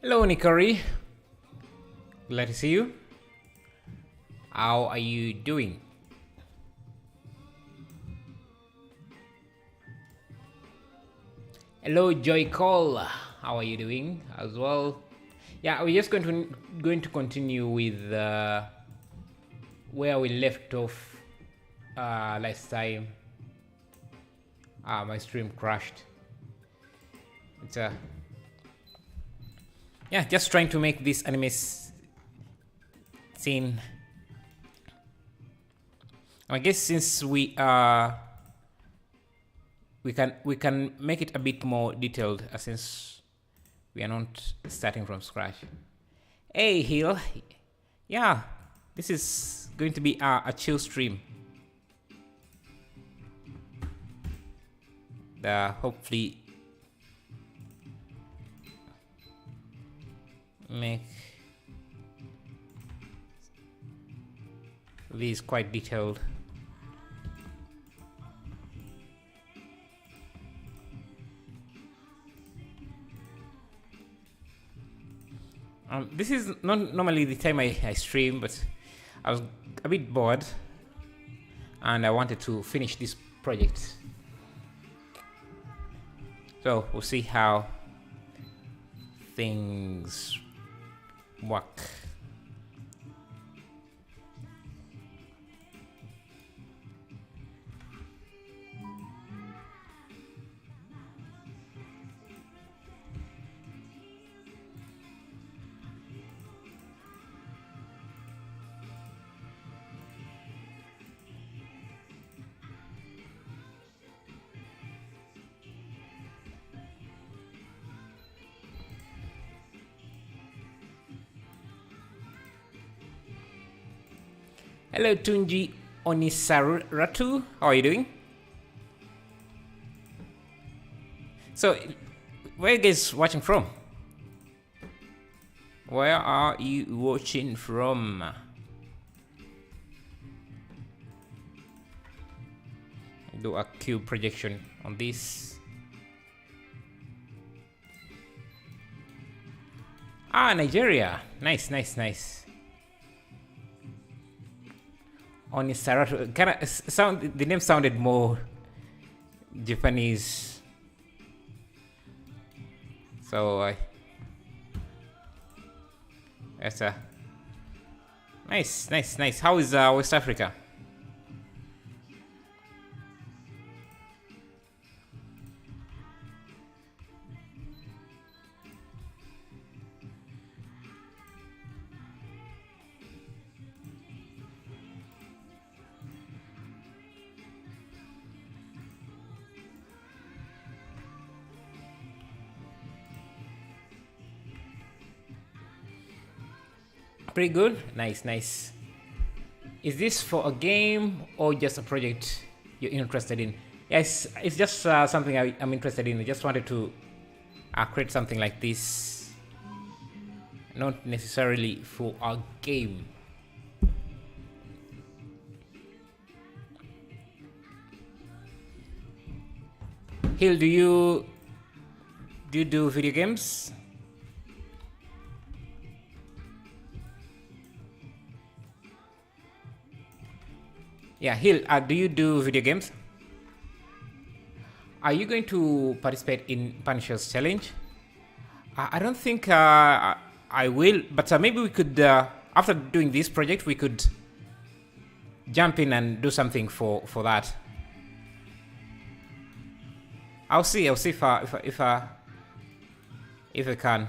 Hello, Nikari. Glad to see you. How are you doing? Hello, Joy Cole. How are you doing as well? Yeah, we're just going to continue with where we left off last time. My stream crashed. It's yeah, just trying to make this anime scene. I guess since we can make it a bit more detailed since we are not starting from scratch. Hey, Hill. Yeah, this is going to be a chill stream. Hopefully make these quite detailed. This is not normally the time I stream, but I was a bit bored and I wanted to finish this project. So we'll see how things work. Hello, Tunji Onisaratu. How are you doing? So, where are you guys watching from? Where are you watching from? Do a cube projection on this. Nigeria. Nice, nice, nice. Onisaratu, kind of sound. The name sounded more Japanese, so that's a nice, nice, nice. How is West Africa? Pretty good. Nice, nice. Is this for a game or just a project you're interested in? Yes, it's just something I'm interested in. I just wanted to create something like this, not necessarily for a game. Hill, do you do video games? Yeah, Hill, do you do video games? Are you going to participate in Punisher's challenge? I don't think I will, but maybe we could, after doing this project, we could jump in and do something for that. I'll see if I can.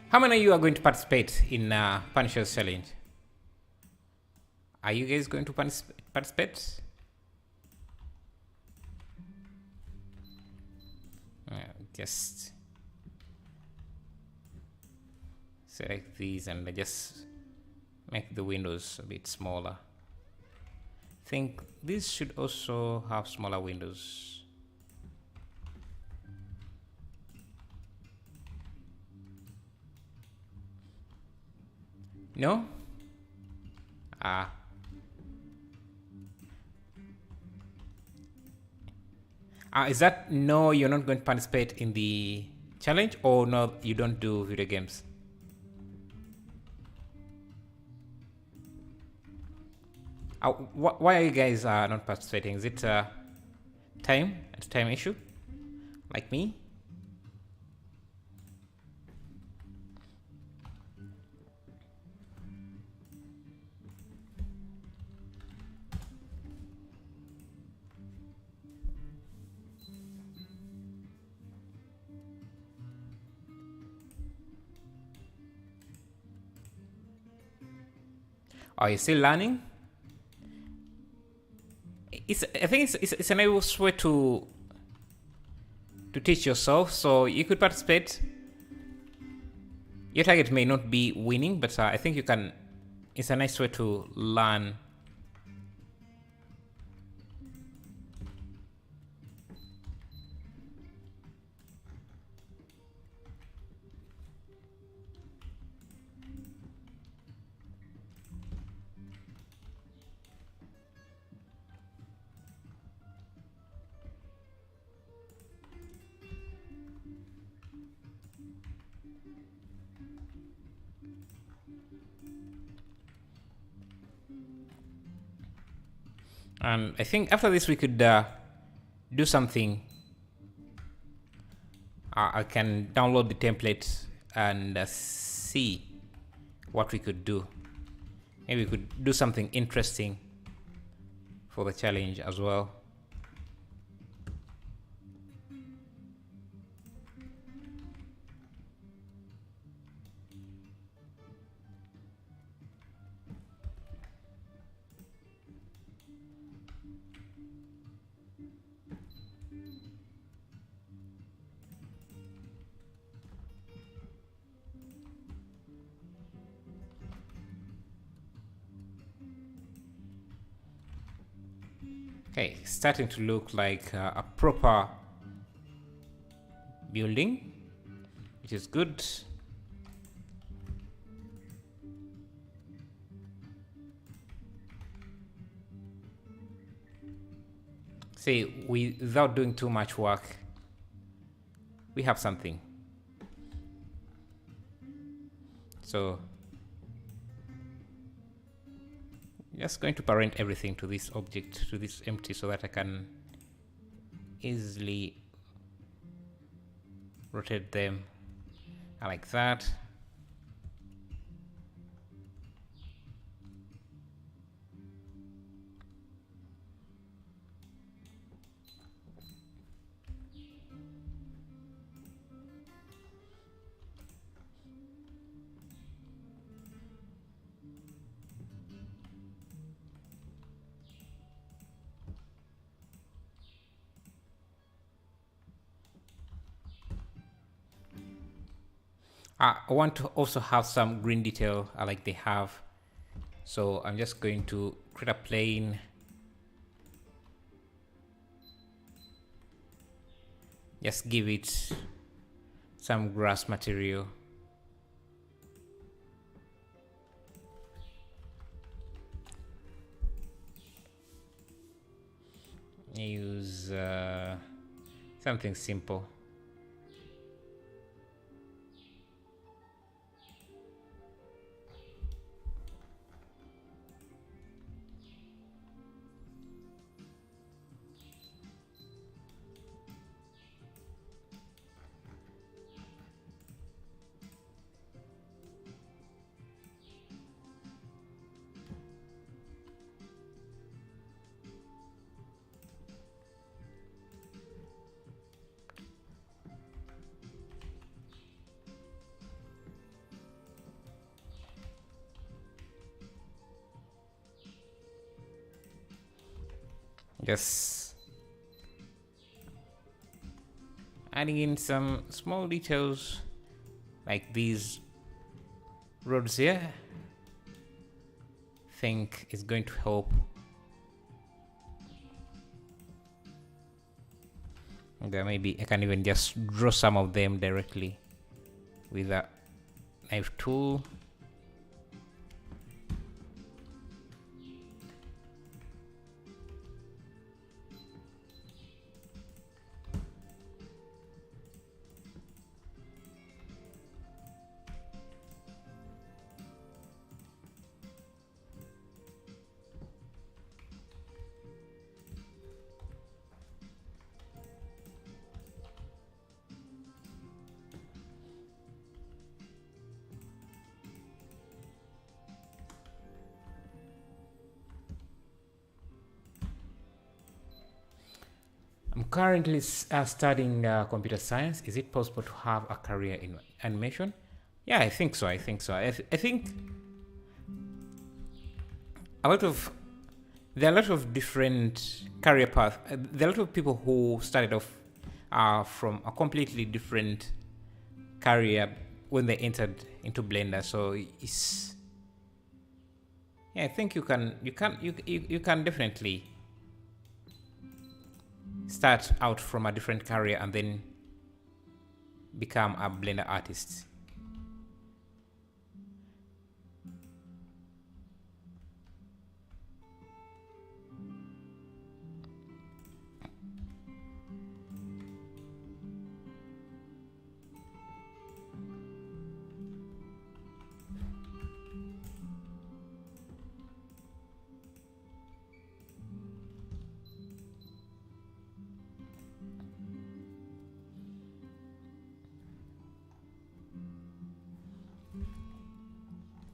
How many of you are going to participate in Punisher's challenge? Are you guys going to participate? Just select these and I just make the windows a bit smaller. I think this should also have smaller windows. No? Is that no, you're not going to participate in the challenge, or no, you don't do video games? Why are you guys not participating? Is it time? It's a time issue? Like me? Are you still learning? I think it's a nice way to teach yourself. So you could participate. Your target may not be winning, but I think you can. It's a nice way to learn. And I think after this we could do something. I can download the template and see what we could do. Maybe we could do something interesting for the challenge as well. Okay, starting to look like a proper building, which is good. See, without doing too much work, we have something. So just going to parent everything to this object, to this empty, so that I can easily rotate them like that. I want to also have some green detail like they have. So I'm just going to create a plane. Just give it some grass material. Use something simple. Just adding in some small details like these roads here. Think it's going to help. Okay, maybe I can even just draw some of them directly with a knife tool. I'm currently studying computer science. Is it possible to have a career in animation? Yeah, I think so. I think a lot of there are a lot of different career paths. There are a lot of people who started off from a completely different career when they entered into Blender. So it's I think you can definitely start out from a different career and then become a Blender artist.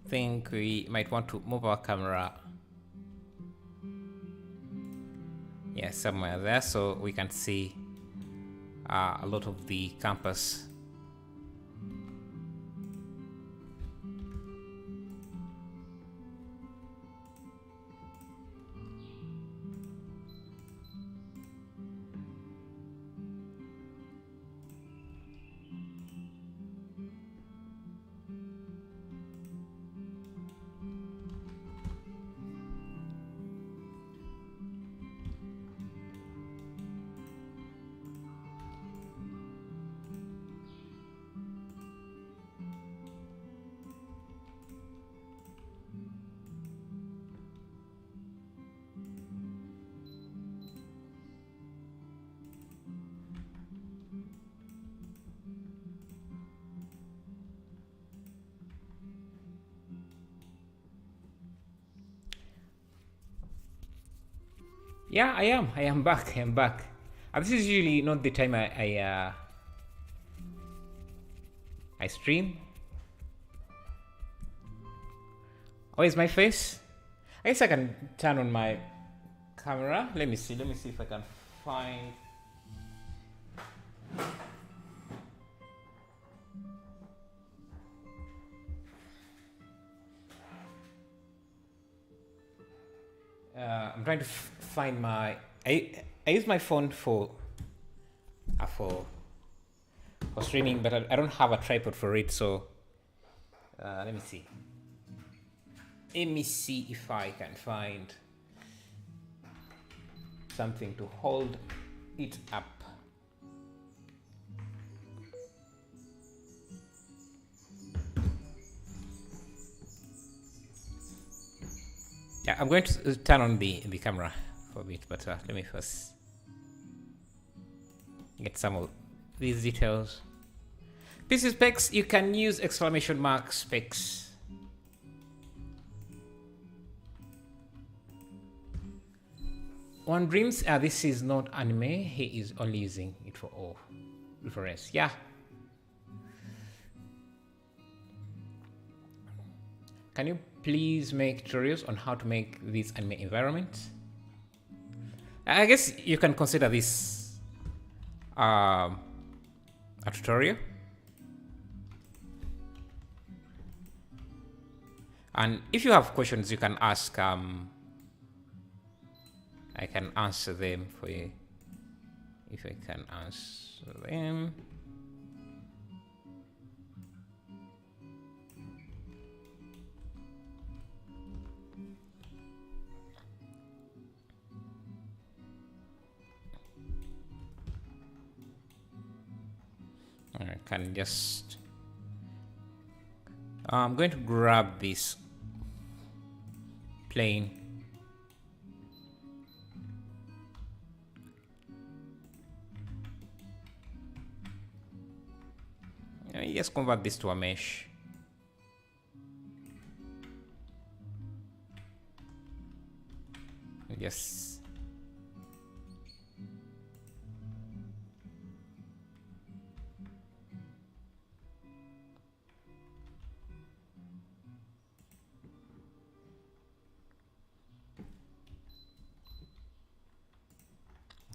Think we might want to move our camera somewhere there so we can see a lot of the campus. Yeah, I am. I am back. I am back. And this is usually not the time I stream. Oh, is my face? I guess I can turn on my camera. Let me see. Let me see if I can find. I'm trying to find my. I use my phone for streaming, but I don't have a tripod for it. So let me see. Let me see if I can find something to hold it up. Yeah, I'm going to turn on the camera for a bit, but let me first get some of these details. PC specs, you can use exclamation mark specs. One Dreams, this is not anime. He is only using it for all reference. Yeah. Can you please make tutorials on how to make this anime environment? I guess you can consider this a tutorial. And if you have questions, you can ask. I can answer them for you. If I can answer them. I can just... I'm going to grab this plane. Just convert this to a mesh. Yes.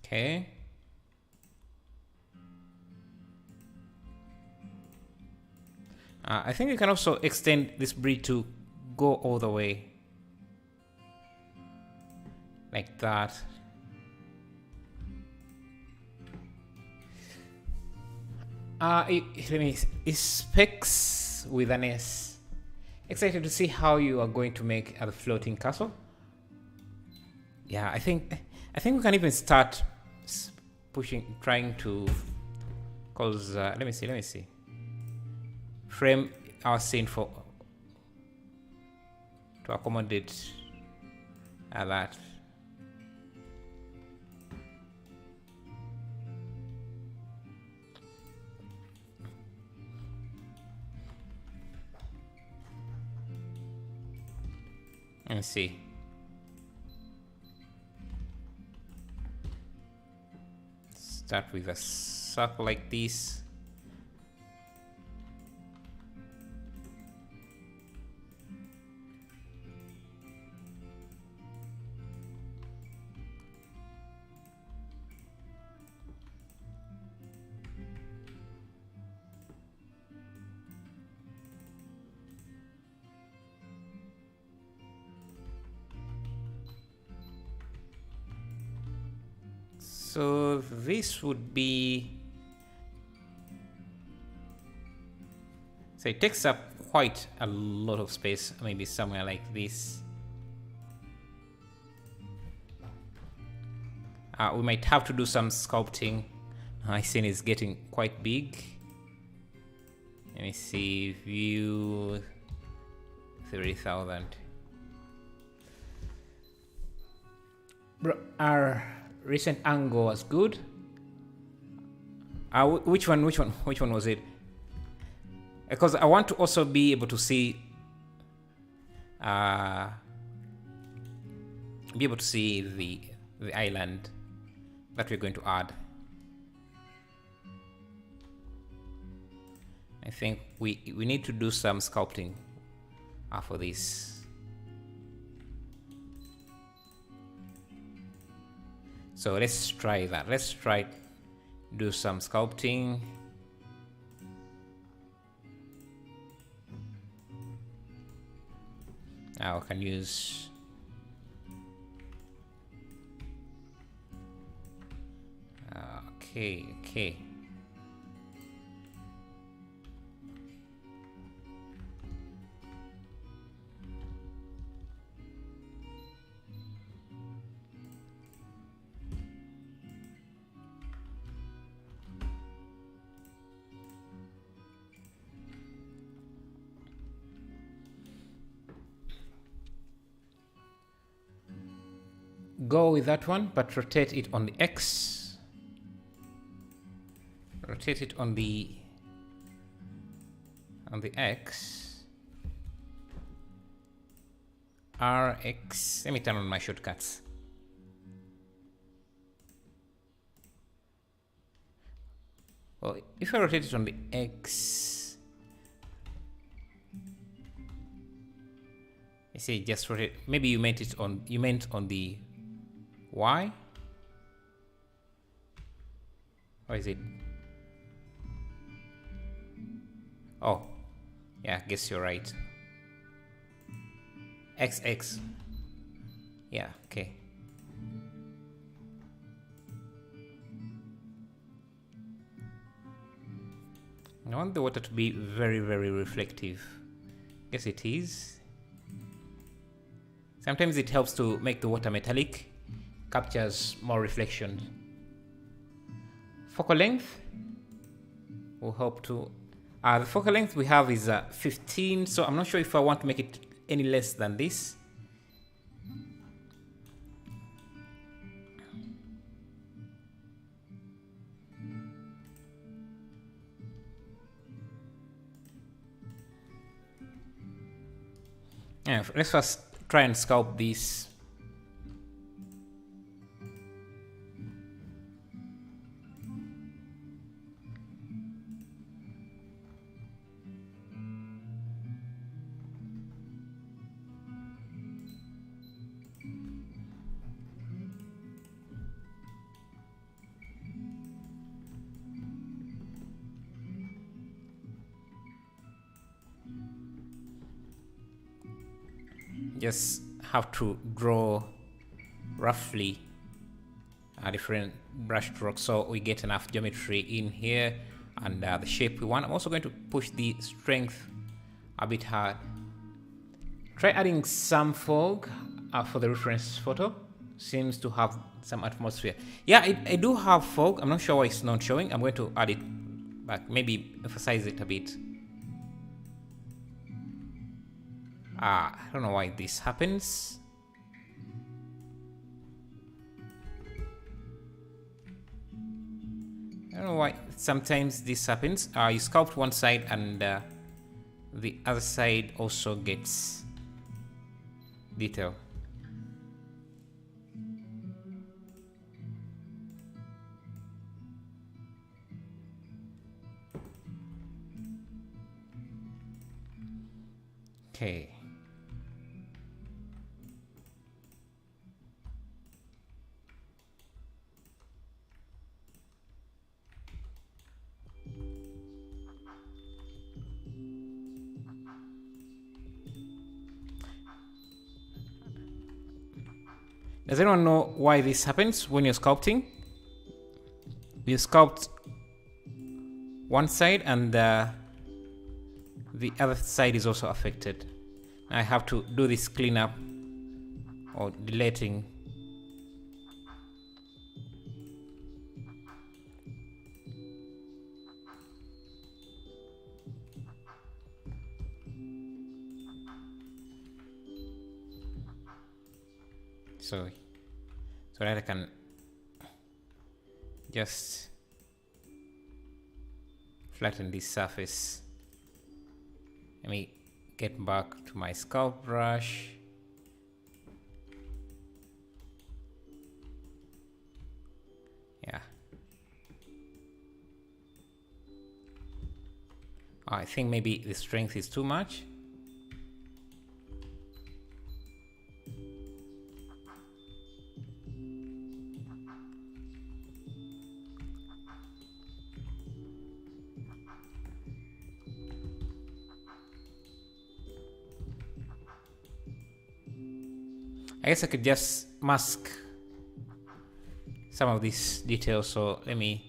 Okay. I think you can also extend this bridge to go all the way. Like that. Let me see. It specs with an S. Excited to see how you are going to make a floating castle. Yeah, I think we can even start pushing, trying to, cause let me see. Frame our scene to accommodate that. Let me see. Start with a circle like this. So this would be, so it takes up quite a lot of space, maybe somewhere like this. We might have to do some sculpting. My scene is getting quite big. Let me see, view 30,000. Our recent angle was good. Which one was it? Because I want to also be able to see the island that we're going to add. I think we need to do some sculpting for this. So let's try that. Let's try do some sculpting. Now I can use okay. Go with that one, but rotate it on the X. Rotate it on the X. RX. Let me turn on my shortcuts. Well, if I rotate it on the X, you see, just rotate. Maybe you meant on the Y? Or is it? Oh, yeah, I guess you're right. XX. Yeah, okay. I want the water to be very, very reflective. Guess it is. Sometimes it helps to make the water metallic. Captures more reflection. Focal length. we'll hope to. The focal length we have is 15, so I'm not sure if I want to make it any less than this. Yeah, let's first try and sculpt this. Just have to draw roughly a different brush stroke so we get enough geometry in here and the shape we want. I'm also going to push the strength a bit hard. Try adding some fog for the reference photo. Seems to have some atmosphere. Yeah, I do have fog. I'm not sure why it's not showing. I'm going to add it back, maybe emphasize it a bit. I don't know why this happens. I don't know why sometimes this happens. You sculpt one side and the other side also gets detail. Okay. Does anyone know why this happens when you're sculpting? You sculpt one side and the other side is also affected. I have to do this cleanup or deleting. So that I can just flatten this surface. Let me get back to my sculpt brush. Yeah. I think maybe the strength is too much. I guess I could just mask some of these details, so let me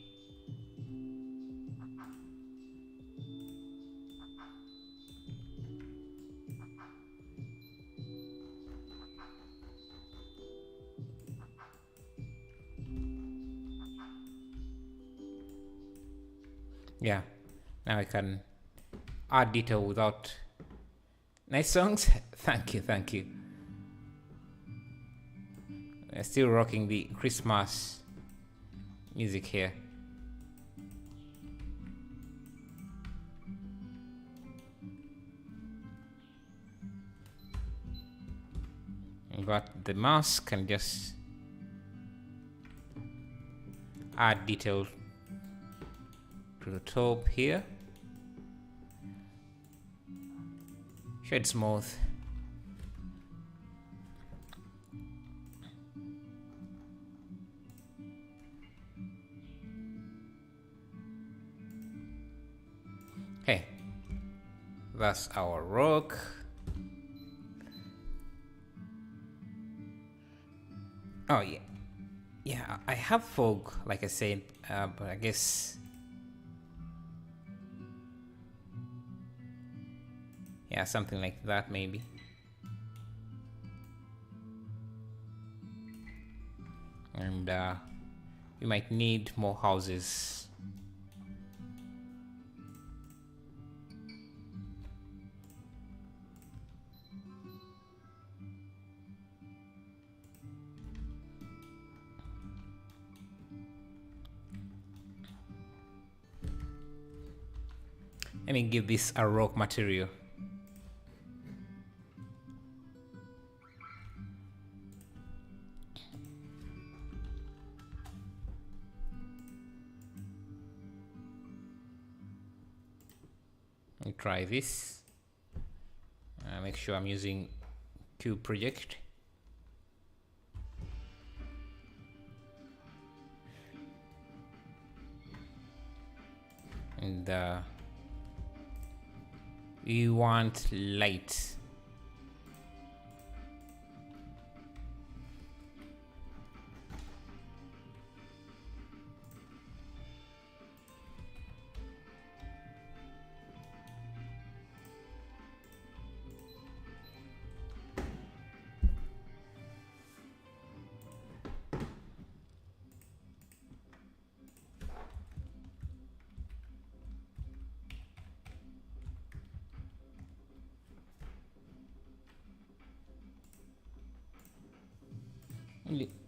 yeah, now I can add detail without. Nice songs. Thank you. Still rocking the Christmas music here. Got the mask and just add detail to the top here. Shade smooth. Okay, that's our rock. Oh yeah, I have fog, like I said, but I guess yeah, something like that maybe. And we might need more houses. Let me give this a rock material. Let me try this. Make sure I'm using Cube Project. And we want light.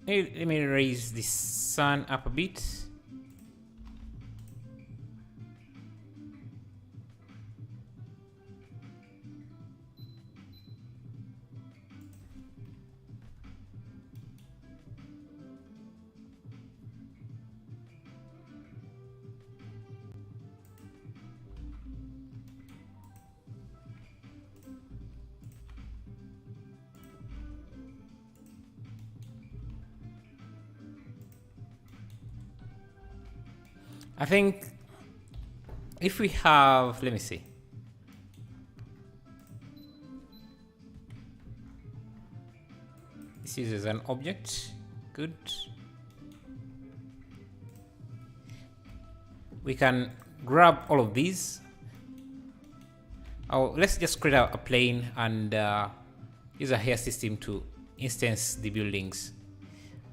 Let me raise the sun up a bit. I think if we have, let me see. This uses an object. Good. We can grab all of these. Oh, let's just create a plane and use a hair system to instance the buildings.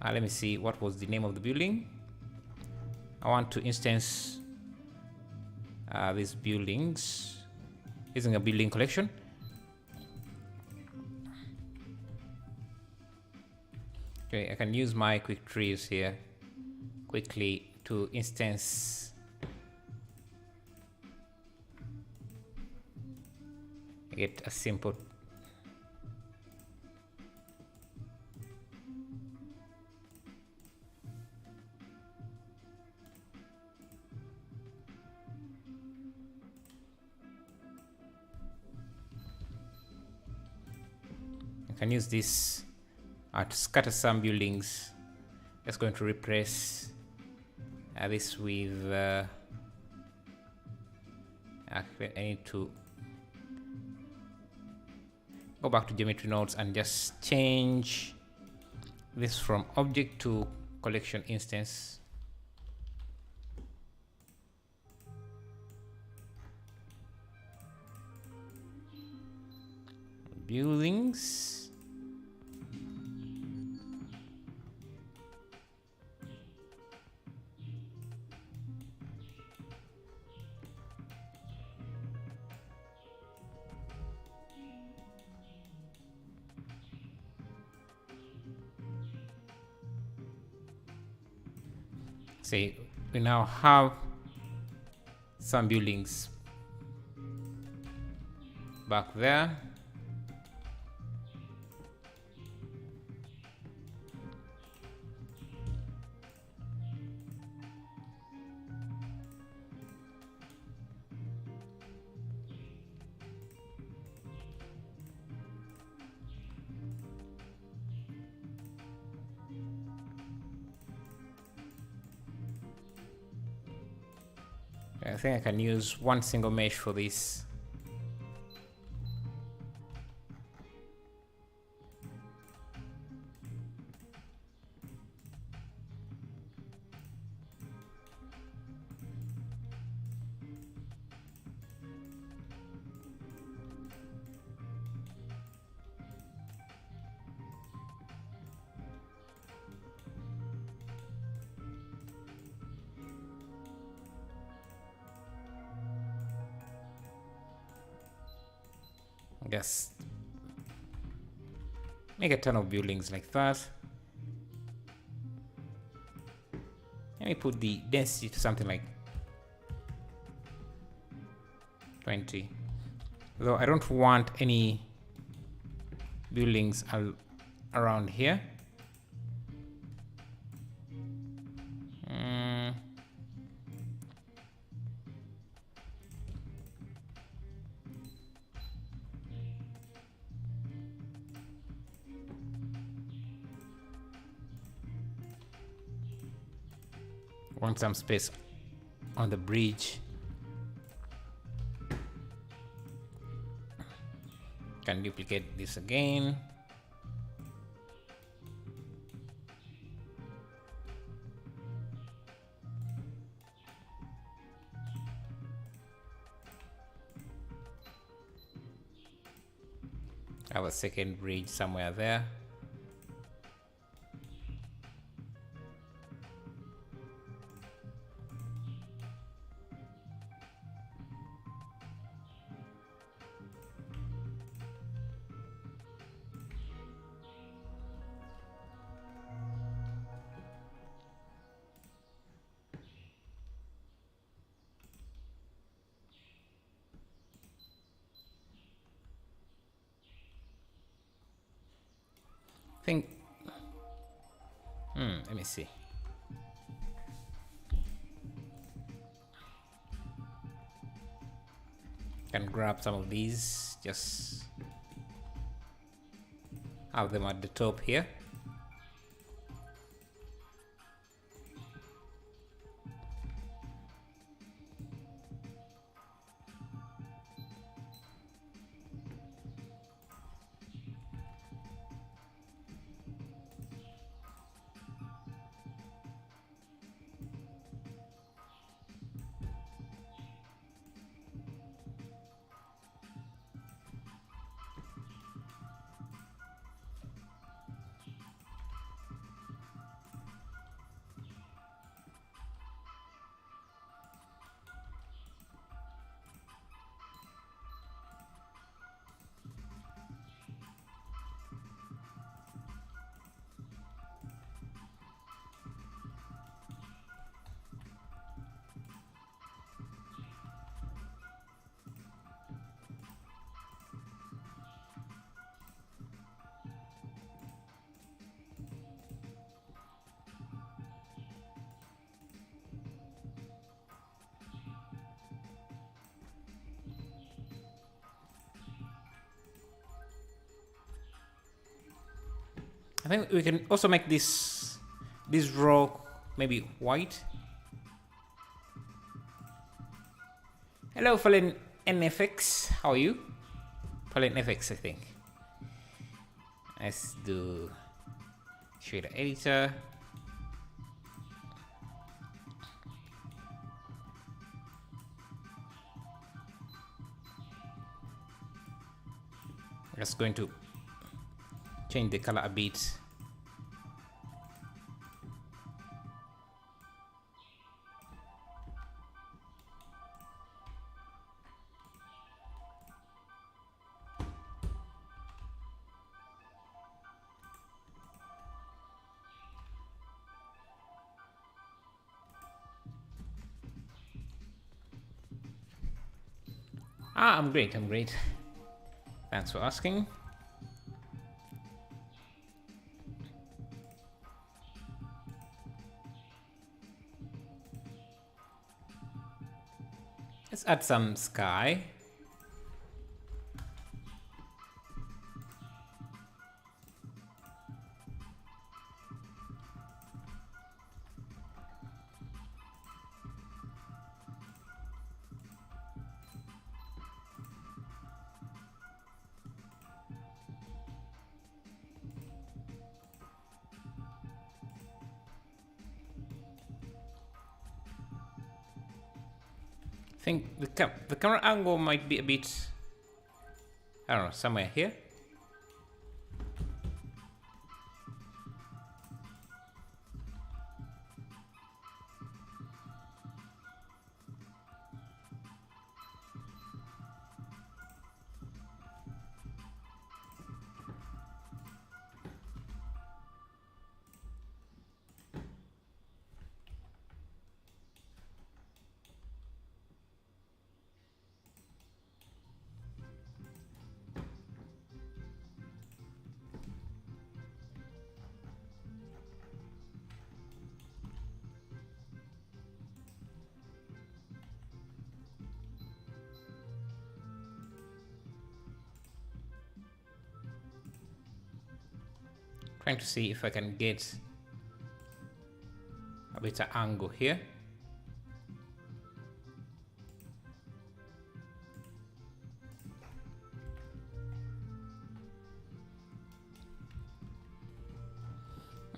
Let me see, what was the name of the building? I want to instance these buildings using a building collection. Okay, I can use my quick trees here quickly to instance get a simple can use this to scatter some buildings. Just going to replace this with actually I need to go back to geometry nodes and just change this from object to collection instance. Buildings. See, we now have some buildings back there. I think I can use one single mesh for this. Yes. Make a ton of buildings like that. Let me put the density to something like 20. Though I don't want any buildings around here. Want some space on the bridge. Can duplicate this again. Have a second bridge somewhere there. Think. Let me see. Can grab some of these. Just have them at the top here. I think we can also make this row maybe white. Hello, Fallen NFX. How are you? Fallen FX, I think. Let's do shader editor. Just going to change the color a bit. I'm great, I'm great. Thanks for asking. Let's add some sky. I think the camera angle might be a bit, I don't know, somewhere here. Trying to see if I can get a better angle here.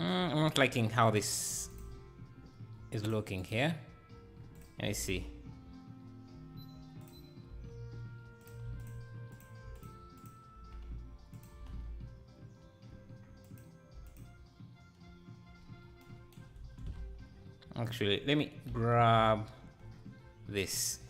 I'm not liking how this is looking here. Let me see. Actually, let me grab this.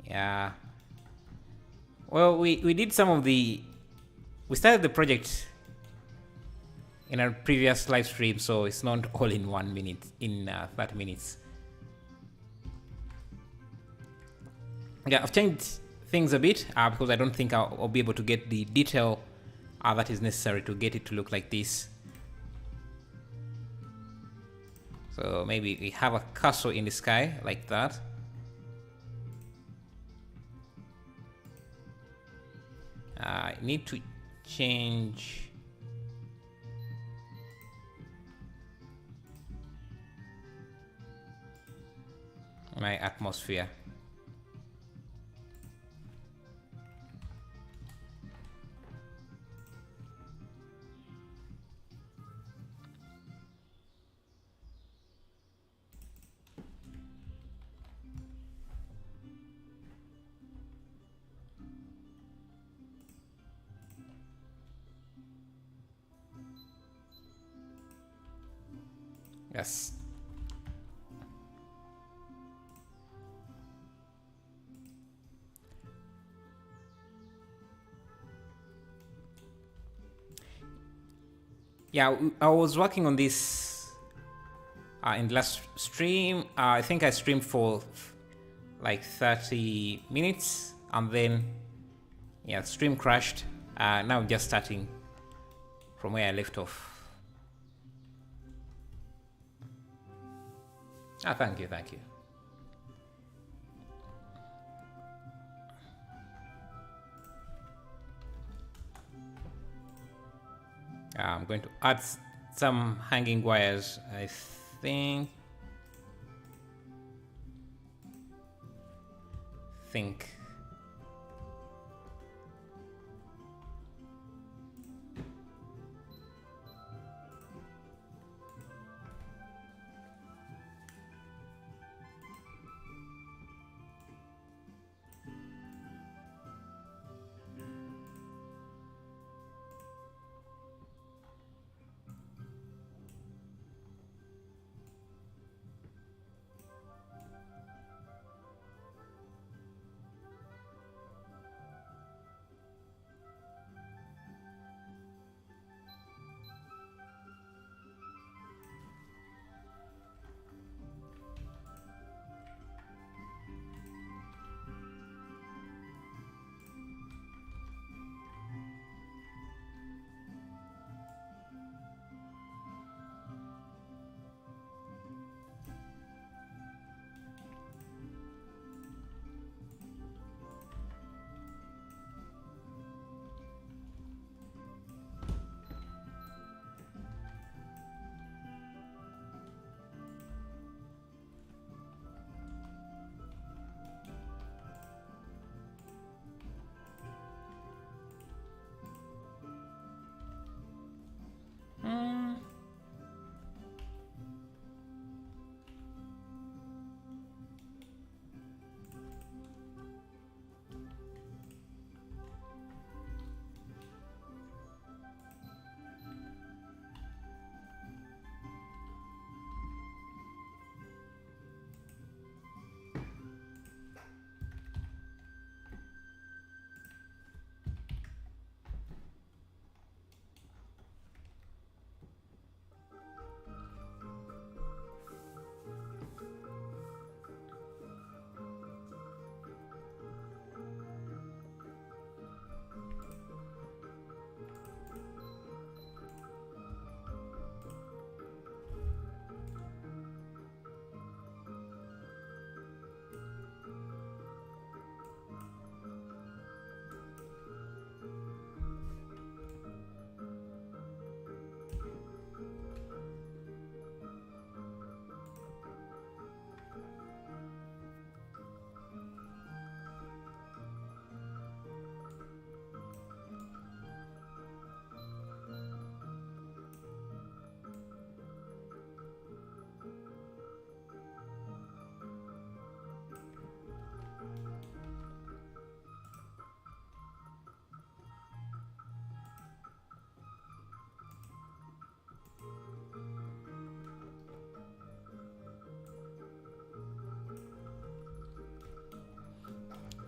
Yeah. Well, we did some of the... We started the project in our previous live stream, so it's not all in 1 minute, in 30 minutes. Yeah, I've changed things a bit because I don't think I'll be able to get the detail that is necessary to get it to look like this. So maybe we have a castle in the sky like that. I need to change my atmosphere. Yes. Yeah, I was working on this in the last stream. I think I streamed for like 30 minutes and then, yeah, stream crashed. Now I'm just starting from where I left off. Thank you, thank you. I'm going to add some hanging wires, I think.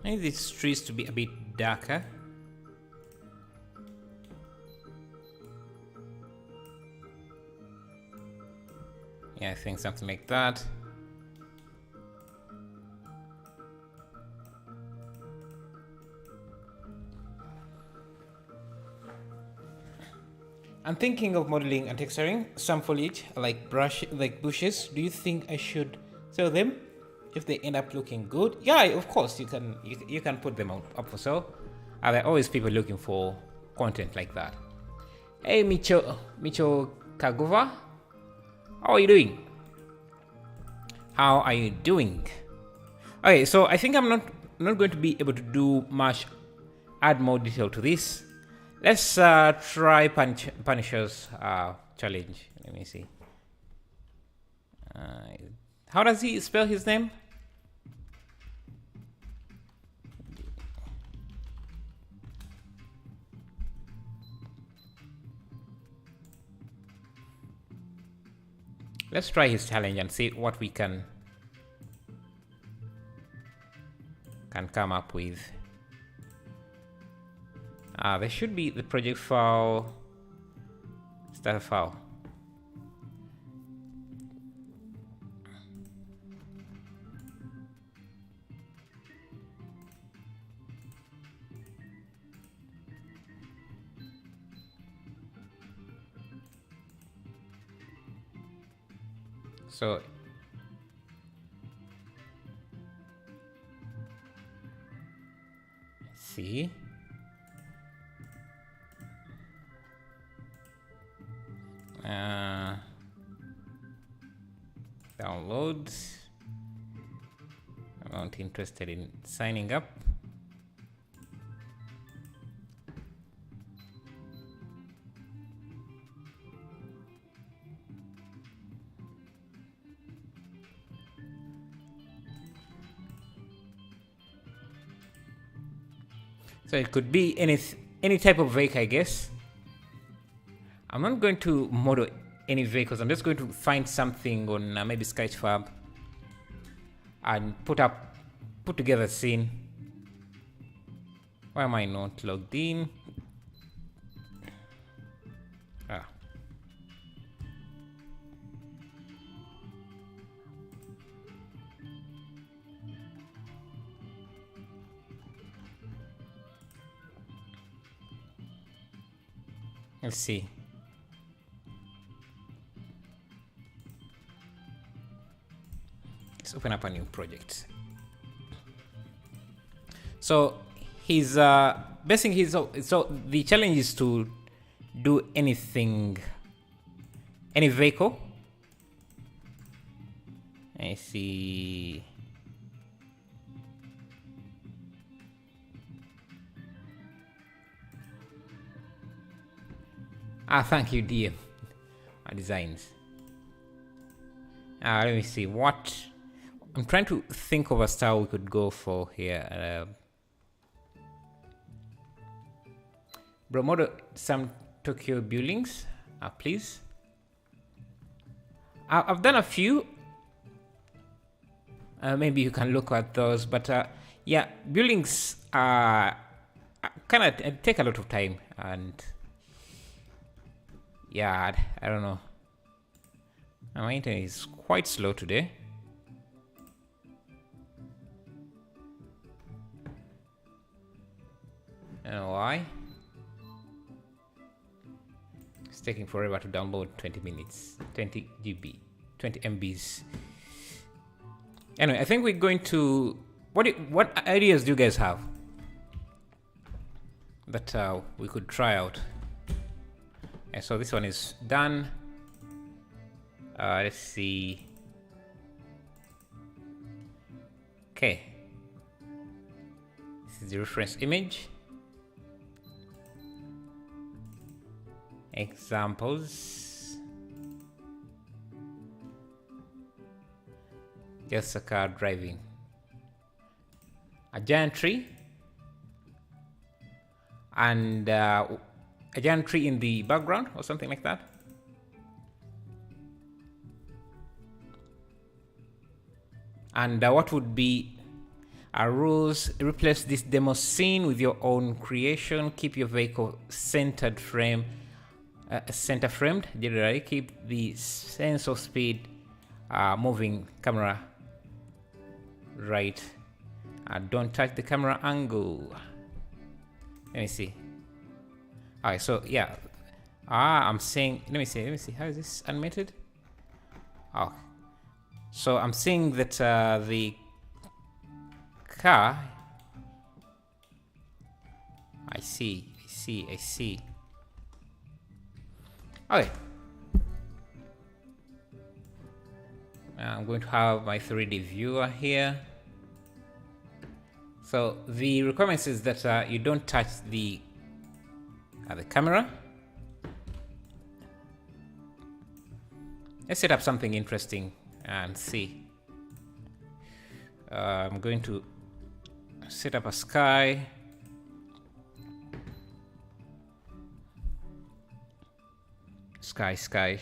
I need these trees to be a bit darker. Yeah, I think something like that. I'm thinking of modeling and texturing some foliage like bushes. Do you think I should sell them if they end up looking good? Yeah, of course you can put them up for sale. There are always people looking for content like that. Hey Micho Kagova, how are you doing? How are you doing? Okay, so I think I'm not going to be able to do much, add more detail to this. Let's try Punisher's challenge. Let me see. How does he spell his name? Let's try his challenge and see what we can come up with. There should be the project file, start file. So see. Downloads. I'm not interested in signing up. So it could be any type of vehicle, I guess. I'm not going to model any vehicles. I'm just going to find something on maybe Sketchfab and put together a scene. Why am I not logged in? Let's see. Let's open up a new project. So he's basing his, so the challenge is to do anything, any vehicle. I see. Thank you, DM. Designs. Let me see what I'm trying to think of a style we could go for here. Bro, model some Tokyo buildings, please. I've done a few. Maybe you can look at those, but yeah, buildings kind of take a lot of time, and yeah, I don't know. My internet is quite slow today. I don't know why. It's taking forever to download. 20 minutes, 20 GB, 20 MBs. Anyway, I think we're going to. What ideas do you guys have that we could try out? And so this one is done. Let's see. Okay. This is the reference image. Examples. Just a car driving. A giant tree. And a giant tree in the background or something like that. And what would be Rules: replace this demo scene with your own creation. Keep your vehicle centered frame, center framed. Generally, keep the sense of speed, moving camera right. Don't touch the camera angle. Let me see. Alright, so yeah. I'm saying, let me see. How is this animated? Oh. So I'm seeing that the car. I see. Okay. I'm going to have my 3D viewer here. So the requirements is that you don't touch the camera. Let's set up something interesting and see. I'm going to set up a sky. Sky.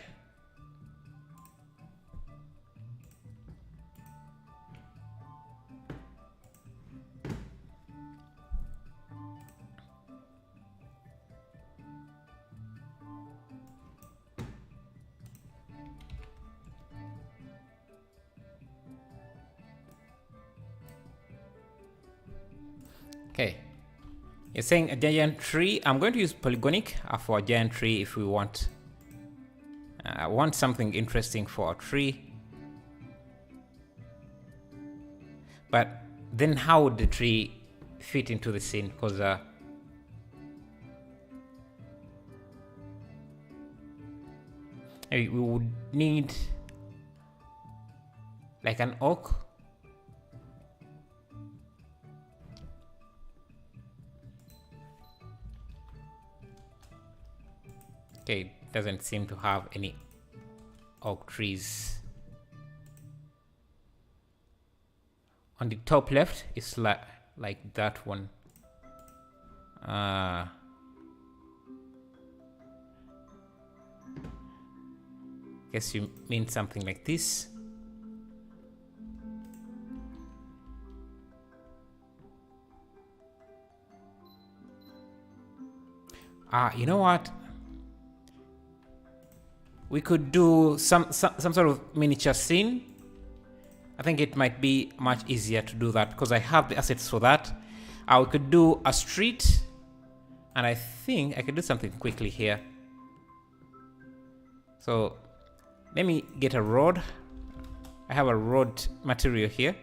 Okay, you're saying a giant tree. I'm going to use polygonic for a giant tree if we want. I want something interesting for a tree. But then how would the tree fit into the scene? Because we would need like an oak. Okay, doesn't seem to have any oak trees. On the top left, it's like that one. Guess you mean something like this. You know what? We could do some sort of miniature scene. I think it might be much easier to do that because I have the assets for that. We could do a street, and I think I could do something quickly here. So let me get a road. I have a road material here.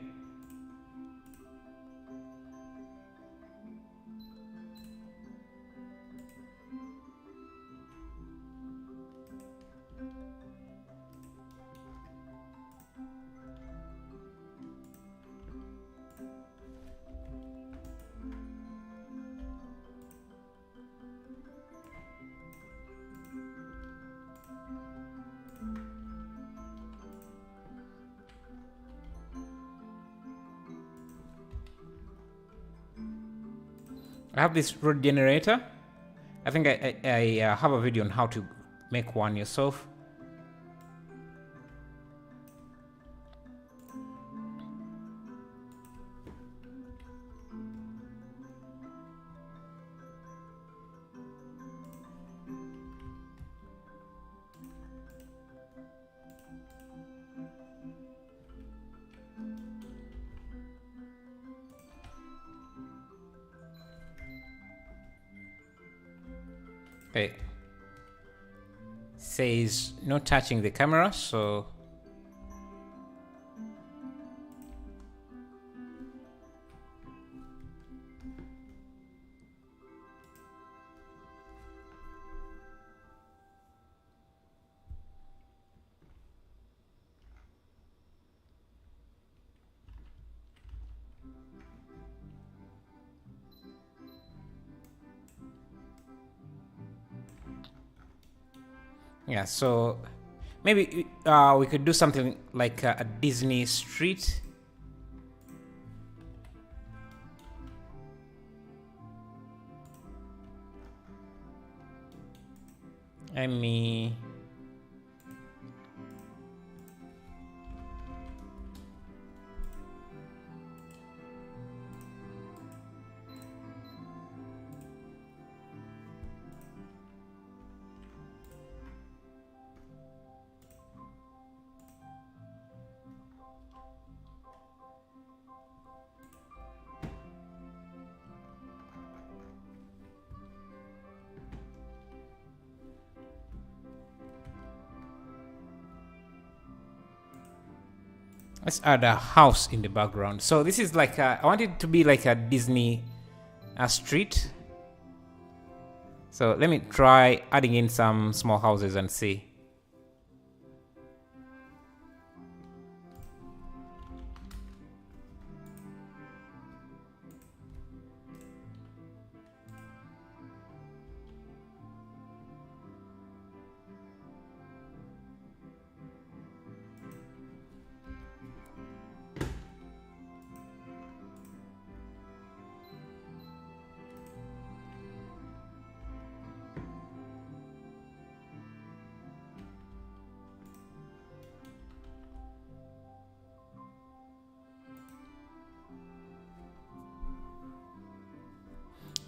I have this road generator. I think I have a video on how to make one yourself. Okay. Says no touching the camera, so yeah, so maybe we could do something like a Disney street. Let me Let's add a house in the background. So this is like I want it to be like a Disney street. So let me try adding in some small houses and see.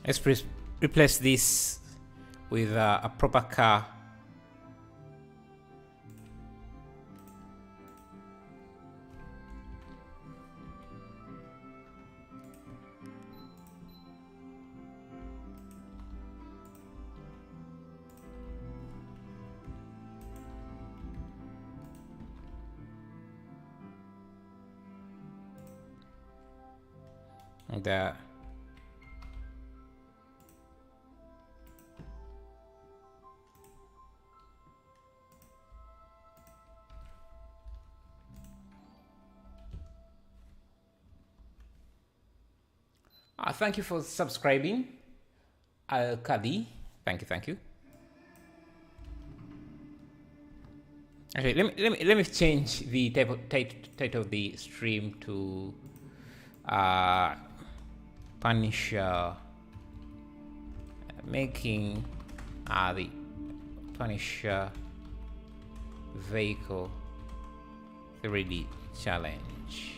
Let's replace this with a proper car. And thank you for subscribing, Kadi. Thank you. Okay, let me change the title of the stream to Punisher, making the Punisher vehicle 3D challenge.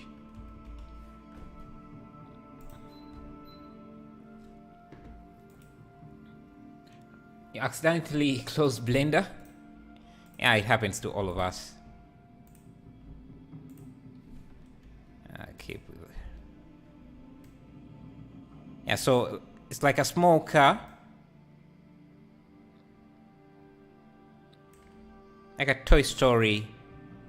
You accidentally closed Blender. Yeah, it happens to all of us. Okay. Yeah, so it's like a small car, like a Toy Story,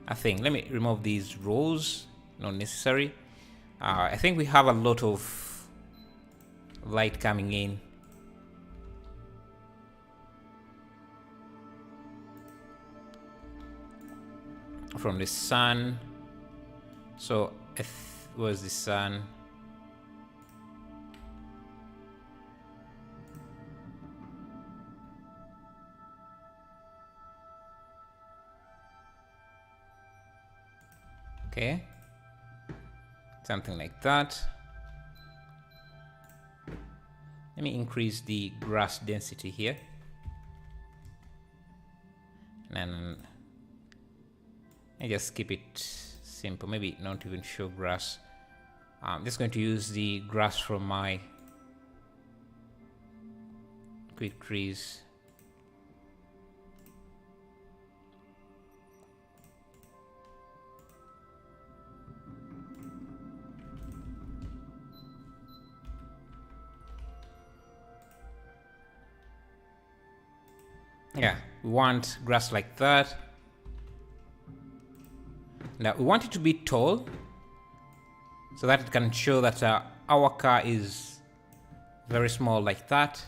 I think. Let me remove these rows, not necessary. I think we have a lot of light coming in. From the sun. So was the sun. Okay, something like that. Let me increase the grass density here, and I just keep it simple, maybe not even show grass. I'm just going to use the grass from my quick trees. Yeah, we want grass like that. Now we want it to be tall so that it can show that our car is very small like that.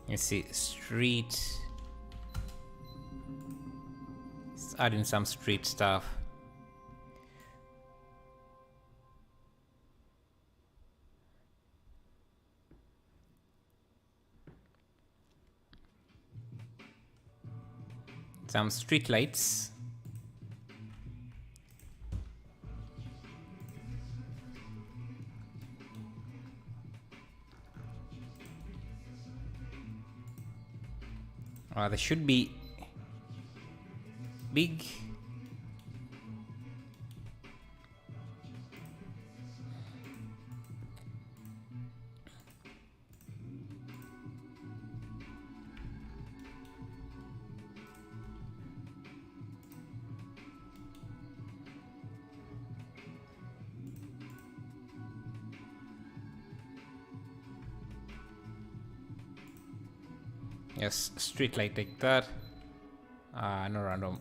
You see, street. Let's add in some street stuff. Some street lights. They should be big. Yes, street light like that. No random.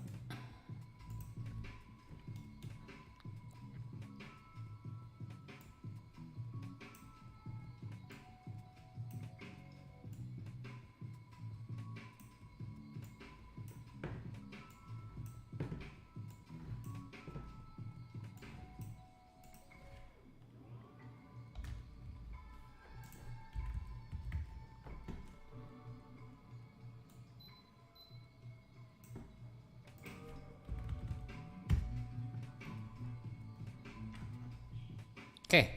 Okay.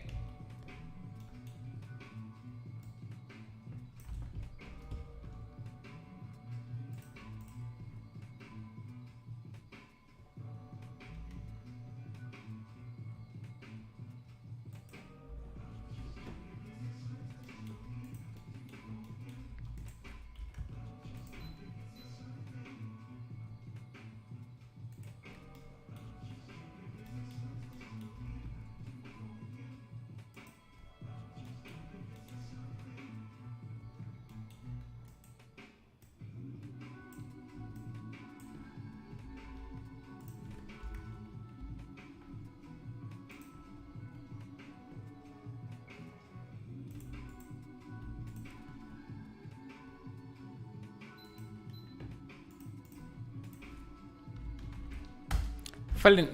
Fallen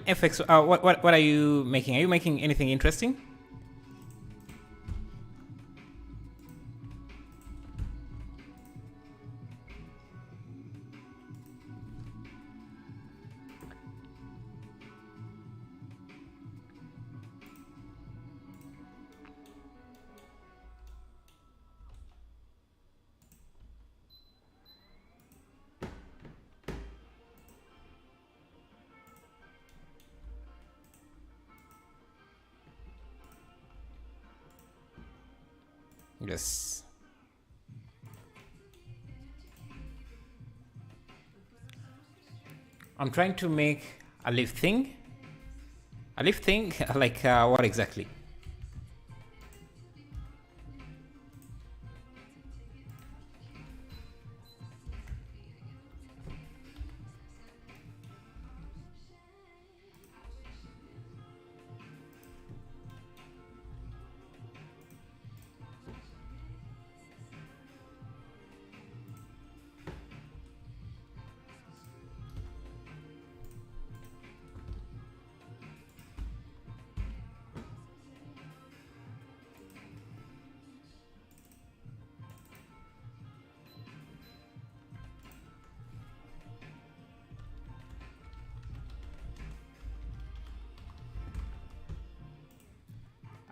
FX. What are you making? Are you making anything interesting? Yes. I'm trying to make a live thing. A live thing? Like what exactly?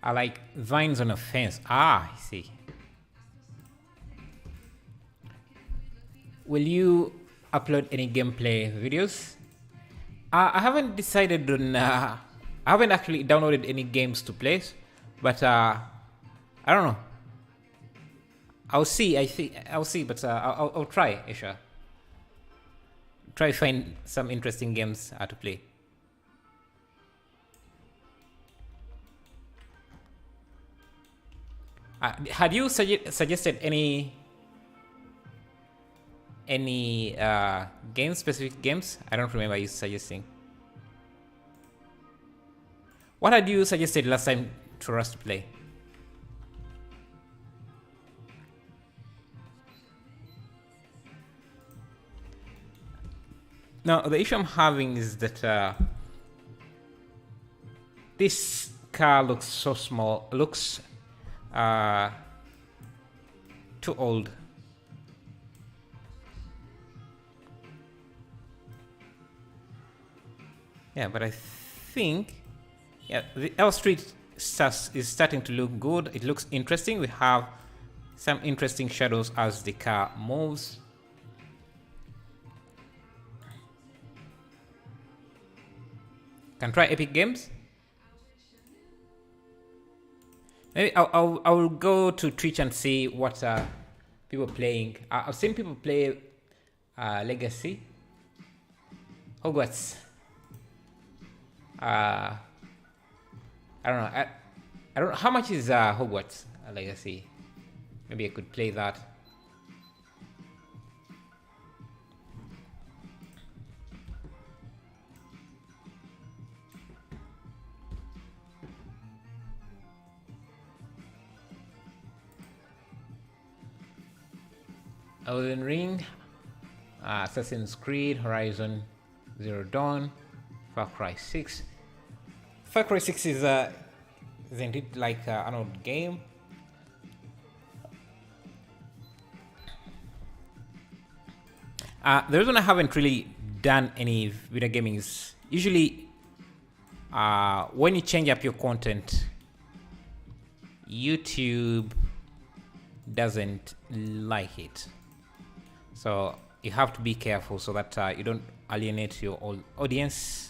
I like vines on a fence. Ah, I see. Will you upload any gameplay videos? I haven't decided on. I haven't actually downloaded any games to play, but I don't know. I'll see. I think I'll see, but I'll try, Isha. Try find some interesting games to play. Had you suggested any game specific games? I don't remember you suggesting. What had you suggested last time for us to play? Now the issue I'm having is that this car looks so small. Looks too old. Yeah, but I think our street is starting to look good. It looks interesting. We have some interesting shadows as the car moves. Can try Epic Games. Maybe I'll go to Twitch and see what people playing. I've seen people play Legacy, Hogwarts. I don't know. I don't know how much is Hogwarts Legacy. Maybe I could play that. Elden Ring, Assassin's Creed, Horizon Zero Dawn, Far Cry 6. Far Cry 6 is isn't it like an old game? The reason I haven't really done any video gaming is usually when you change up your content, YouTube doesn't like it. So you have to be careful so that you don't alienate your audience.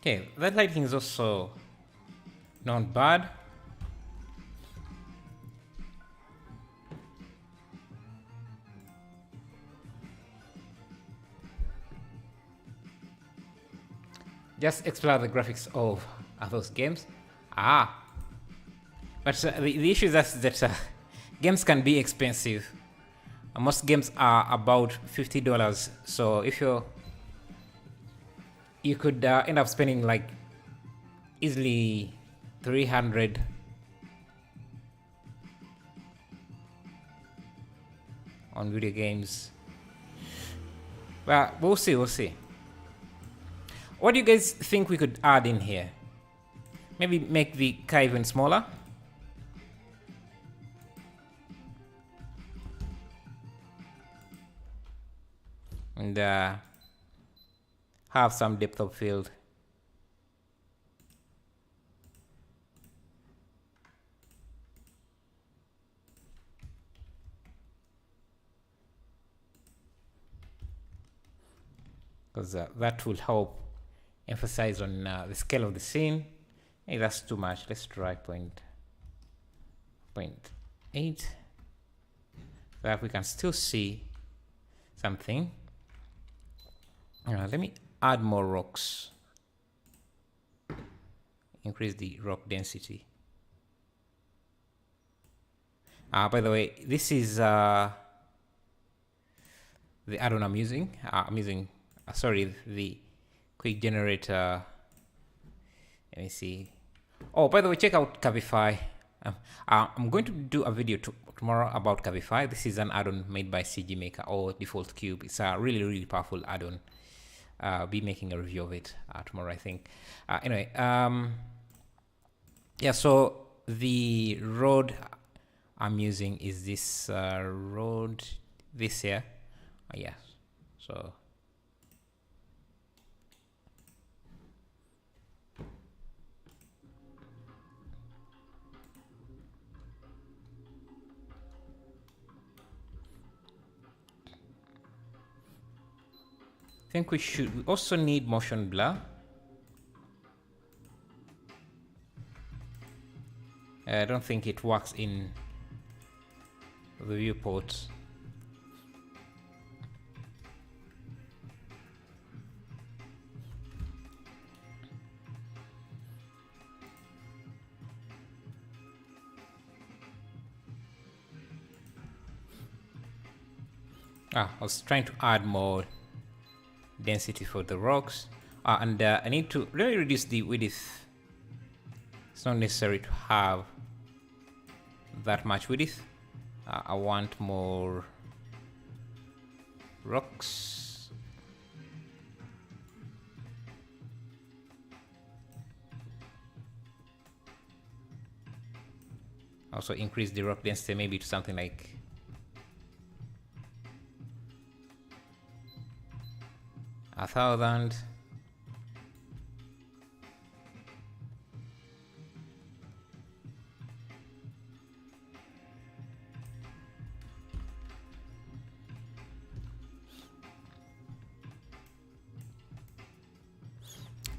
Okay, that lighting is also not bad. Just explore the graphics of those games. But the issue is that games can be expensive. Most games are about $50. So if you could end up spending like easily 300 on video games. Well, we'll see. What do you guys think we could add in here? Maybe make the car even smaller. And have some depth of field. Because that will help emphasize on the scale of the scene. Hey, that's too much. Let's try 0.8 so that we can still see something. Let me add more rocks. Increase the rock density. By the way, this is the add-on I'm using. I'm using the quick generator. Let me see. Oh, by the way, check out Cabify. I'm going to do a video tomorrow about Cabify. This is an add-on made by CG Maker or Default Cube. It's a really powerful add-on. I'll be making a review of it tomorrow, I think. Anyway, yeah, so the road I'm using is this road, this here. Yes, so I think we also need motion blur. I don't think it works in the viewport. I was trying to add more density for the rocks, and I need to really reduce the width. It's not necessary to have that much width. I want more rocks. Also increase the rock density maybe to something like 1,000.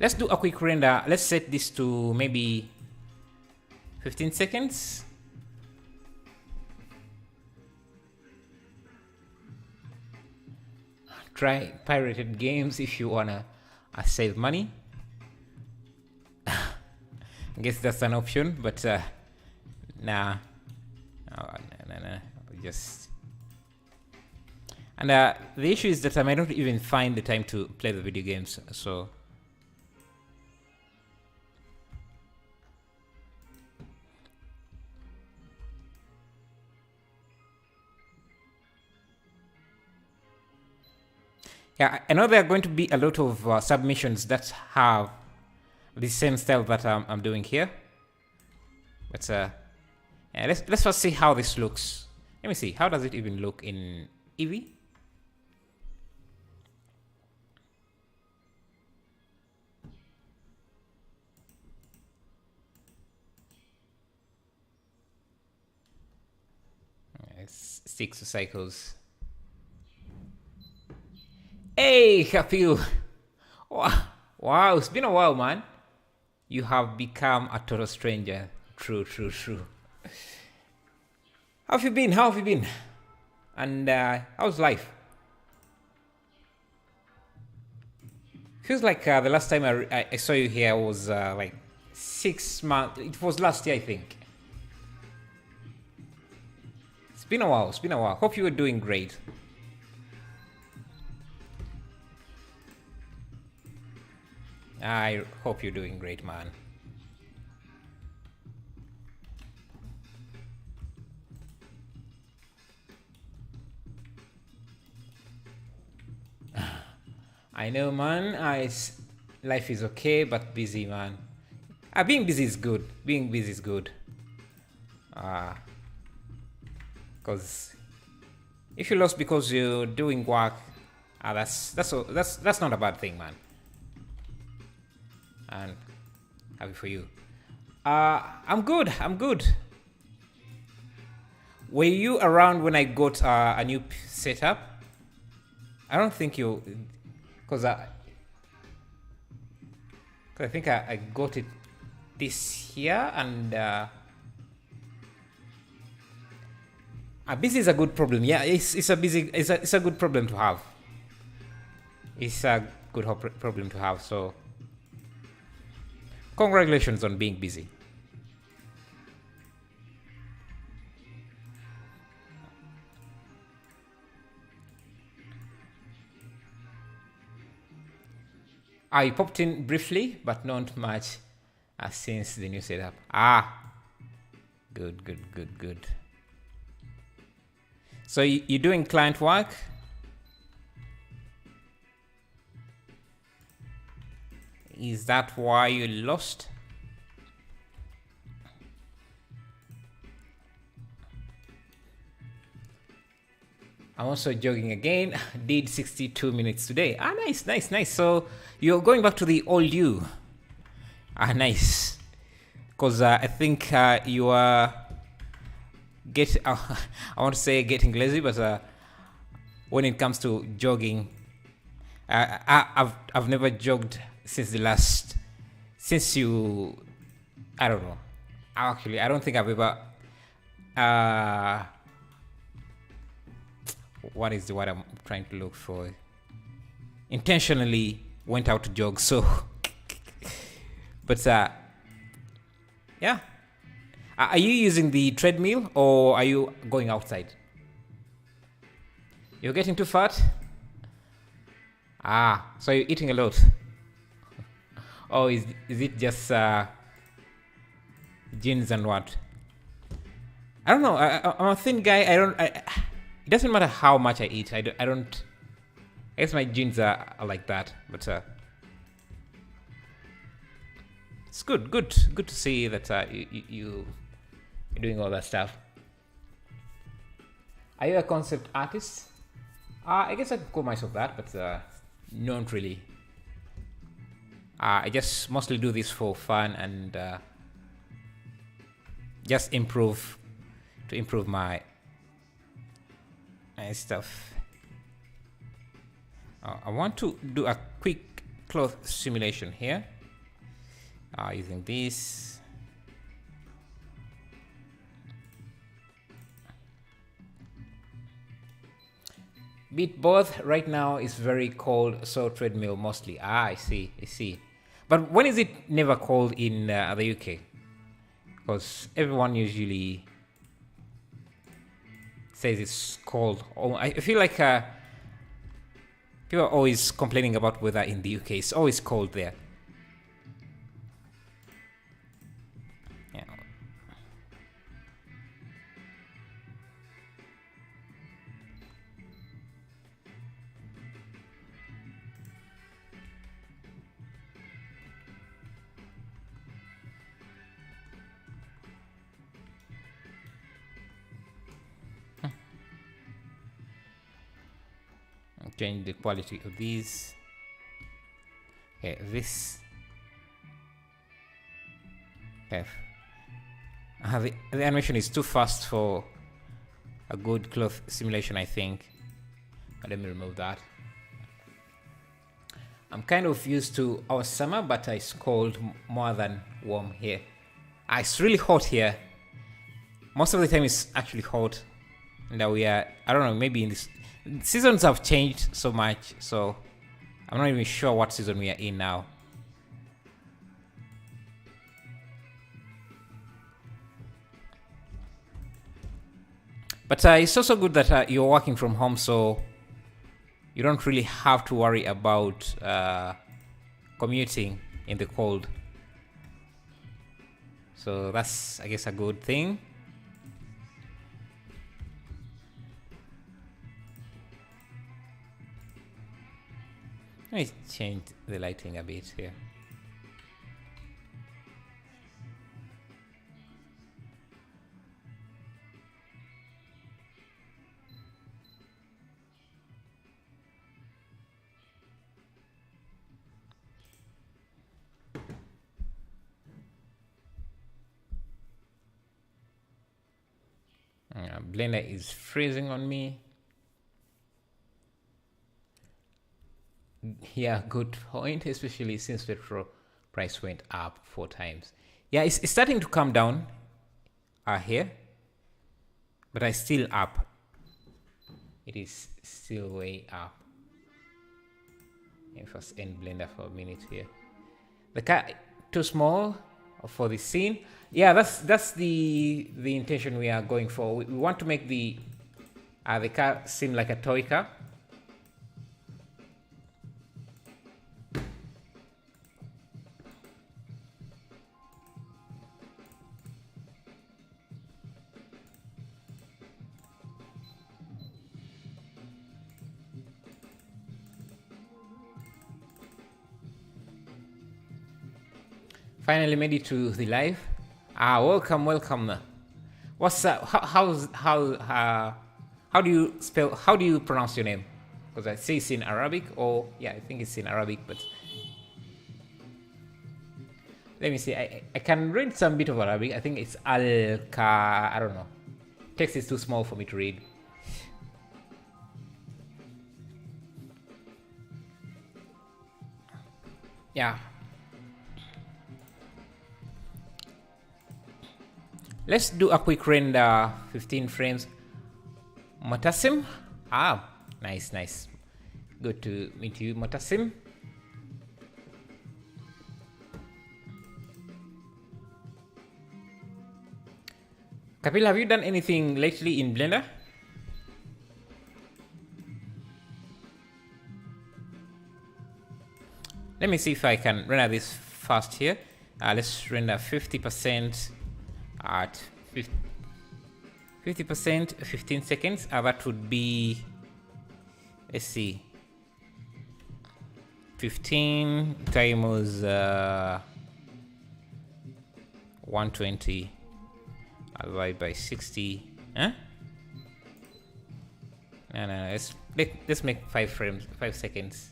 Let's do a quick render. Let's set this to maybe 15 seconds. Try pirated games if you wanna save money. I guess that's an option, but nah. Oh, nah. Just. And the issue is that I might not even find the time to play the video games, so. Yeah, I know there are going to be a lot of submissions that have the same style that I'm doing here. But yeah, let's first see how this looks. Let me see, how does it even look in Eevee? It's 6 cycles. Hey, Happy! Wow, it's been a while, man. You have become a total stranger. True. How have you been? And how's life? Feels like the last time I saw you here was like 6 months. It was last year, I think. It's been a while. Hope you were doing great. I hope you're doing great, man. I know, man. Life is okay, but busy, man. Being busy is good. Because if you lost because you're doing work, that's not a bad thing, man. And happy for you. I'm good. Were you around when I got a new setup? I don't think you, because I think I got it this year, and busy is a good problem. Yeah, it's a good problem to have. It's a good problem to have. So. Congratulations on being busy. I popped in briefly, but not much since the new setup. Good. So you're doing client work? Is that why you lost? I'm also jogging again. Did 62 minutes today. Nice. So you're going back to the old you. Nice. Because I think you are I want to say getting lazy, but when it comes to jogging, I've never jogged since you, I don't know. Actually, I don't think I've ever, what is the word I'm trying to look for? Intentionally went out to jog, so, but yeah. Are you using the treadmill or are you going outside? You're getting too fat? So you're eating a lot. Or is it just genes and what? I don't know. I'm a thin guy. It doesn't matter how much I eat. I guess my genes are like that. But it's good to see that you're doing all that stuff. Are you a concept artist? I guess I could call myself that, but not really. I just mostly do this for fun and just improve my stuff. I want to do a quick cloth simulation here using this. Beat both right now is very cold, so treadmill mostly. I see. But when is it never cold in the UK? Because everyone usually says it's cold. Oh, I feel like people are always complaining about weather in the UK. It's always cold there. Yeah. Change the quality of these. Okay, this. Okay. The animation is too fast for a good cloth simulation, I think. Let me remove that. I'm kind of used to our summer, but it's cold more than warm here. It's really hot here. Most of the time it's actually hot. And we are, I don't know, maybe in this seasons have changed so much, so I'm not even sure what season we are in now. But it's also good that you're working from home, so you don't really have to worry about commuting in the cold. So that's, I guess, a good thing. Let me change the lighting a bit here. Blender is freezing on me. Yeah, good point, especially since petrol price went up 4 times. Yeah, it's starting to come down here, but it's still up. It is still way up. Let me first end Blender for a minute here. The car too small for the scene. Yeah, that's the intention we are going for. We want to make the car seem like a toy car. Finally made it to the live. Welcome. What's how do you spell? How do you pronounce your name? Because I say it's in Arabic, or yeah, I think it's in Arabic, but let me see. I can read some bit of Arabic. I think it's Al-Ka. I don't know. Text is too small for me to read. Yeah. Let's do a quick render, 15 frames. Motasim? Nice. Good to meet you, Motasim. Kapil, have you done anything lately in Blender? Let me see if I can render this fast here. Let's render 50% at 50%, 15 seconds. That would be, let's see, 15 times 120 divided by 60. No, let's make 5 frames, 5 seconds.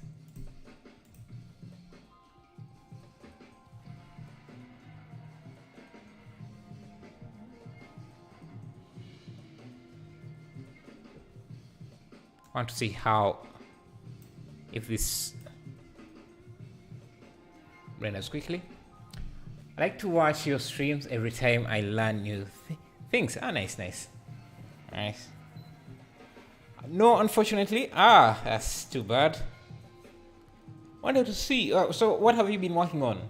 I want to see how, if this renders quickly. I like to watch your streams every time I learn new things. Ah, nice. No, unfortunately. Ah, that's too bad. Wanted to see. So, what have you been working on?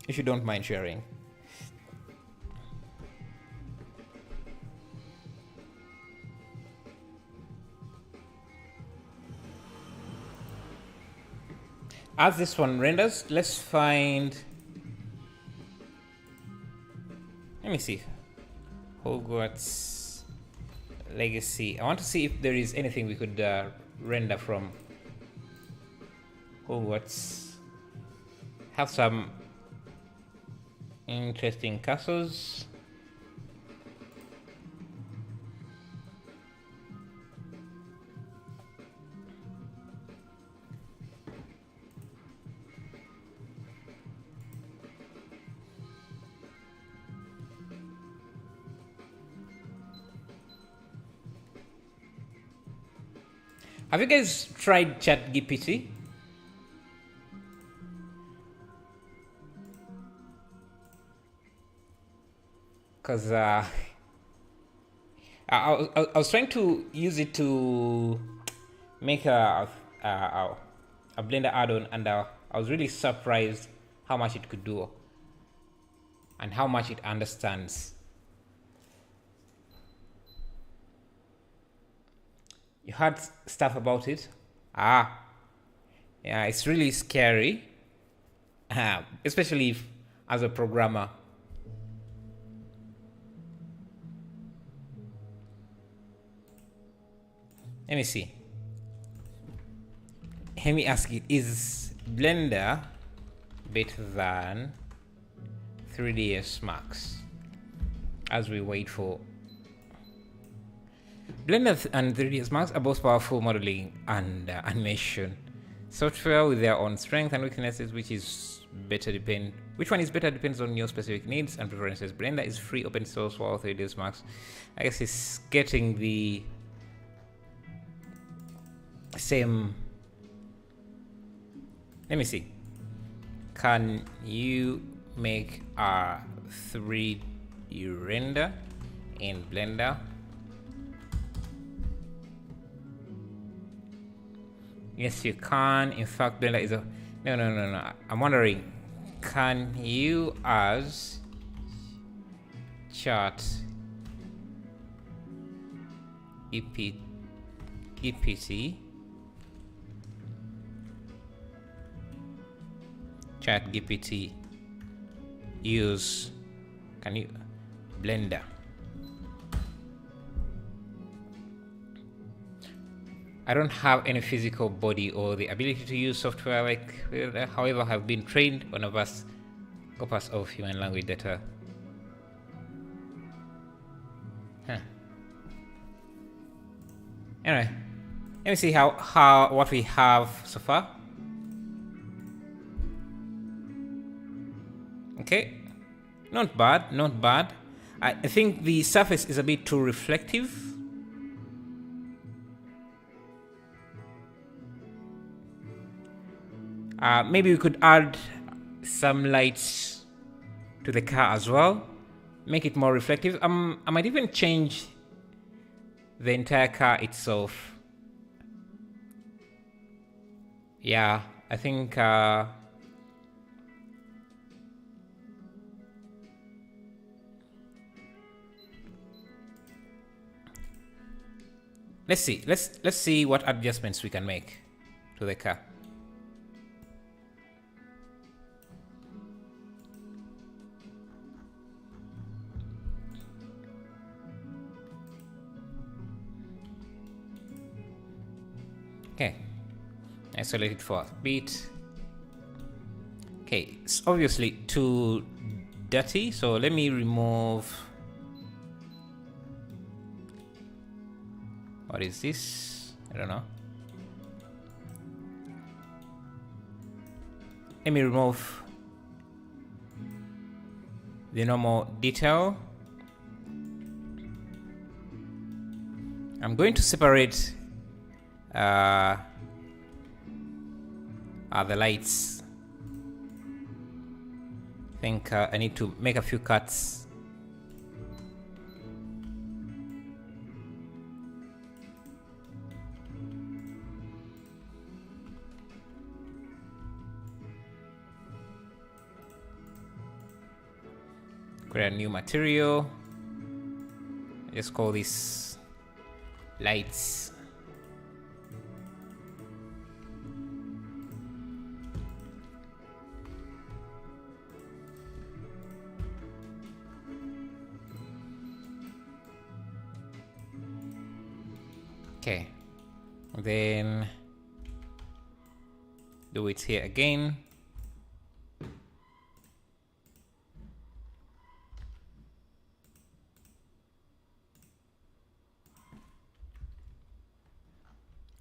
If you don't mind sharing. As this one renders, let's find. Let me see. Hogwarts Legacy. I want to see if there is anything we could render from Hogwarts. Have some interesting castles. Have you guys tried ChatGPT? Because I was trying to use it to make a Blender add-on, and I was really surprised how much it could do and how much it understands. You heard stuff about it? Yeah, it's really scary, especially as a programmer. Let me see. Let me ask it, is Blender better than 3ds Max? As we wait for Blender and 3ds Max are both powerful modeling and animation software with their own strengths and weaknesses. Which one is better depends on your specific needs and preferences. Blender is free open source, while 3ds Max, I guess, is getting the same. Let me see. Can you make a 3D render in Blender? Yes, you can. In fact, Blender is a... No. I'm wondering, can you as chart GPT chat GPT use, can you Blender? I don't have any physical body or the ability to use software like however, I have been trained on a vast corpus of human language data. Anyway, let me see what we have so far. Okay, not bad. I think the surface is a bit too reflective. Maybe we could add some lights to the car as well, make it more reflective. I might even change the entire car itself. Yeah, I think let's see what adjustments we can make to the car. Okay, isolate it for a bit. Okay, it's obviously too dirty, so let me remove. What is this? I don't know. Let me remove the normal detail. I'm going to separate the lights think I need to make a few cuts. Create a new material. Just call this lights. Okay, then do it here again.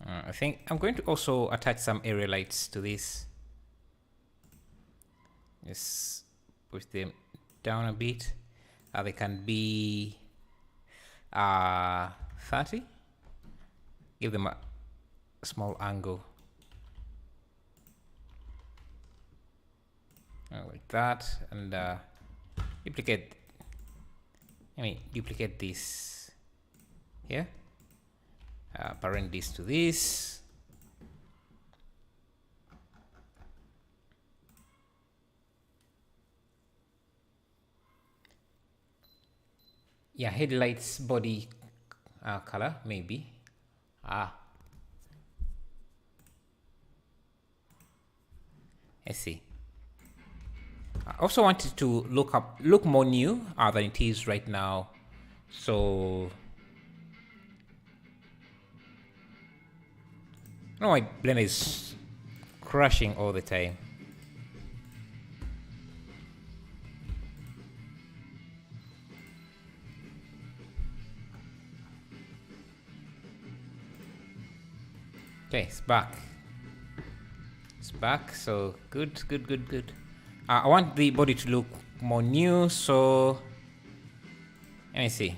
I think I'm going to also attach some area lights to this. Just push them down a bit. They can be 30. Give them a small angle. Like that. And duplicate this here. Parent this to this. Yeah, headlights body color maybe. I see. I also wanted to look more new than it is right now. So no, my blender is crashing all the time. Okay, it's back. It's back, so good. I want the body to look more new, so let me see.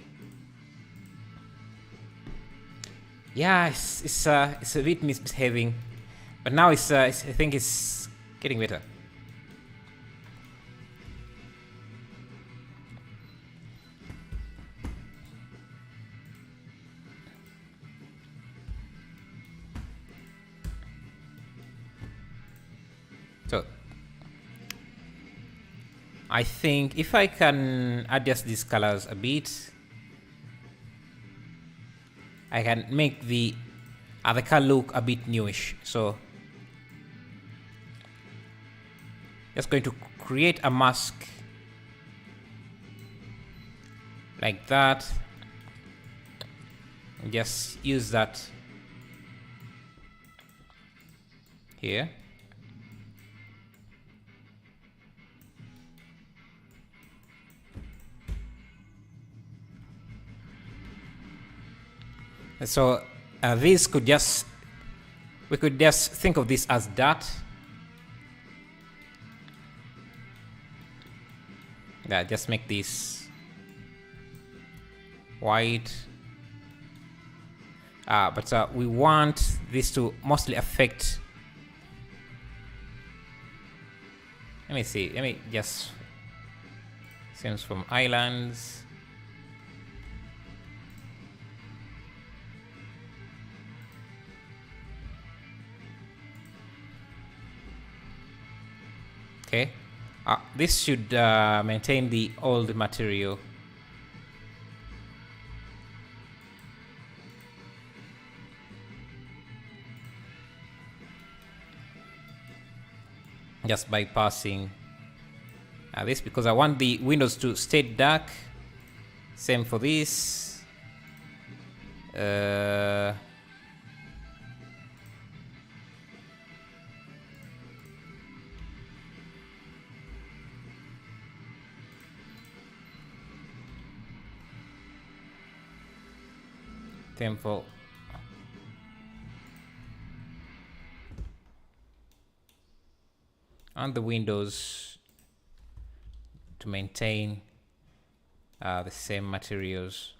Yeah, it's a bit misbehaving, but now I think it's getting better. So I think if I can adjust these colors a bit, I can make the car look a bit newish. So just going to create a mask like that. Just use that here. So this could just, we could just think of this as that. Yeah, just make this white. But we want this to mostly affect. Let me see. Let me just seems from islands. Okay, this should maintain the old material. Just bypassing this because I want the windows to stay dark. Same for this. Temple. And the windows to maintain the same materials.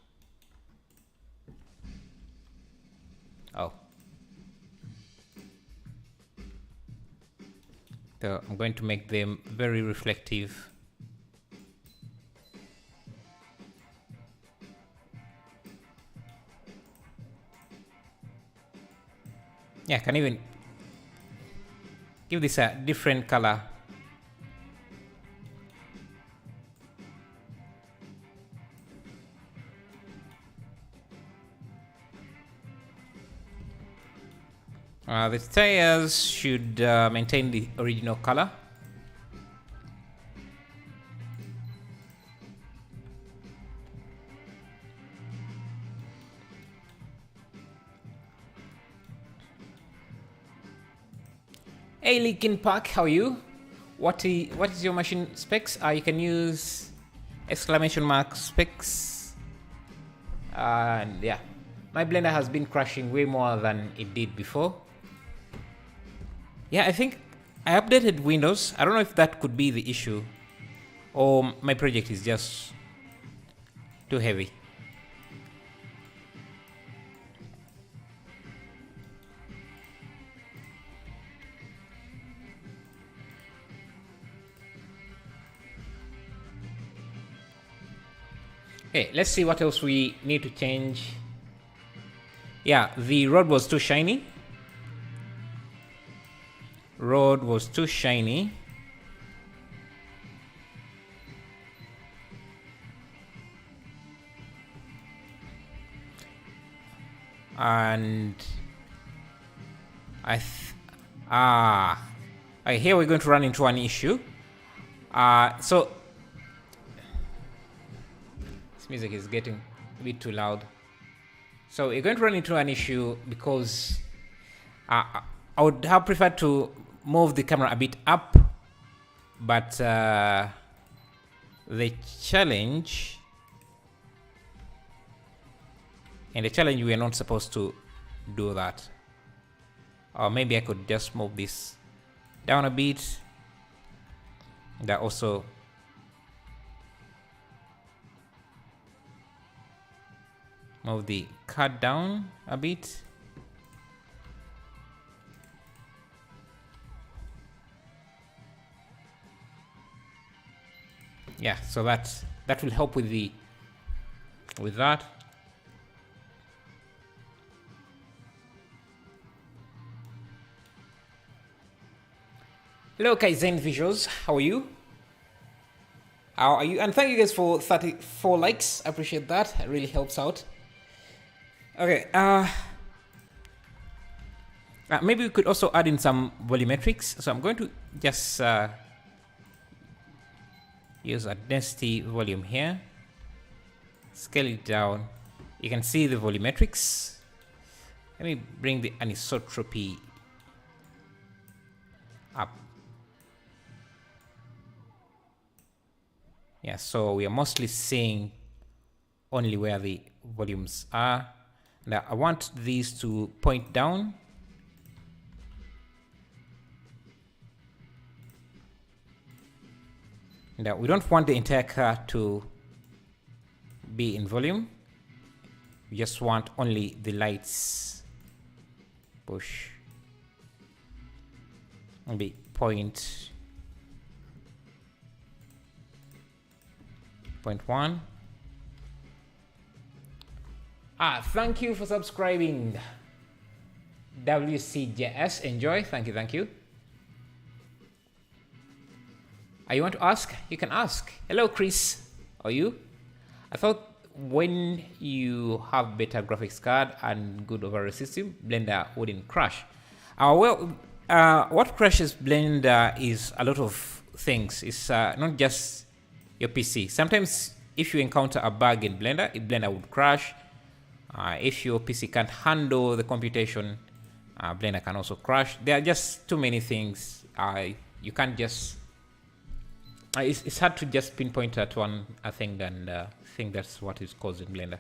Oh. So I'm going to make them very reflective. Yeah, I can even give this a different color. The tires should maintain the original color. Hey Linkin Park, how are you? What is your machine specs? You can use exclamation mark specs. And yeah, my blender has been crashing way more than it did before. Yeah, I think I updated Windows. I don't know if that could be the issue, or my project is just too heavy. Okay, let's see what else we need to change. Yeah, the road was too shiny. Road was too shiny. And here we're going to run into an issue. So this music is getting a bit too loud. So we're going to run into an issue because I would have preferred to move the camera a bit up, but the challenge we are not supposed to do that. Or maybe I could just move this down a bit. That also move the cut down a bit. Yeah, so that will help with that. Hello Kaizen Visuals, how are you? How are you? And thank you guys for 34 likes. I appreciate that. It really helps out. Okay, maybe we could also add in some volumetrics. So I'm going to just use a density volume here. Scale it down. You can see the volumetrics. Let me bring the anisotropy up. Yeah, so we are mostly seeing only where the volumes are. Now I want these to point down. Now we don't want the entire car to be in volume. We just want only the lights. Push. Maybe point 0.1. Thank you for subscribing. WCJS, enjoy. Thank you. You want to ask? You can ask. Hello, Chris. Are you? I thought when you have better graphics card and good overall system, Blender wouldn't crash. What crashes Blender is a lot of things. It's not just your PC. Sometimes if you encounter a bug in Blender would crash. If your PC can't handle the computation, Blender can also crash. There are just too many things. You can't just it's hard to just pinpoint at one thing and think that's what is causing Blender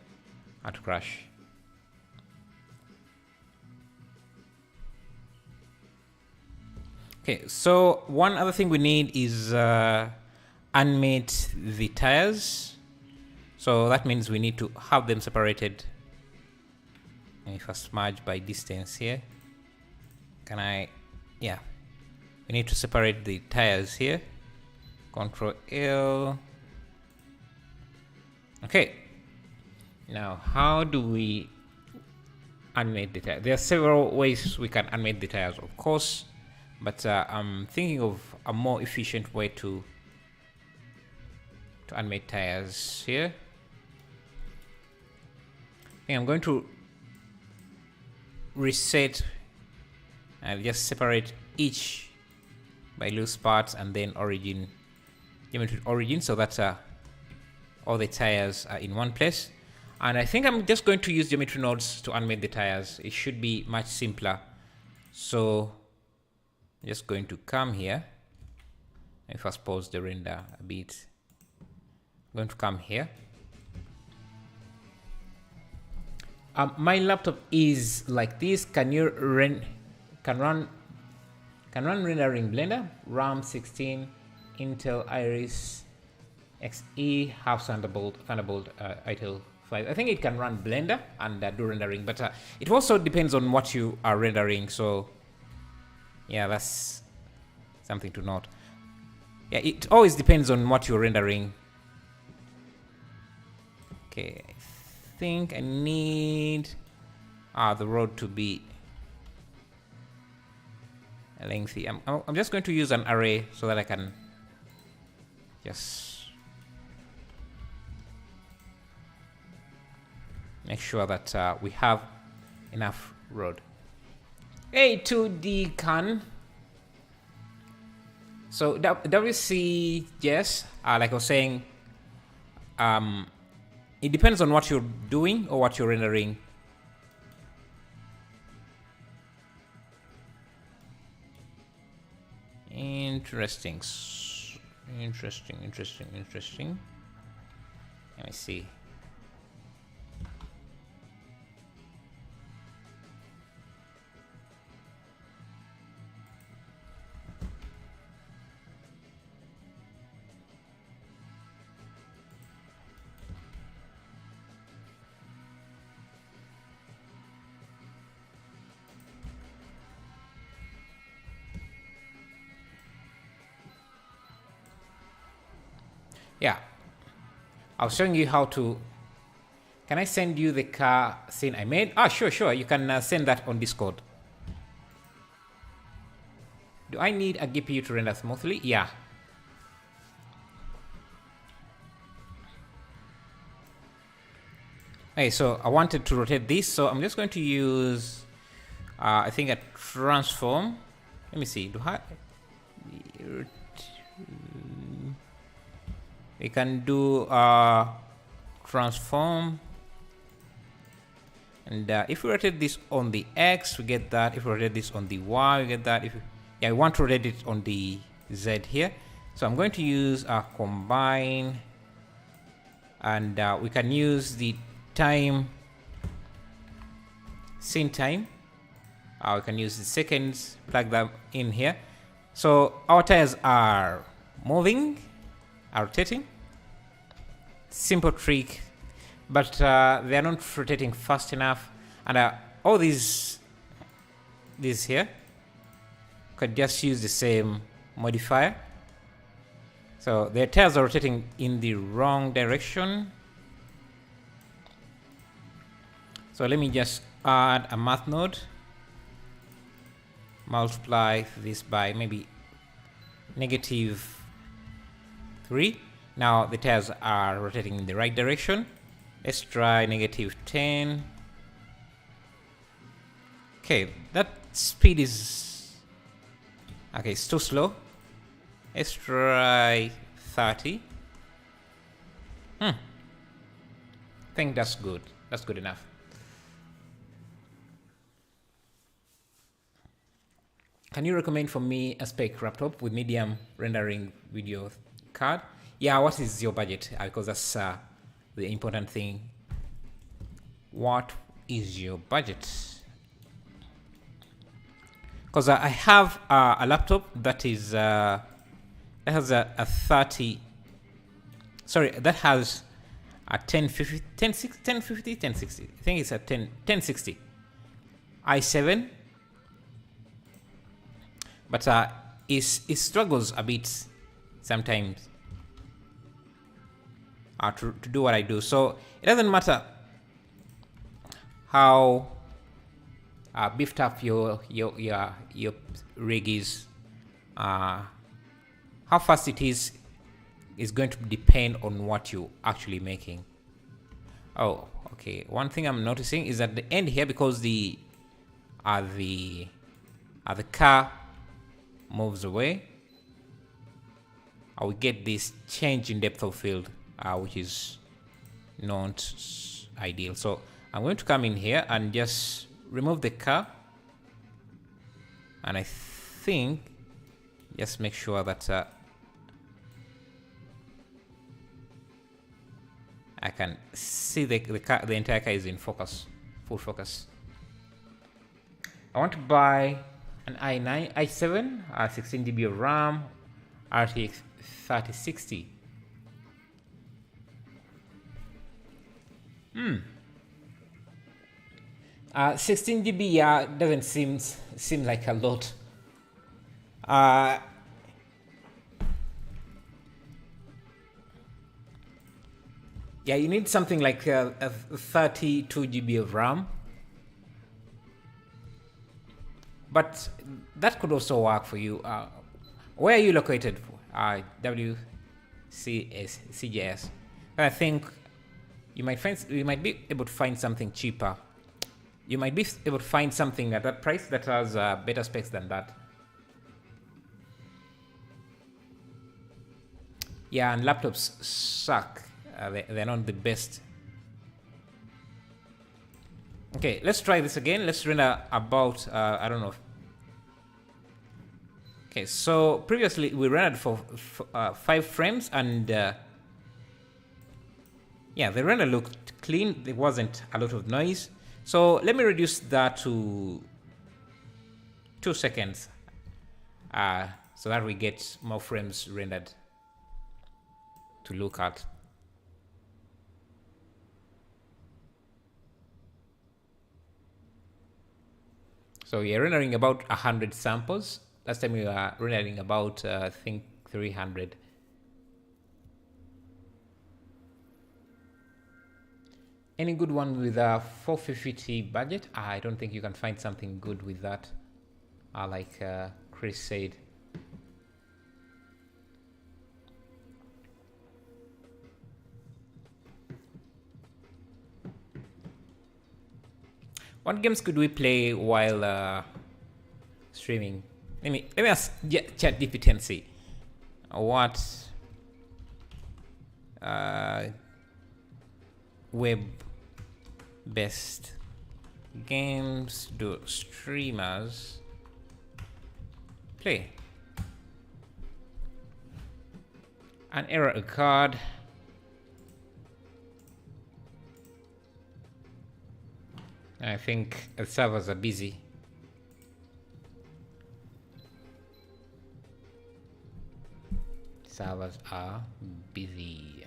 to crash. Okay, so one other thing we need is animate the tires. So that means we need to have them separated. If I smudge by distance here, yeah, we need to separate the tires here. Control L. Okay, now how do we animate the tires. There are several ways we can animate the tires, of course, but I'm thinking of a more efficient way to animate tires here. I think I'm going to reset and just separate each by loose parts and then origin, geometry origin, so that all the tires are in one place. And I think I'm just going to use geometry nodes to animate the tires. It should be much simpler. So I'm just going to come here. Let me first pause the render a bit. I'm going to come here. My laptop is like this. Can run rendering Blender? RAM 16, Intel Iris Xe, half Thunderbolt ITIL 5. I think it can run Blender and do rendering, but it also depends on what you are rendering. So yeah, that's something to note. Yeah, it always depends on what you're rendering. Okay, I think I need the road to be lengthy. I'm just going to use an array so that I can just make sure that we have enough road. Hey, 2D can. So WC, yes, like I was saying, it depends on what you're doing or what you're rendering. Interesting. Let me see. Yeah, I was showing you how to. Can I send you the car scene I made? Sure. You can send that on Discord. Do I need a GPU to render smoothly? Yeah. Hey, so I wanted to rotate this, so I'm just going to use, I think, a transform. Let me see. Do I? We can do transform, and if we rotate this on the X, we get that. If we rotate this on the Y, we get that. We want to rotate it on the Z here. So I'm going to use combine, and we can use the time, scene time. We can use the seconds, plug them in here. So our tires are moving, are rotating. Simple trick, but they are not rotating fast enough, and all these here could just use the same modifier. So the tires are rotating in the wrong direction. So let me just add a math node, multiply this by maybe -3. Now the tires are rotating in the right direction. Let's try -10. Okay, that speed is okay. It's too slow. Let's try 30. I think that's good. That's good enough. Can you recommend for me a spec laptop with medium rendering video card? Yeah, what is your budget? Because that's the important thing. What is your budget? Because I have a laptop that is that has a 30. Sorry, that has a 1050, 1060. I think it's a 1060 i7. But it struggles a bit sometimes to do what I do. So it doesn't matter how beefed up your rig is. How fast it is going to depend on what you're actually making. Oh, okay. One thing I'm noticing is at the end here, because the car moves away, I will get this change in depth of field, which is not ideal. So I'm going to come in here and just remove the car, and I think just make sure that I can see the entire car is in focus, full focus. I want to buy an i9, i7, 16 GB of RAM, RTX 3060. 16 GB, yeah, doesn't seem like a lot. Yeah, you need something like a 32 GB of RAM. But that could also work for you. Where are you located? CJS. I think you might be able to find something cheaper. You might be able to find something at that price that has better specs than that. Yeah, and laptops suck. They're not the best. Okay, let's try this again. Let's render about, I don't know. Okay, so previously we rendered for 5 frames, and yeah, the render looked clean. There wasn't a lot of noise. So let me reduce that to 2 seconds, so that we get more frames rendered to look at. So we are rendering about 100 samples. Last time we were rendering about, I think, 300. Any good one with a 450 budget? I don't think you can find something good with that. Like Chris said. What games could we play while streaming? Let me ask ChatGPT and see what web-based games do streamers play. An error occurred. I think the servers are busy. Servers are busy.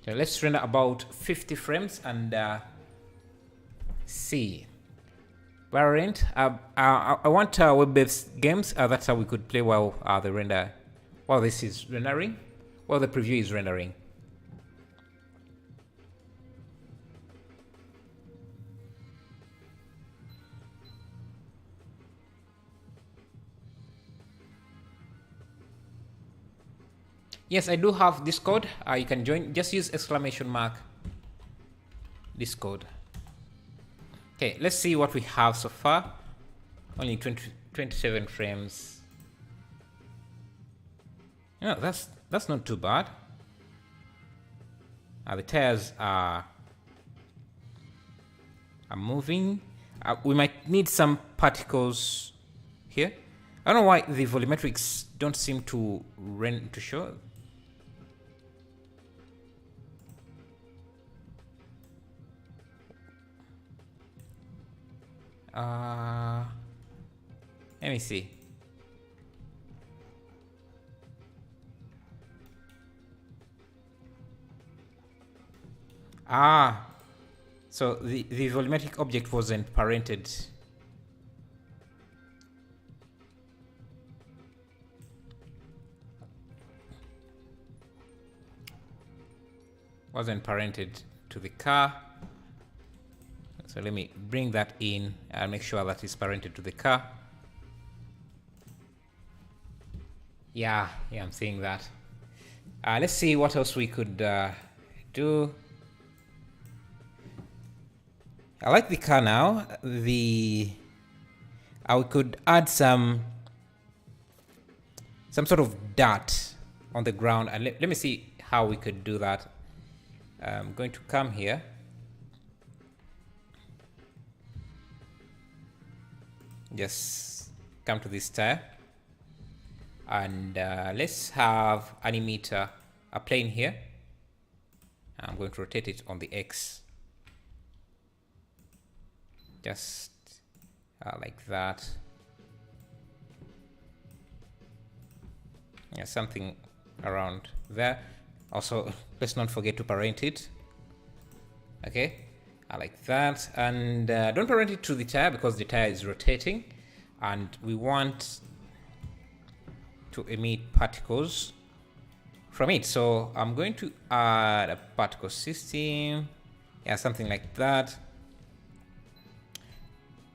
So let's render about 50 frames and see. Variant. I want web-based games. That's how we could play while while this is rendering, while the preview is rendering. Yes, I do have Discord. You can join. Just use !_ Discord. Okay, let's see what we have so far. Only 27 frames. Yeah, that's not too bad. The tires are moving. We might need some particles here. I don't know why the volumetrics don't seem to show. Let me see. So the volumetric object wasn't parented. Wasn't parented to the car. So let me bring that in and make sure that it's parented to the car. Yeah, I'm seeing that. Let's see what else we could do. I like the car now. We could add some sort of dirt on the ground, and let me see how we could do that. I'm going to come here. Just come to this tire, and let's have animator a plane here. I'm going to rotate it on the X, just like that. Yeah, something around there. Also, let's not forget to parent it. Okay, I like that. And don't parent it to the tire because the tire is rotating, and we want to emit particles from it. So I'm going to add a particle system. Yeah, something like that.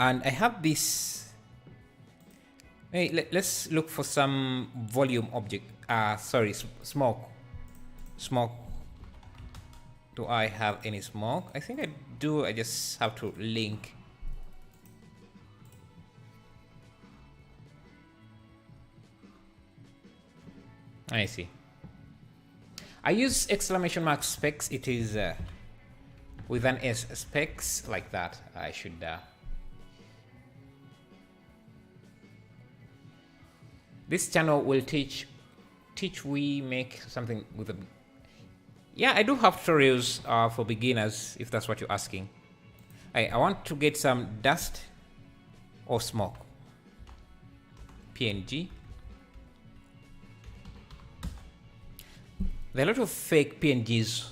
And I have this. Hey, let's look for some volume object. Sorry, smoke. Smoke. Do I have any smoke? I think I do. I just have to link. I see. I use exclamation mark specs. It is with an S, specs, like that. I should. This channel will teach we make something with a. Yeah, I do have tutorials for beginners, if that's what you're asking. I want to get some dust or smoke. PNG. There are a lot of fake PNGs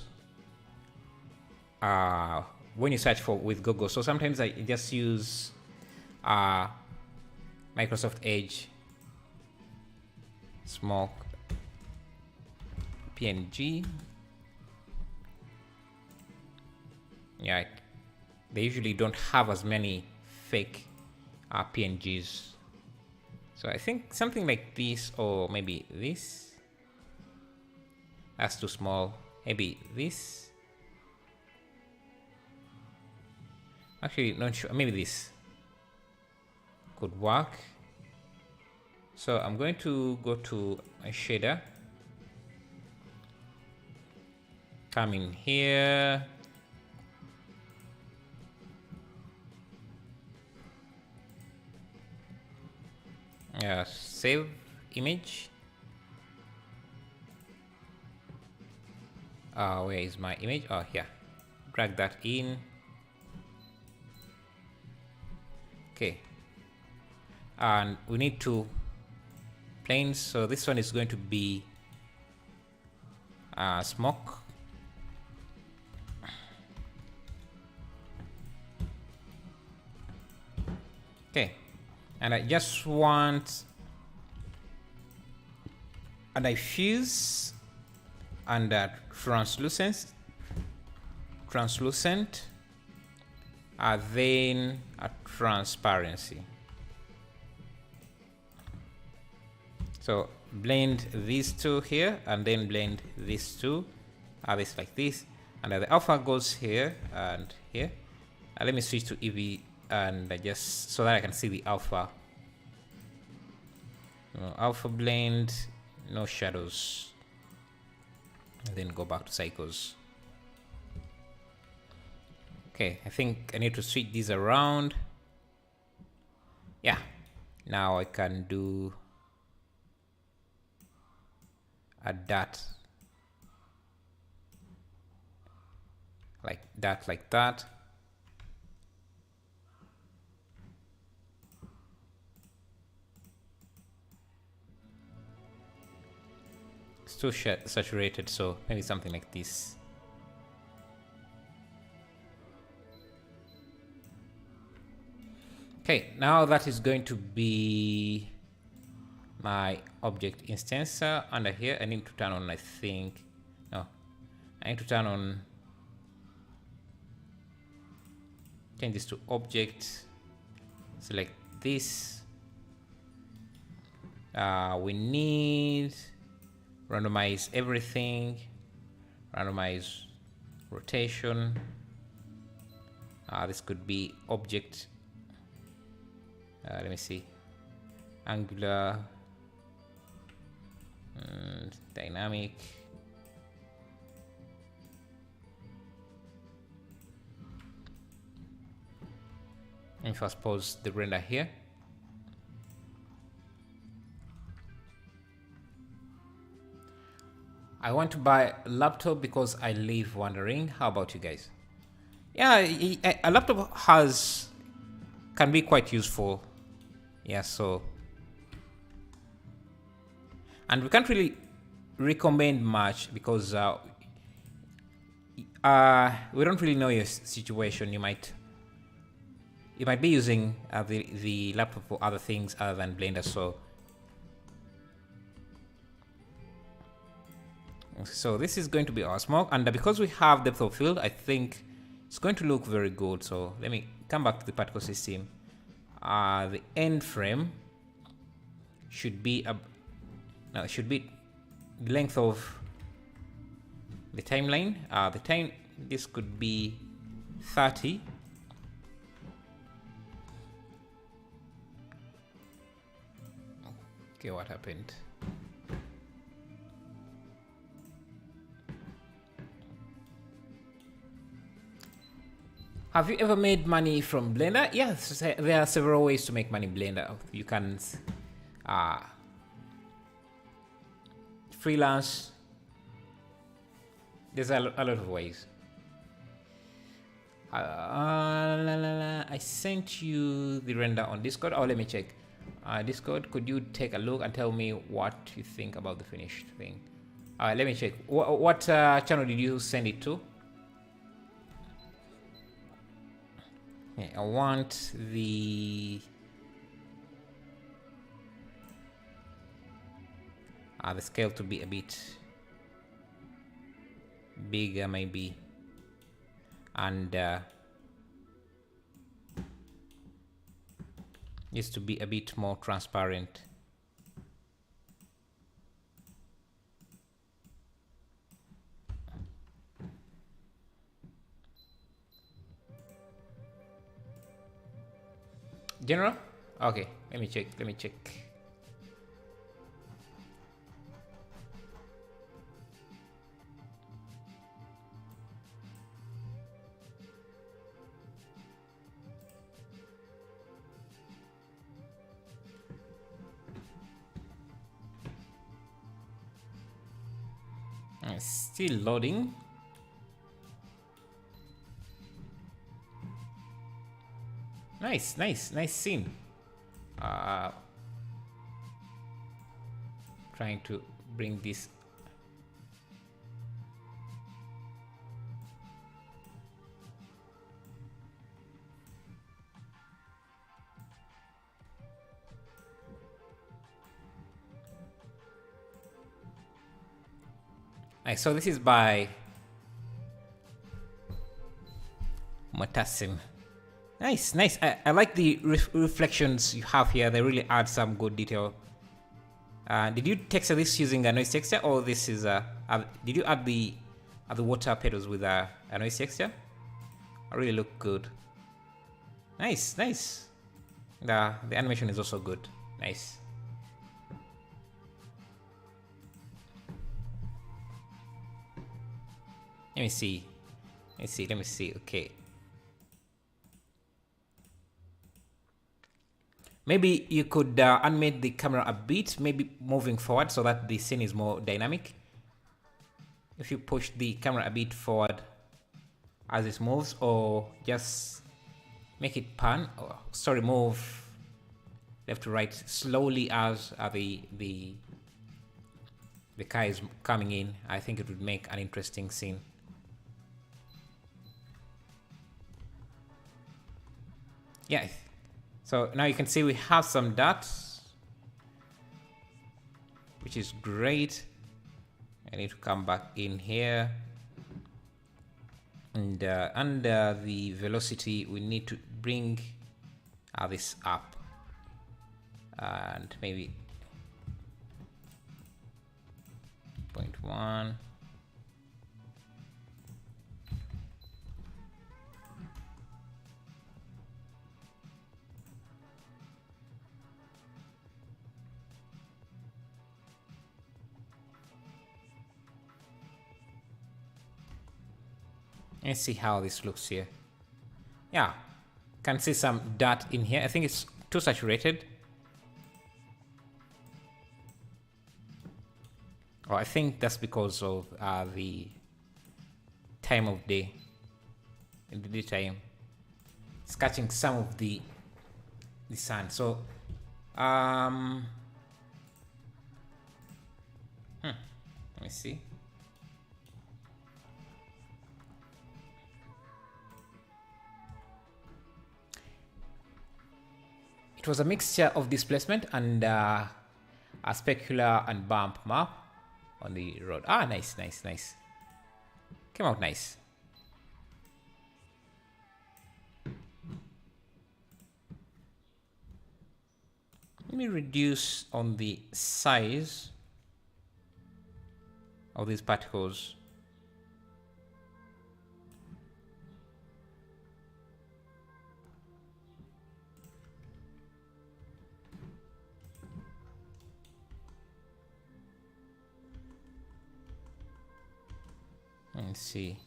when you search for with Google. So sometimes I just use Microsoft Edge smoke PNG. Yeah, they usually don't have as many fake PNGs. So I think something like this, or maybe this. That's too small. Maybe this. Actually, not sure. Maybe this could work. So I'm going to go to my shader. Come in here. Save image. Where is my image? Oh, here. Drag that in. Okay. And we need two planes. So this one is going to be smoke. Okay. And I just want a diffuse and a translucent, then a transparency. So blend these two here, and then blend these two, this like this, and the alpha goes here and here. Let me switch to EV, and just so that I can see the alpha. Alpha blend, no shadows. And then go back to cycles. Okay, I think I need to switch these around. Yeah, now I can do a dot like that. It's too saturated, so maybe something like this. Okay, now that is going to be my object instance under here. I need to turn on, I think, no, I need to turn on Change this to object. Select this. We need randomize everything. Randomize rotation. This could be object. Let me see. Angular. Dynamic. And first pause the render here. I want to buy a laptop because I live wandering. How about you guys? Yeah, a laptop can be quite useful. Yeah, so, and we can't really recommend much because we don't really know your situation. You might be using the laptop for other things other than Blender. So this is going to be our smoke, and because we have depth of field, I think it's going to look very good. So let me come back to the particle system. The end frame should be the length of the timeline. This could be 30. Okay, what happened? Have you ever made money from Blender? Yes, there are several ways to make money in Blender. You can freelance. There's a lot of ways. I sent you the render on Discord. Oh, let me check. Discord, could you take a look and tell me what you think about the finished thing? Let me check. What channel did you send it to? Yeah, I want the scale to be a bit bigger maybe, and needs to be a bit more transparent. General? Okay, let me check. Still loading. Nice scene. Trying to bring this. Nice. So this is by Matassim. Nice. I like the reflections you have here. They really add some good detail. Did you texture this using a noise texture, or this is did you add the water petals with a noise texture? I really look good. Nice. The animation is also good. Nice. Let me see. Okay. Maybe you could animate the camera a bit, maybe moving forward so that the scene is more dynamic. If you push the camera a bit forward as it moves, or just make it pan, move left to right slowly as the car is coming in. I think it would make an interesting scene. Yeah. So now you can see we have some dots, which is great. I need to come back in here. And under the velocity, we need to bring this up, and maybe 0.1. Let's see how this looks here. Yeah, can see some dirt in here. I think it's too saturated. Oh, I think that's because of the time of day. In the daytime, it's catching some of the sun. So, let me see. It was a mixture of displacement and a specular and bump map on the road. Ah, nice. Came out nice. Let me reduce on the size of these particles. Let's see.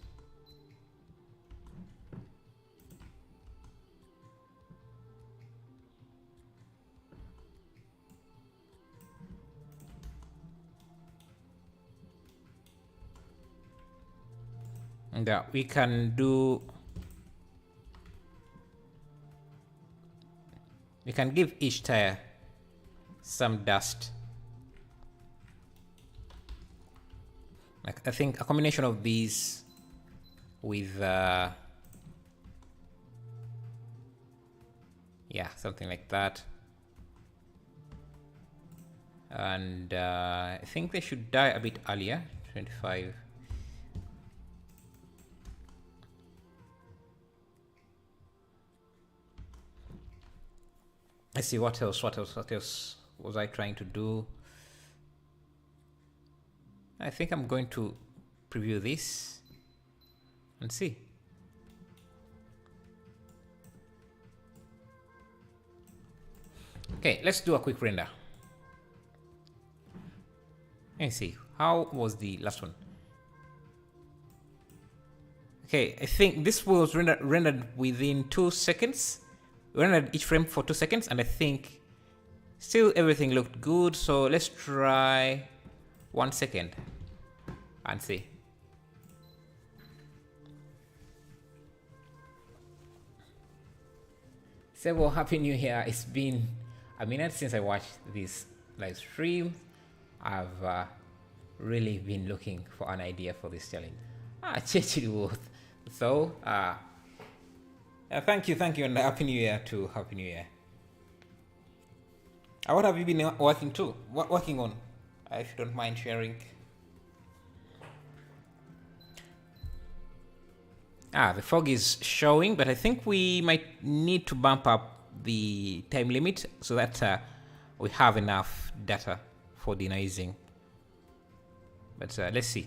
And we can give each tire some dust. Like, I think a combination of these with yeah, something like that. And I think they should die a bit earlier. 25. Let's see what else was I trying to do. I think I'm going to preview this and see. Okay, let's do a quick render. Let's see, how was the last one? Okay, I think this was rendered within 2 seconds. We rendered each frame for 2 seconds, and I think still everything looked good. So let's try 1 second and see. Say, well, Happy New Year. It's been a minute since I watched this live stream. I've really been looking for an idea for this challenge. So, thank you, and Happy New Year to Happy New Year. What have you been working on? If you don't mind sharing. The fog is showing, but I think we might need to bump up the time limit so that we have enough data for denoising. But let's see.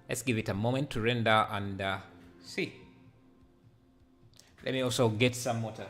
Let's give it a moment to render and see. Let me also get some water.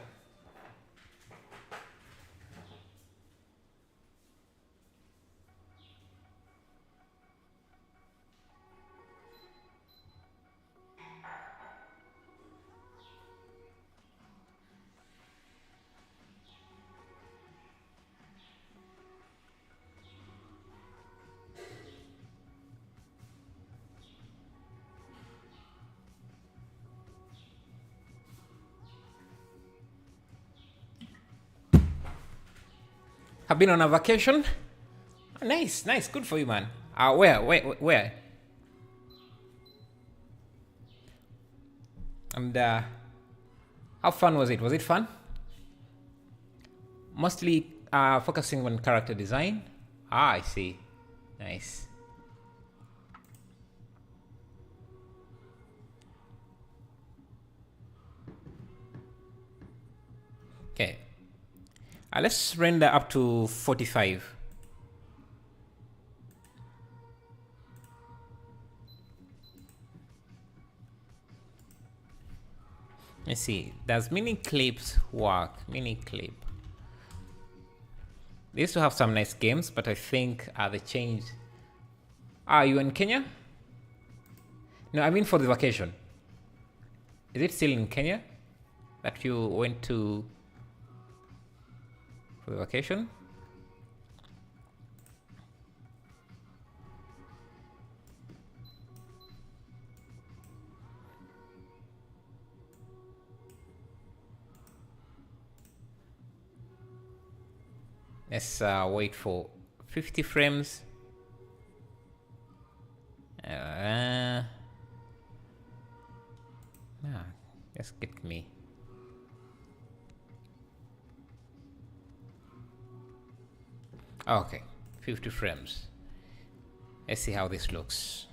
Have been on a vacation? Nice, good for you, man. Where? And how fun was it? Was it fun? Mostly focusing on character design. I see. Nice. Okay. Let's render up to 45. Let's see. Does mini clips work? Mini clip. They used to have some nice games, but I think they changed. Are you in Kenya? No, I mean for the vacation. Is it still in Kenya that you went to for the vacation? Let's wait for 50 frames. Just get me. Okay, 50 frames. Let's see how this looks.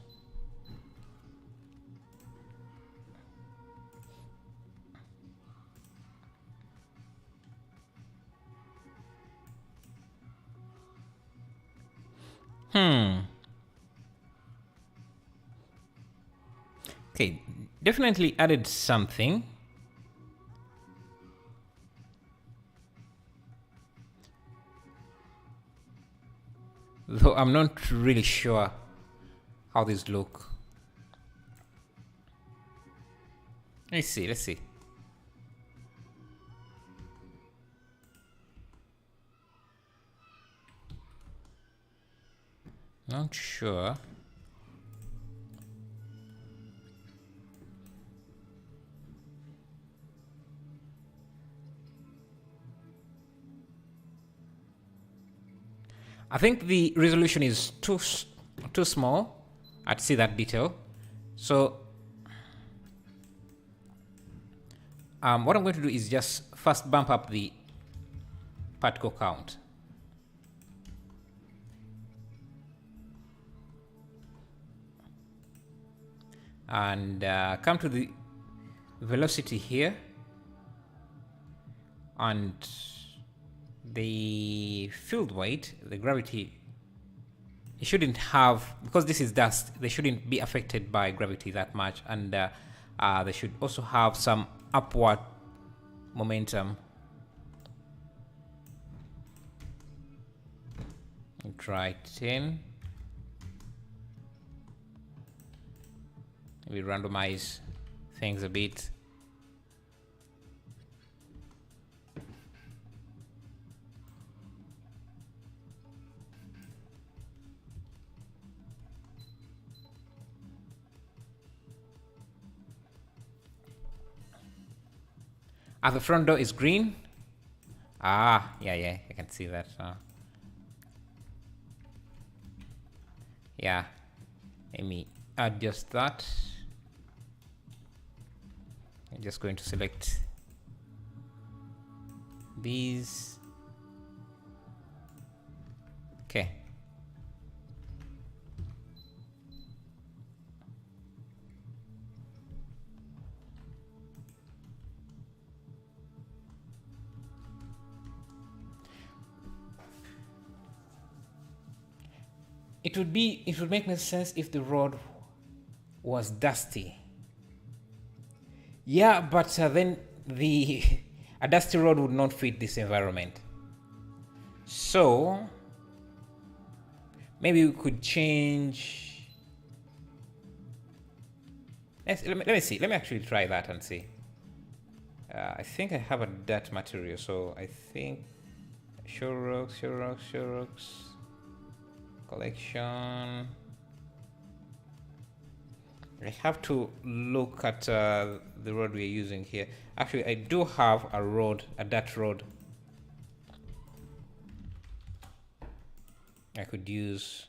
Okay, definitely added something. Though I'm not really sure how these look. Let's see. Not sure. I think the resolution is too small. I'd see that detail. So what I'm going to do is just first bump up the particle count. And come to the velocity here. And the field weight, the gravity, it shouldn't have, because this is dust, they shouldn't be affected by gravity that much. And they should also have some upward momentum. Try 10. We randomize things a bit. The front door is green. Yeah, I can see that. Yeah, let me adjust that. I'm just going to select these. Okay. It would make no sense if the road was dusty. Yeah, but then a dusty road would not fit this environment. So maybe we could change. Let me see. Let me actually try that and see. I think I have a dirt material, so I think show rocks. Collection. I have to look at the road we're using here. Actually, I do have a road, a dirt road. I could use.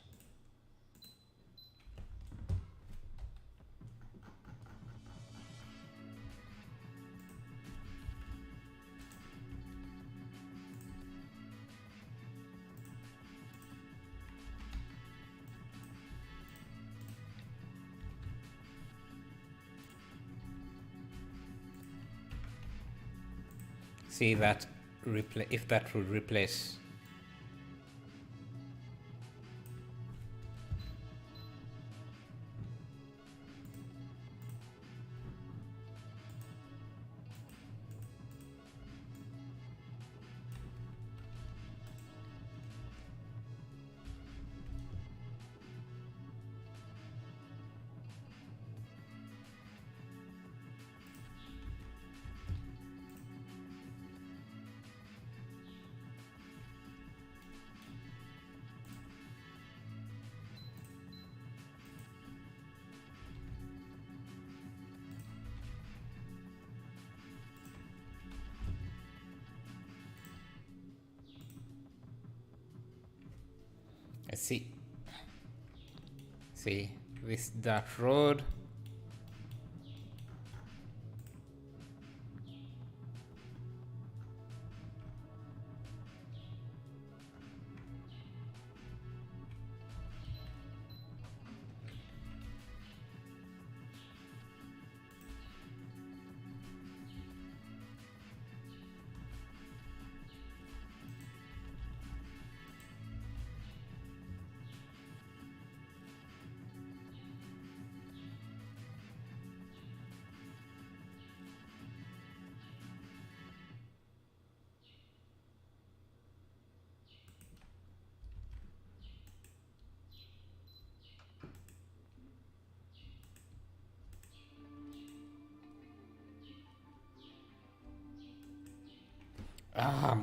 See that would replace. Let's see. See this dirt road.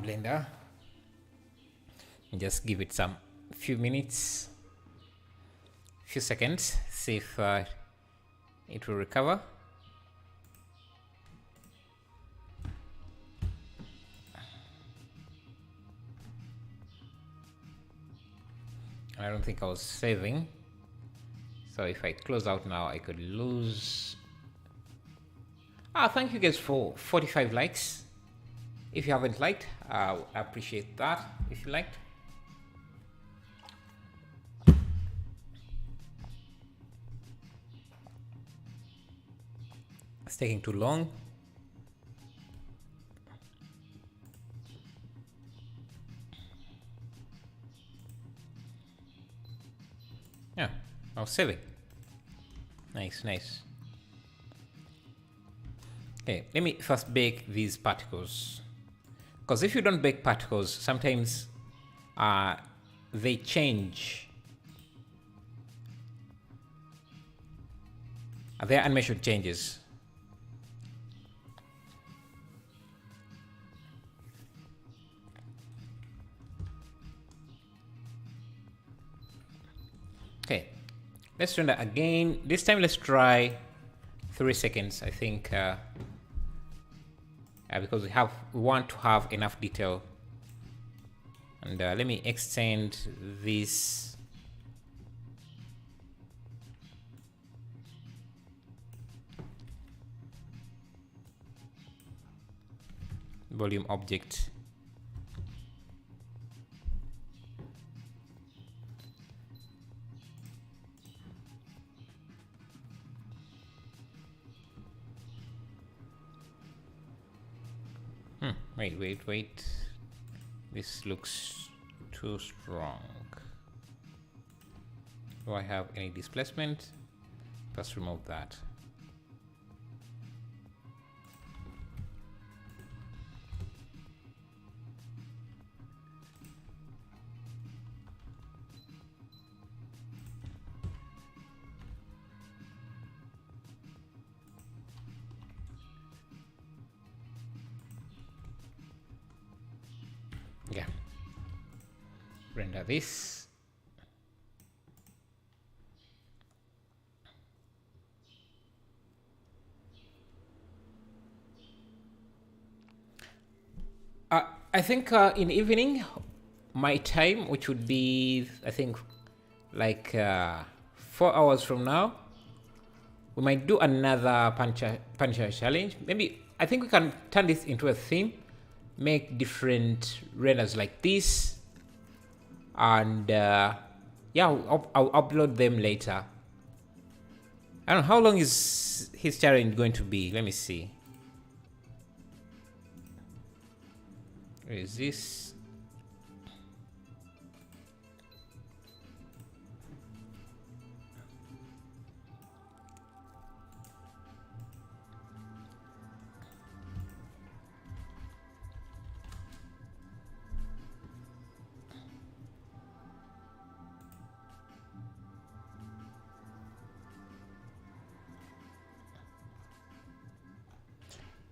Blender. Just give it some few minutes, few seconds, see if it will recover. I don't think I was saving, so if I close out now I could lose. Thank you guys for 45 likes. If you haven't liked, I appreciate that if you liked. It's taking too long. Yeah, I was saving. Nice, nice. Okay, let me first bake these particles. Because if you don't bake particles, sometimes they change. Their animation changes. Okay, let's render again. This time let's try 3 seconds, I think. Because we want to have enough detail. And let me extend this. Volume object. Wait. This looks too strong. Do I have any displacement? First remove that. Yeah. Render this. I think in evening, my time, which would be, I think, like 4 hours from now, we might do another Punisher challenge. Maybe, I think we can turn this into a theme, make different renders like this, and yeah, I'll upload them later. I don't know, how long is his challenge going to be? Let me see. Where is this?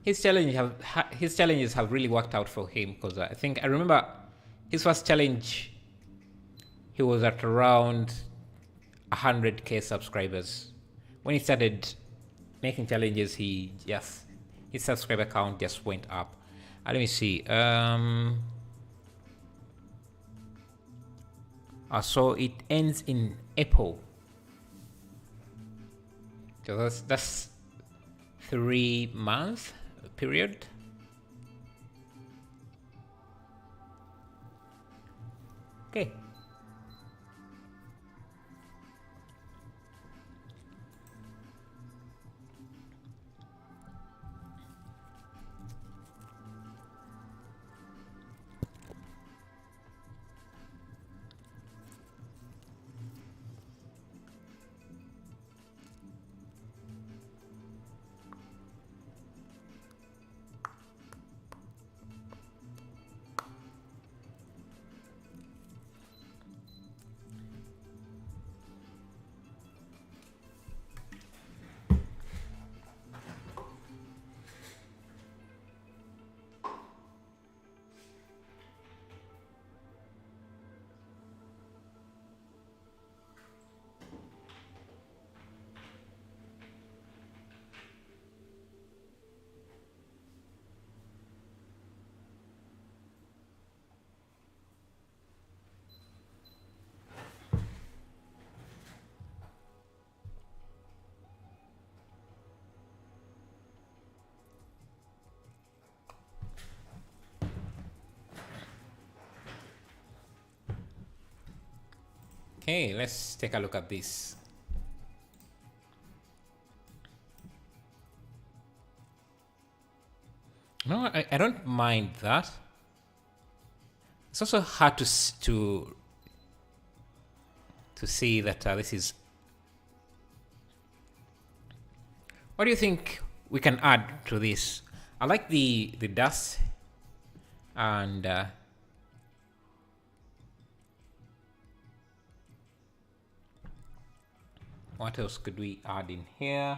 His challenges have really worked out for him, because I remember his first challenge, he was at around 100k subscribers. When he started making challenges, his subscriber count just went up. Let me see. So it ends in April. So that's 3 months period. Okay. Okay, let's take a look at this. No, I don't mind that. It's also hard to see that this is. What do you think we can add to this? I like the dust, and what else could we add in here?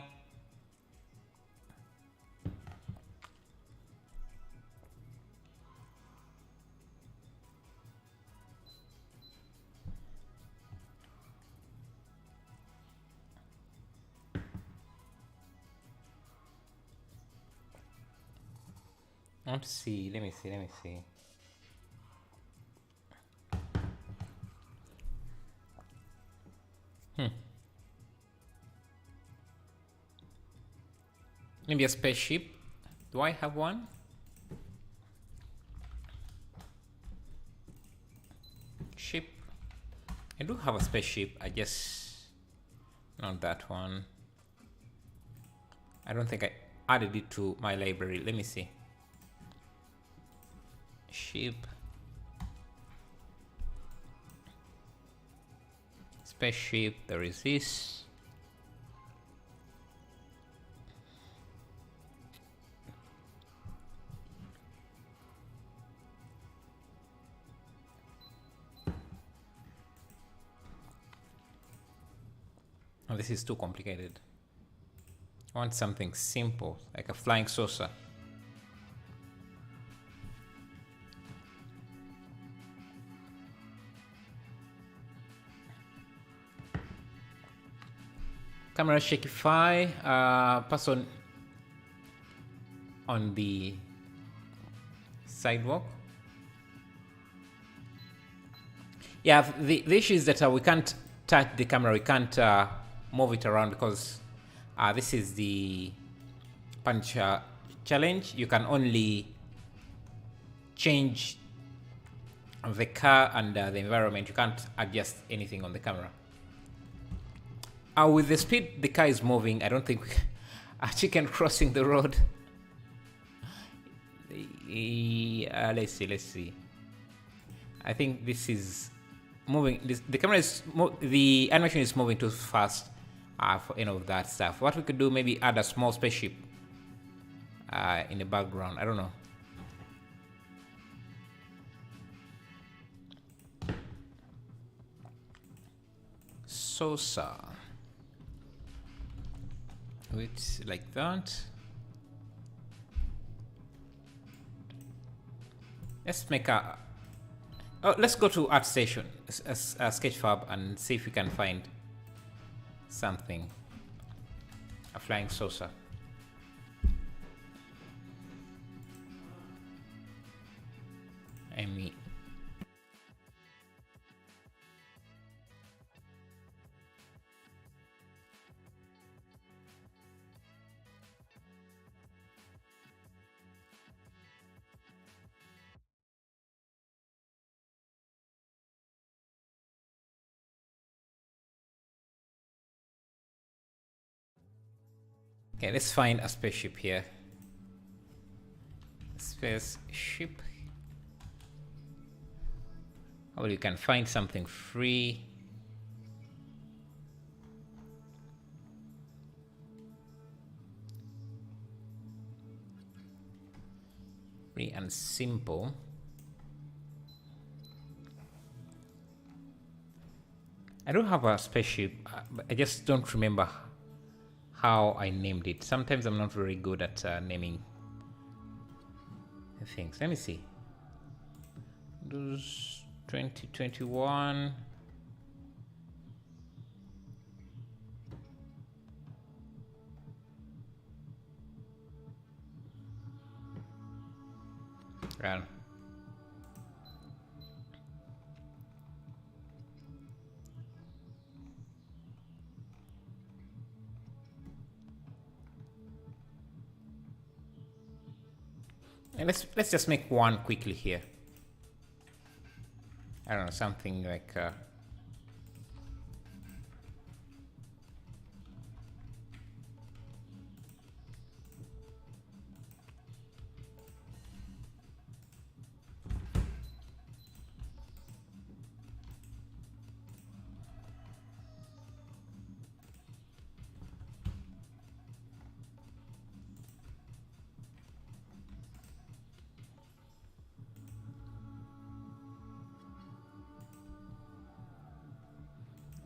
Let's see. Let me see. Maybe a spaceship. Do I have one? Ship. I do have a spaceship. I just not that one. I don't think I added it to my library. Let me see. Ship. Spaceship. There is this. Oh, this is too complicated. I want something simple, like a flying saucer. Camera shakeify, person on the sidewalk. Yeah, the issue is that we can't touch the camera, we can't move it around, because this is the punch challenge. You can only change the car and the environment. You can't adjust anything on the camera. With the speed the car is moving, I don't think a chicken crossing the road. Let's see. I think this is moving. The camera is the animation is moving too fast for any of that stuff. What we could do, maybe add a small spaceship in the background. I don't know. Saucer. With like that. Let's make a. Oh, let's go to ArtStation, Sketchfab, and see if we can find something. A flying saucer. Amy. Okay, let's find a spaceship here. Spaceship. Or you can find something free. Free and simple. I don't have a spaceship, but I just don't remember how I named it. Sometimes I'm not very good at naming things. Let me see. Those 2021. Run. And let's just make one quickly here. I don't know, something like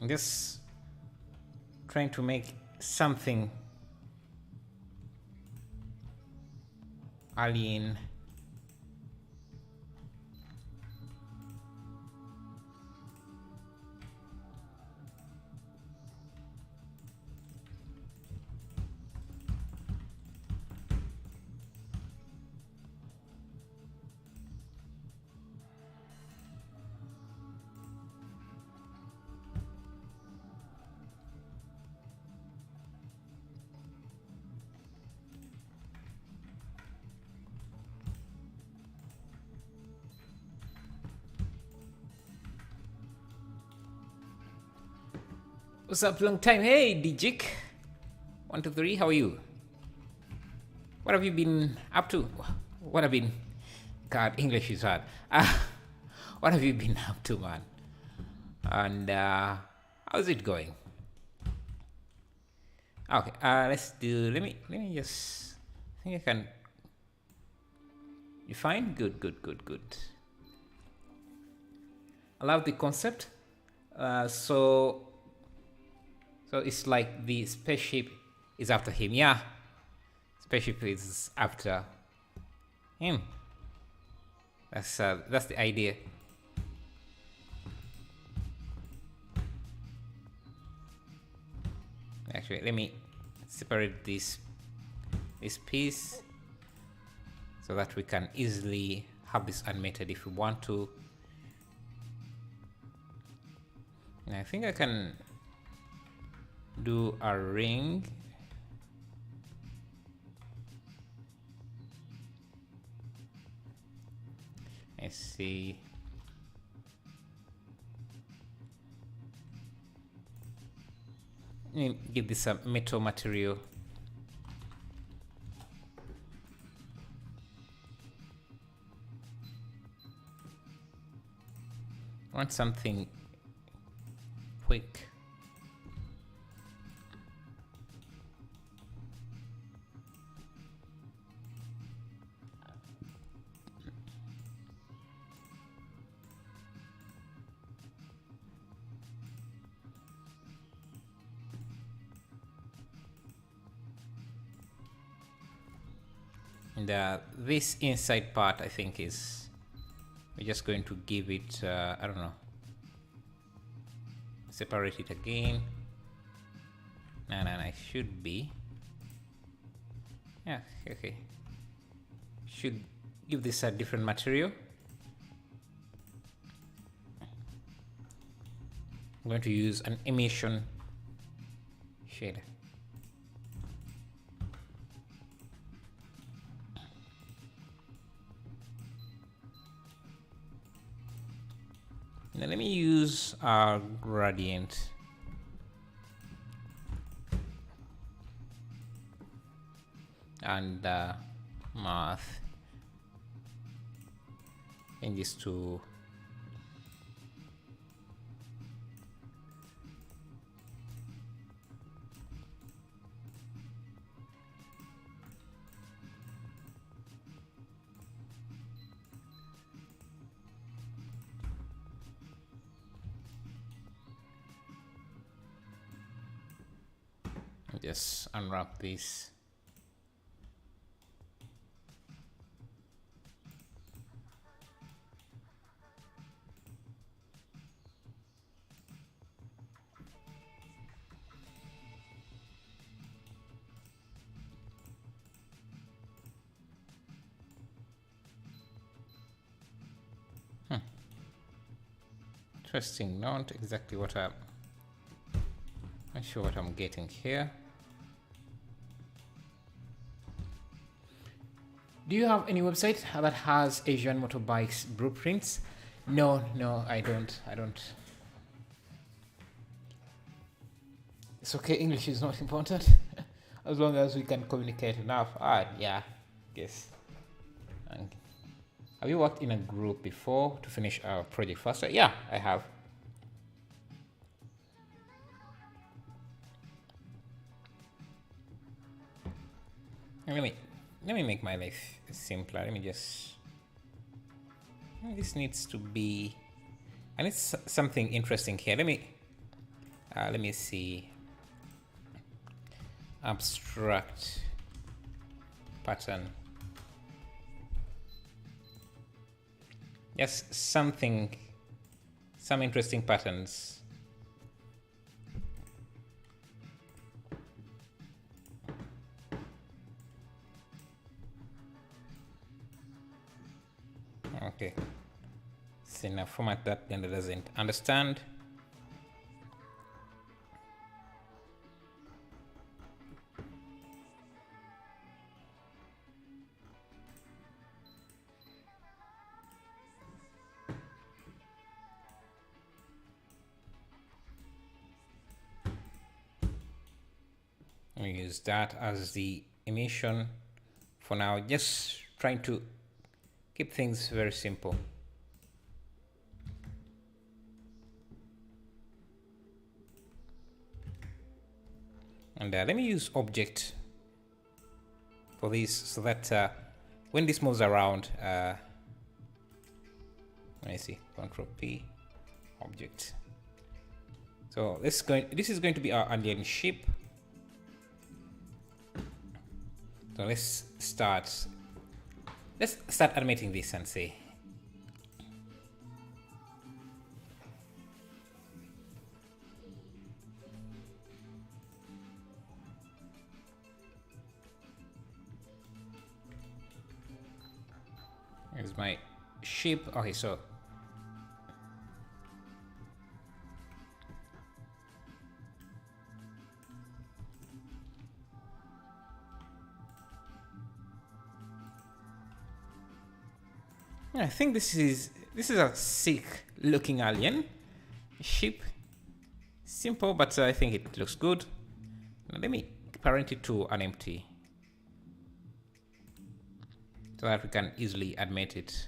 I'm just trying to make something alien. What's up, long time? Hey, Dijik. 1, 2, 3, how are you? What have you been up to? What have been... God, English is hard. What have you been up to, man? And how's it going? Okay, let's do... Let me just... I think I can... You fine? Good. I love the concept. So it's like the spaceship is after him. Yeah, spaceship is after him. That's the idea. Actually, let me separate this piece so that we can easily have this animated if we want to. And I think I can do a ring. Let's see. Let me give this a metal material. want something quick. And this inside part, I think, is, we're just going to give it, I don't know, separate it again. No, it should be, yeah, okay. Should give this a different material. I'm going to use an emission shader. Now let me use our gradient. And math. Change this to just unwrap this. Interesting, not exactly what I'm not sure what I'm getting here. Do you have any website that has Asian motorbikes blueprints? No, I don't. It's okay, English is not important. As long as we can communicate enough. Yeah, yes. Have you worked in a group before to finish our project faster? Yeah, I have. Let me make my life simpler. Let me just, this needs to be, and it's something interesting here. Let me see. Abstract pattern. Yes, some interesting patterns. Okay, it's in a format that Blender doesn't understand. We use that as the emission for now, just trying to keep things very simple. And let me use object for this so that when this moves around, let me see, Control P, object. So this is going to be our alien ship. So let's start animating this and see. Here's my ship. Okay, so I think this is a sick looking alien ship. Simple, but I think it looks good. Now let me parent it to an empty so that we can easily animate it.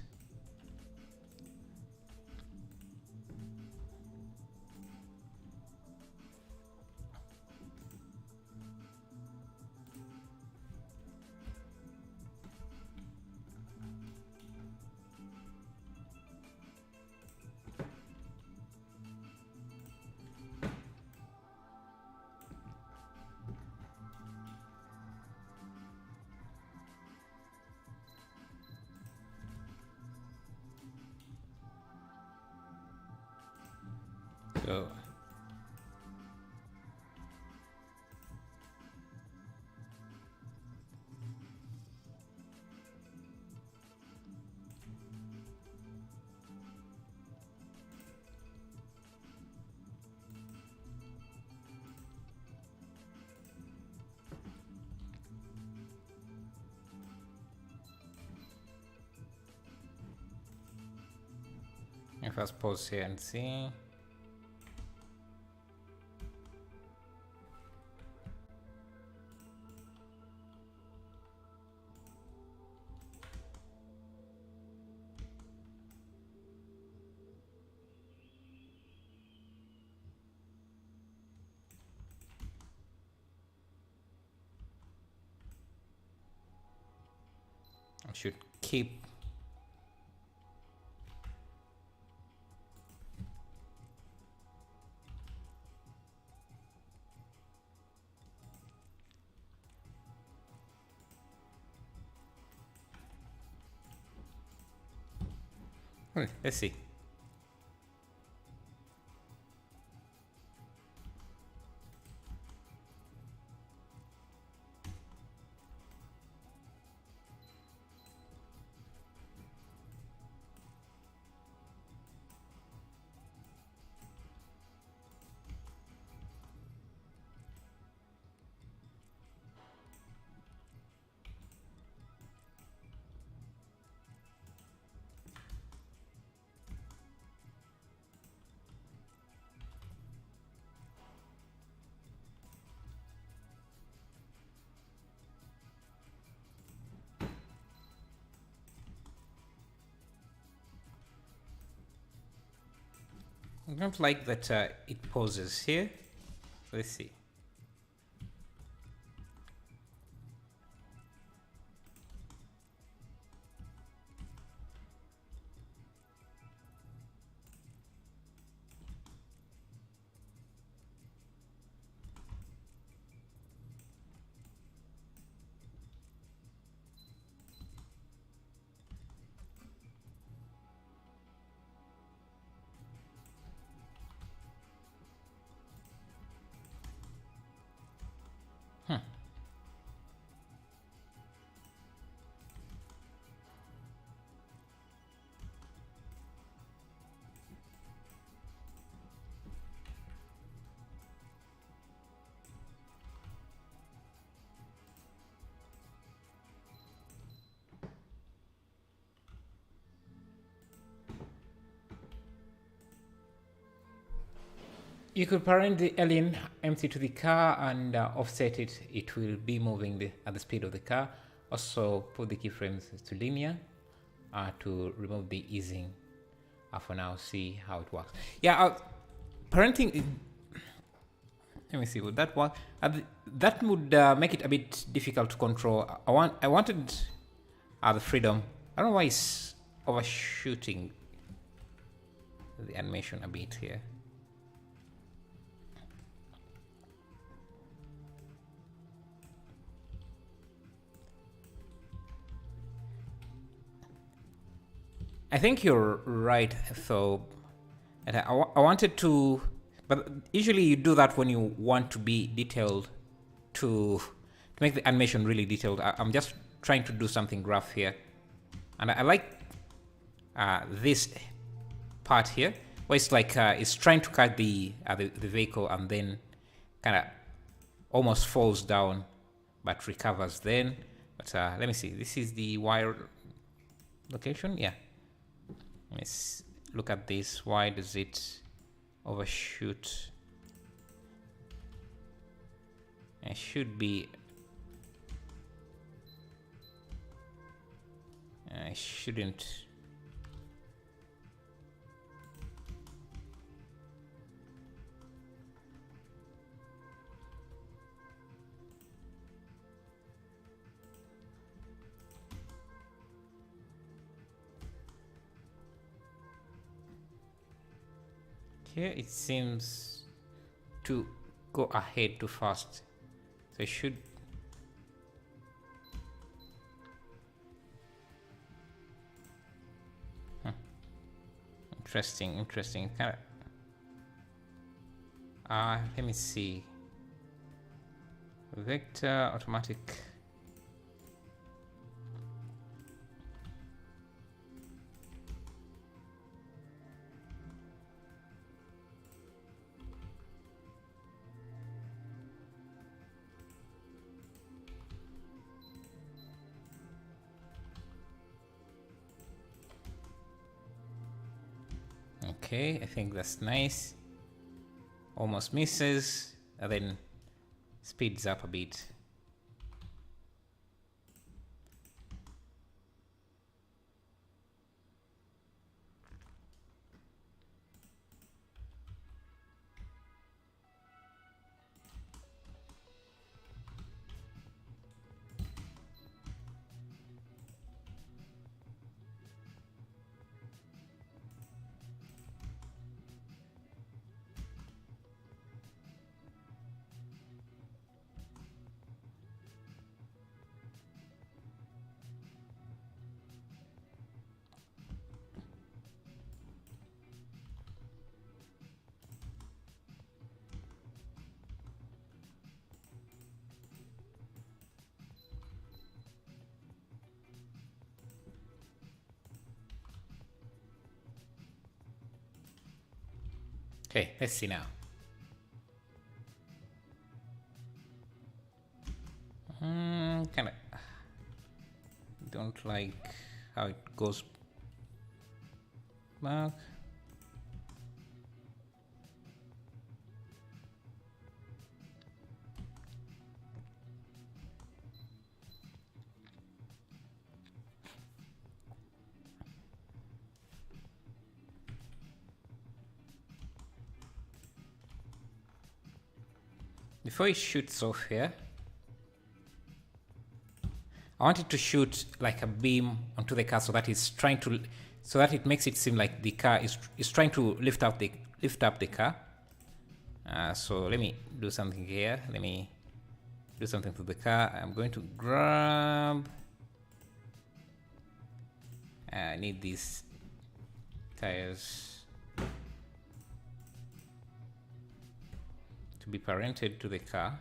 So if I pause here and see. I should keep. Let's see. I don't like that it pauses here. Let's see. You could parent the alien empty to the car and offset it. It will be moving at the speed of the car. Also put the keyframes to linear to remove the easing. For now, see how it works. Yeah, parenting. Let me see. Would that work? That would make it a bit difficult to control. I wanted the freedom. I don't know why it's overshooting the animation a bit here. I think you're right, though. I wanted to, but usually you do that when you want to be detailed, to make the animation really detailed. I'm just trying to do something rough here, and I like this part here, where it's like it's trying to cut the vehicle and then kind of almost falls down, but recovers then. But let me see. This is the wire location. Yeah. Let's look at this. Why does it overshoot? It should be. I shouldn't. Here it seems to go ahead too fast, so it should. Interesting. Kind of. Let me see. Vector, automatic. Okay, I think that's nice. Almost misses, and then speeds up a bit. Okay, let's see now. Kind of don't like how it goes back. Before it shoots off here, I want it to shoot like a beam onto the car so that it's trying to, so that it makes it seem like the car is trying to lift up the car. So let me do something here. Let me do something to the car. I'm going to grab. I need these tires to be parented to the car.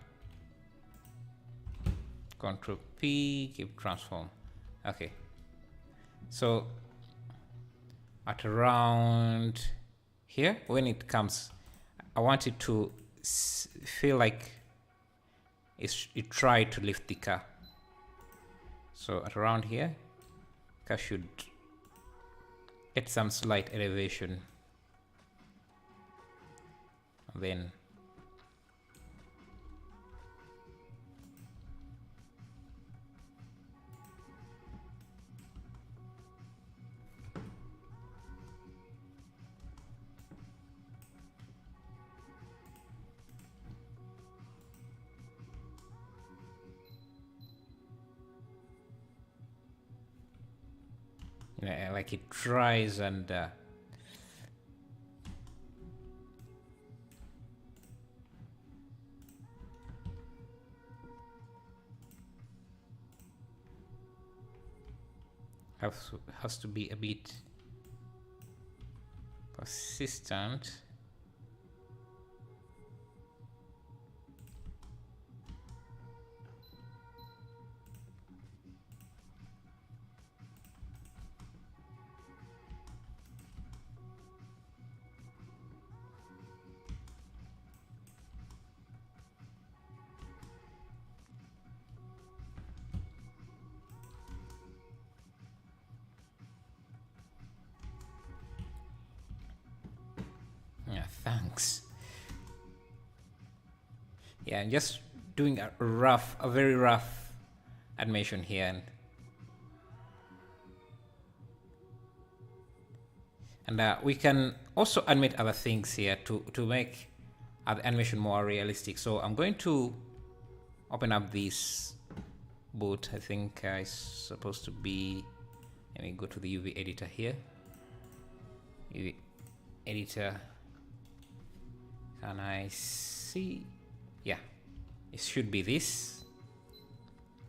Control P, keep transform. Okay, so at around here, when it comes, I want it to feel like it tried to lift the car. So at around here, car should get some slight elevation, and then like it tries and has to be a bit persistent. Yeah, thanks. Yeah, I'm just doing a very rough animation here, and we can also animate other things here to make the animation more realistic. So I'm going to open up this boot. I think it's supposed to be. Let me go to the UV editor here. UV editor. Can I see? Yeah, it should be this.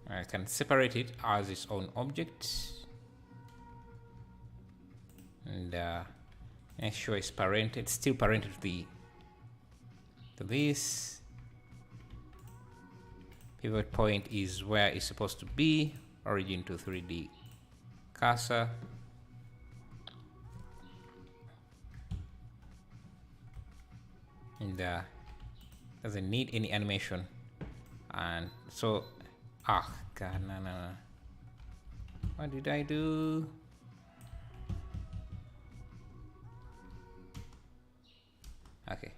I can separate it as its own object and make sure it's parented, still parented to to this. Pivot point is where it's supposed to be. Origin to 3D cursor. And doesn't need any animation. And so, God, no. What did I do? Okay.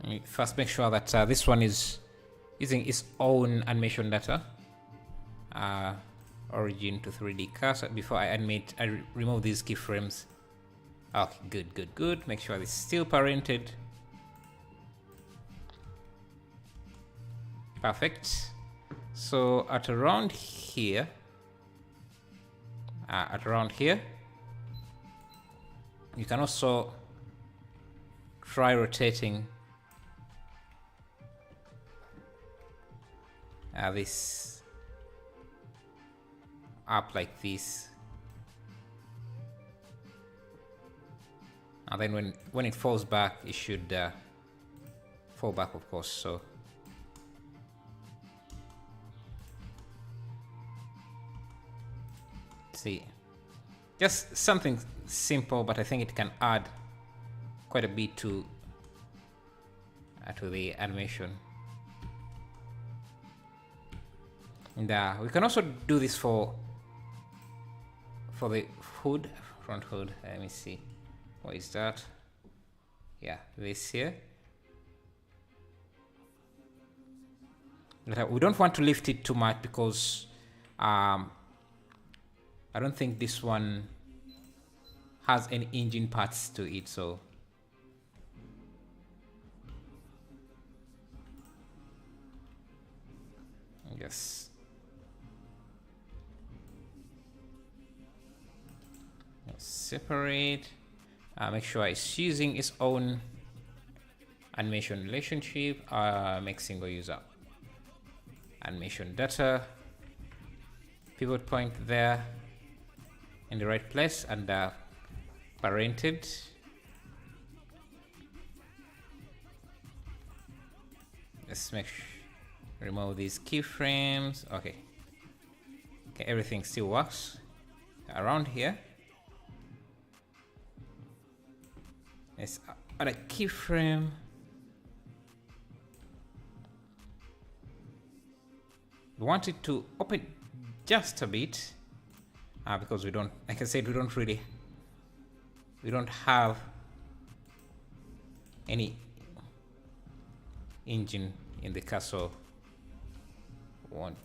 Let me first make sure that this one is using its own animation data. Origin to 3D cursor. Before I animate, I remove these keyframes. Okay, good. Make sure it's still parented. Perfect. So at around here, you can also try rotating this up like this, and then when it falls back, it should fall back, of course. So see, just something simple, but I think it can add quite a bit to the animation. And we can also do this for the hood, front hood. Let me see, what is that? Yeah, this here. We don't want to lift it too much because I don't think this one has any engine parts to it, so yes. Separate. Make sure it's using its own animation relationship. Make single user animation data. Pivot point there in the right place, and parented. Let's remove these keyframes. Okay, everything still works around here. Let's add a keyframe. We want it to open just a bit because we don't, like I said, we don't have any engine in the castle. One.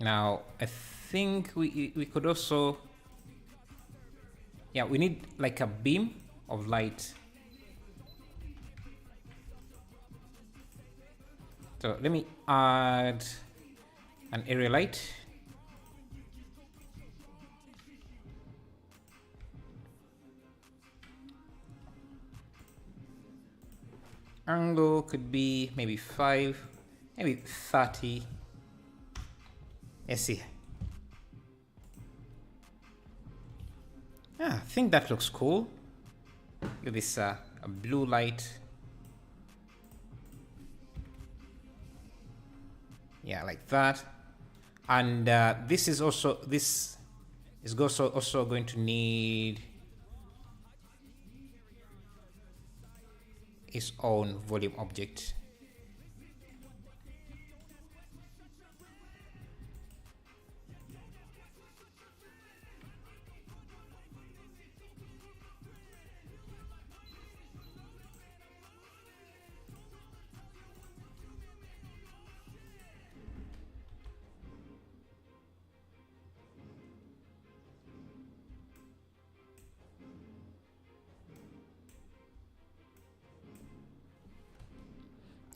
Now I think we could also, yeah, we need like a beam of light. So let me add an area light. Angle could be maybe 5, maybe 30. Let's see. I think that looks cool. Give this a blue light. Yeah, like that. And this is also going to need its own volume object.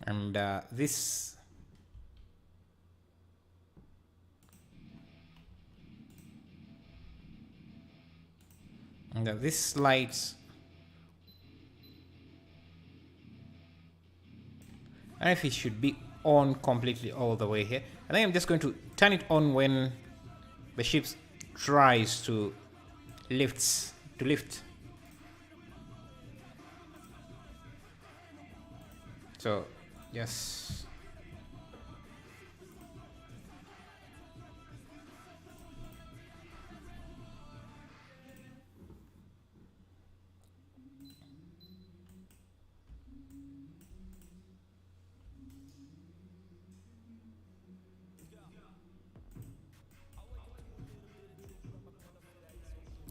And this lights, I don't know if it should be on completely all the way here. I think I'm just going to turn it on when the ship tries to lift. So yes.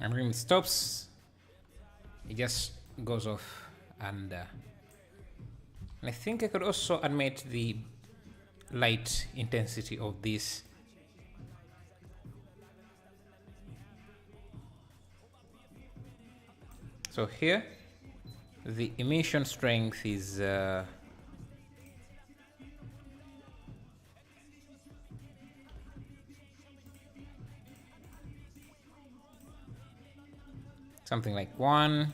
And when it stops, it just goes off. And I think I could also animate the light intensity of this. So here, the emission strength is something like 1.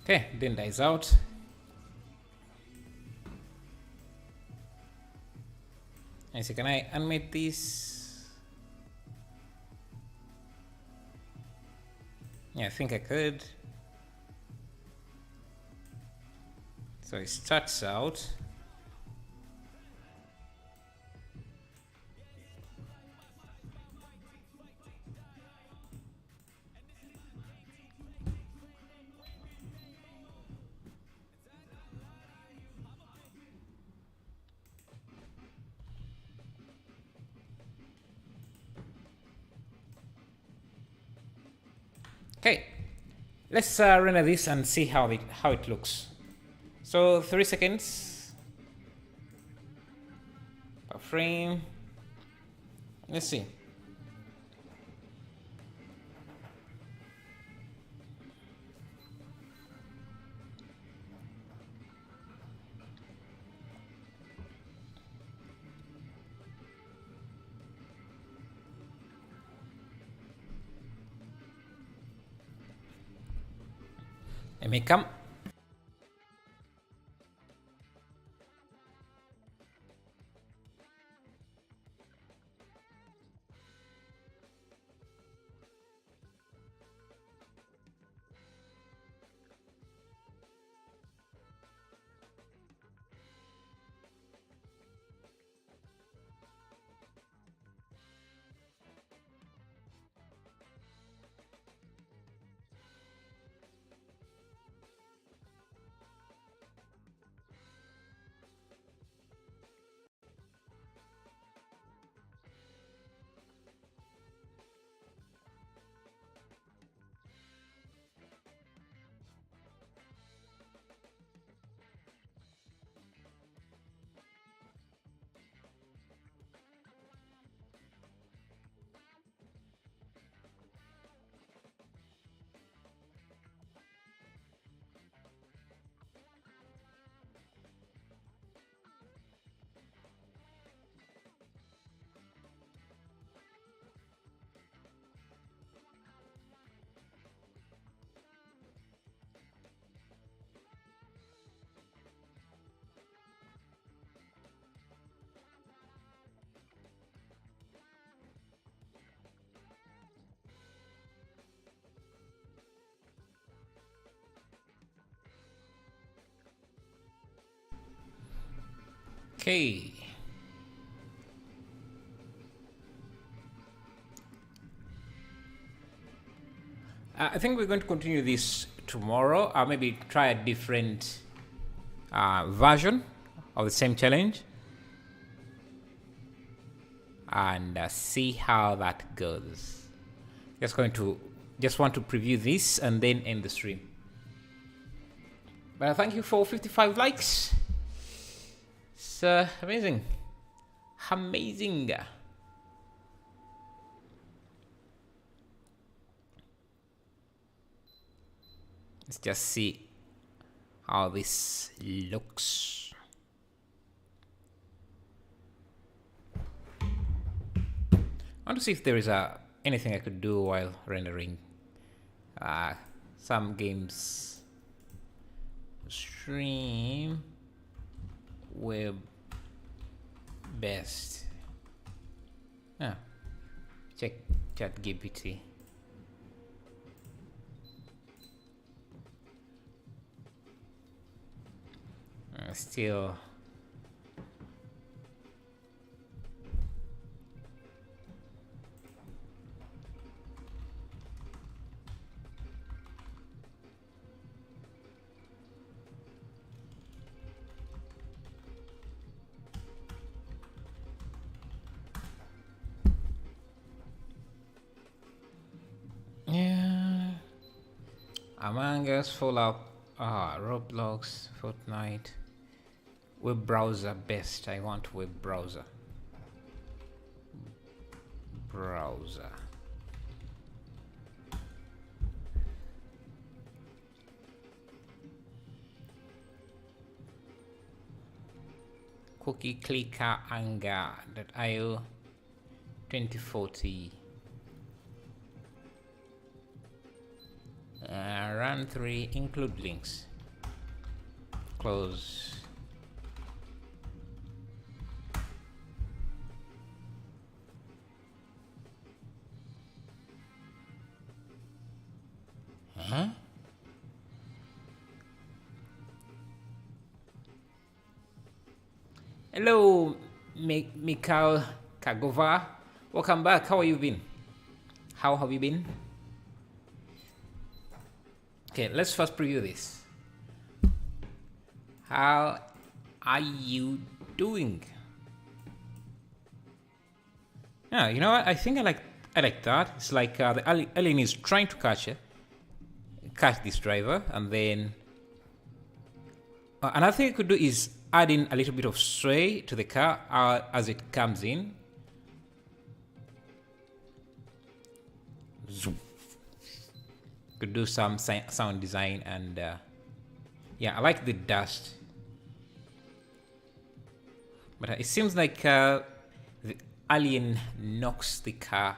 Okay, then dies out. And so can I animate this? Yeah, I think I could. So it starts out. Okay, let's render this and see how it looks. So 3 seconds per frame. Let's see. It may come. Okay. I think we're going to continue this tomorrow. I'll maybe try a different version of the same challenge and see how that goes. Just want to preview this and then end the stream. But thank you for 55 likes. It's amazing. Amazing. Let's just see how this looks. I want to see if there is anything I could do while rendering some games. Stream web best. Check ChatGPT. Still Among Us, Fallout, Roblox, Fortnite. Web browser best. I want web browser. Cookie clicker anger.io 2040. Run 3, include links. Close. Hello, Mikhail Kagova. Welcome back. How have you been? Okay, let's first preview this. How are you doing? Yeah, you know what? I think I like that. It's like the alien is trying to catch this driver, and then another thing you could do is add in a little bit of sway to the car as it comes in. Zoom. Could do some sound design, and yeah, I like the dust, but it seems like the alien knocks the car,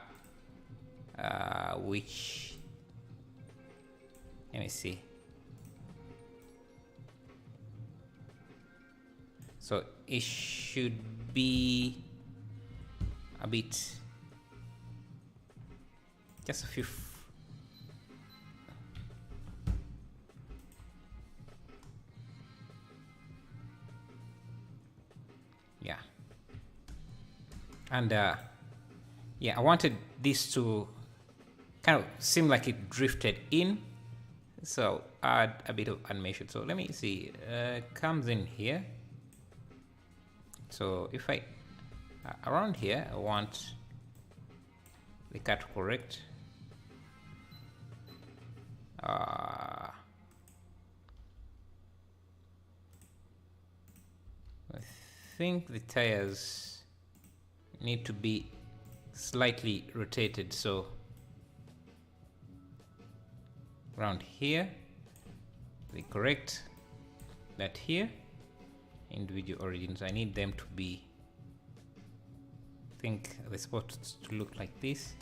which, let me see. So it should be a bit, just a few. Yeah. And yeah, I wanted this to kind of seem like it drifted in. So add a bit of animation. So let me see. Comes in here. So if I around here, I want the car to correct. I think the tires need to be slightly rotated, so around here they correct that here. Individual origins, I need them to be, I think they're supposed to look like this.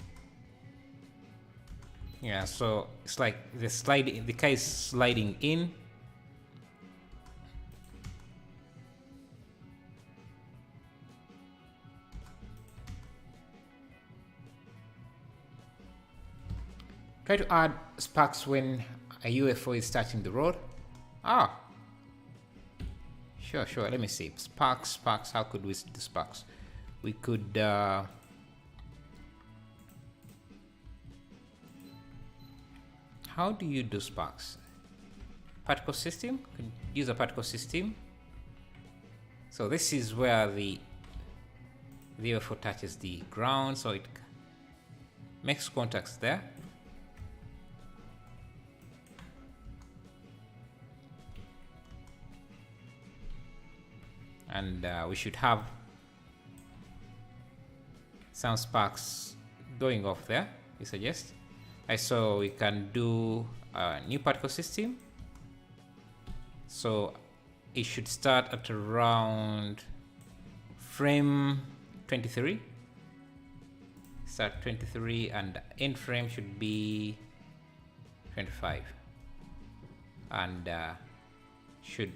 Yeah, so it's like the car is sliding in. Try to add sparks when a UFO is touching the road. Sure. Let me see. Sparks. How could we do sparks? We could how do you do sparks? Particle system? Could use a particle system. So this is where the UFO touches the ground, so it makes contacts there. and we should have some sparks going off there, you suggest. So we can do a new particle system. So it should start at around frame 23. Start 23 and end frame should be 25. And should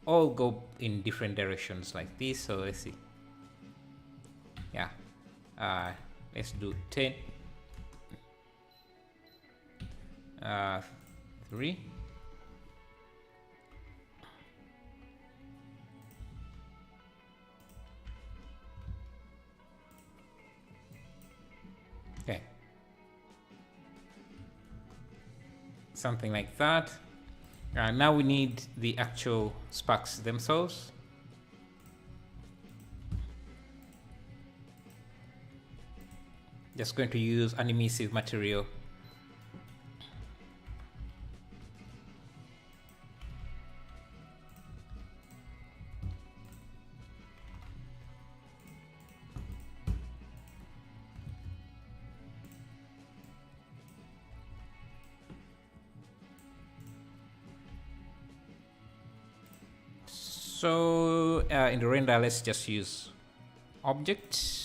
all go in different directions like this. So let's see. Yeah. Let's do 10. 3. Okay. Something like that. Now we need the actual sparks themselves. Just going to use an emissive material. So in the render, let's just use object.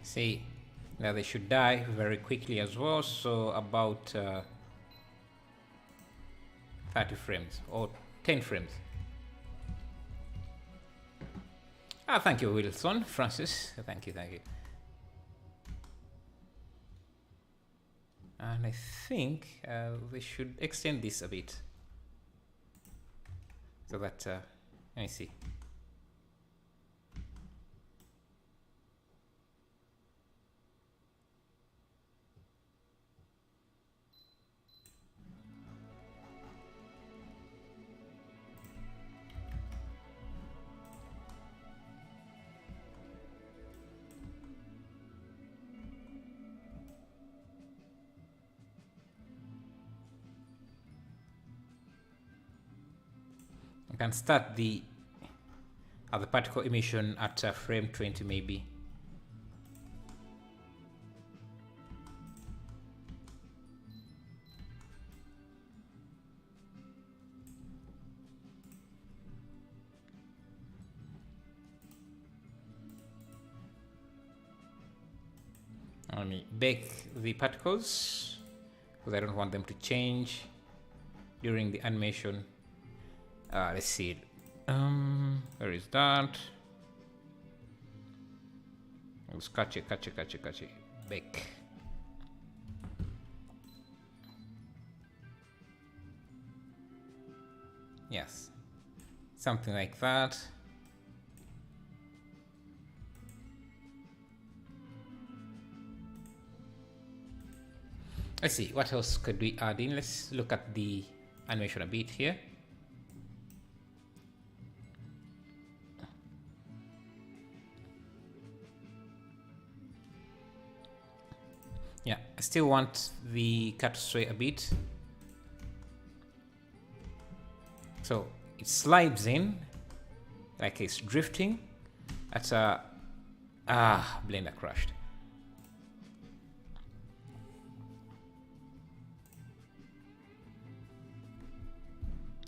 See, now they should die very quickly as well, so about 30 frames or 10 frames. Thank you, Wilson, Francis. Thank you. And I think we should extend this a bit so that let me see. I can start the particle emission at frame 20 maybe. Let me bake the particles because I don't want them to change during the animation. Let's see. Where is that? Let's catch it. Bake. Yes. Something like that. Let's see, what else could we add in? Let's look at the animation a bit here. Yeah, I still want the cut to sway a bit. So it slides in like it's drifting. That's a Blender crashed.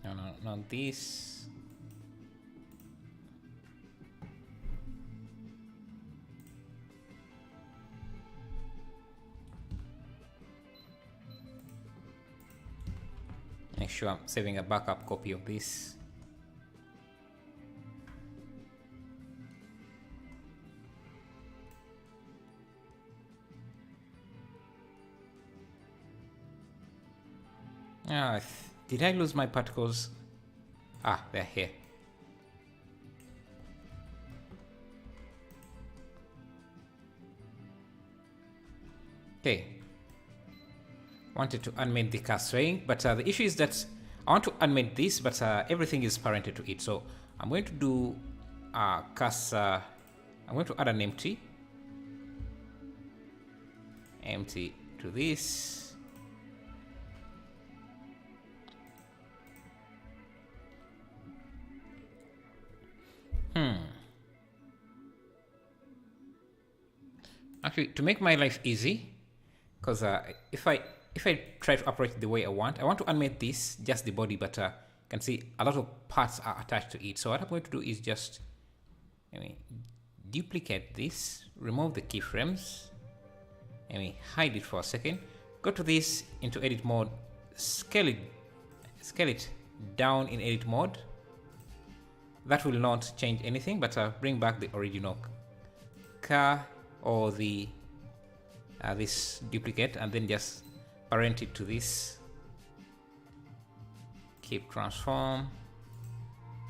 No, not this. Make sure I'm saving a backup copy of this. Did I lose my particles? They're here. Okay. Wanted to animate the car swaying, but the issue is that I want to animate this, but everything is parented to it. So I'm going to do cursor. I'm going to add an empty to this. Actually, to make my life easy, because if I try to operate the way I want to animate this, just the body, but you can see a lot of parts are attached to it. So what I'm going to do is just duplicate this, remove the keyframes, and hide it for a second. Go to this into edit mode, scale it down in edit mode. That will not change anything, but bring back the original car or the this duplicate, and then just parent it to this. Keep transform.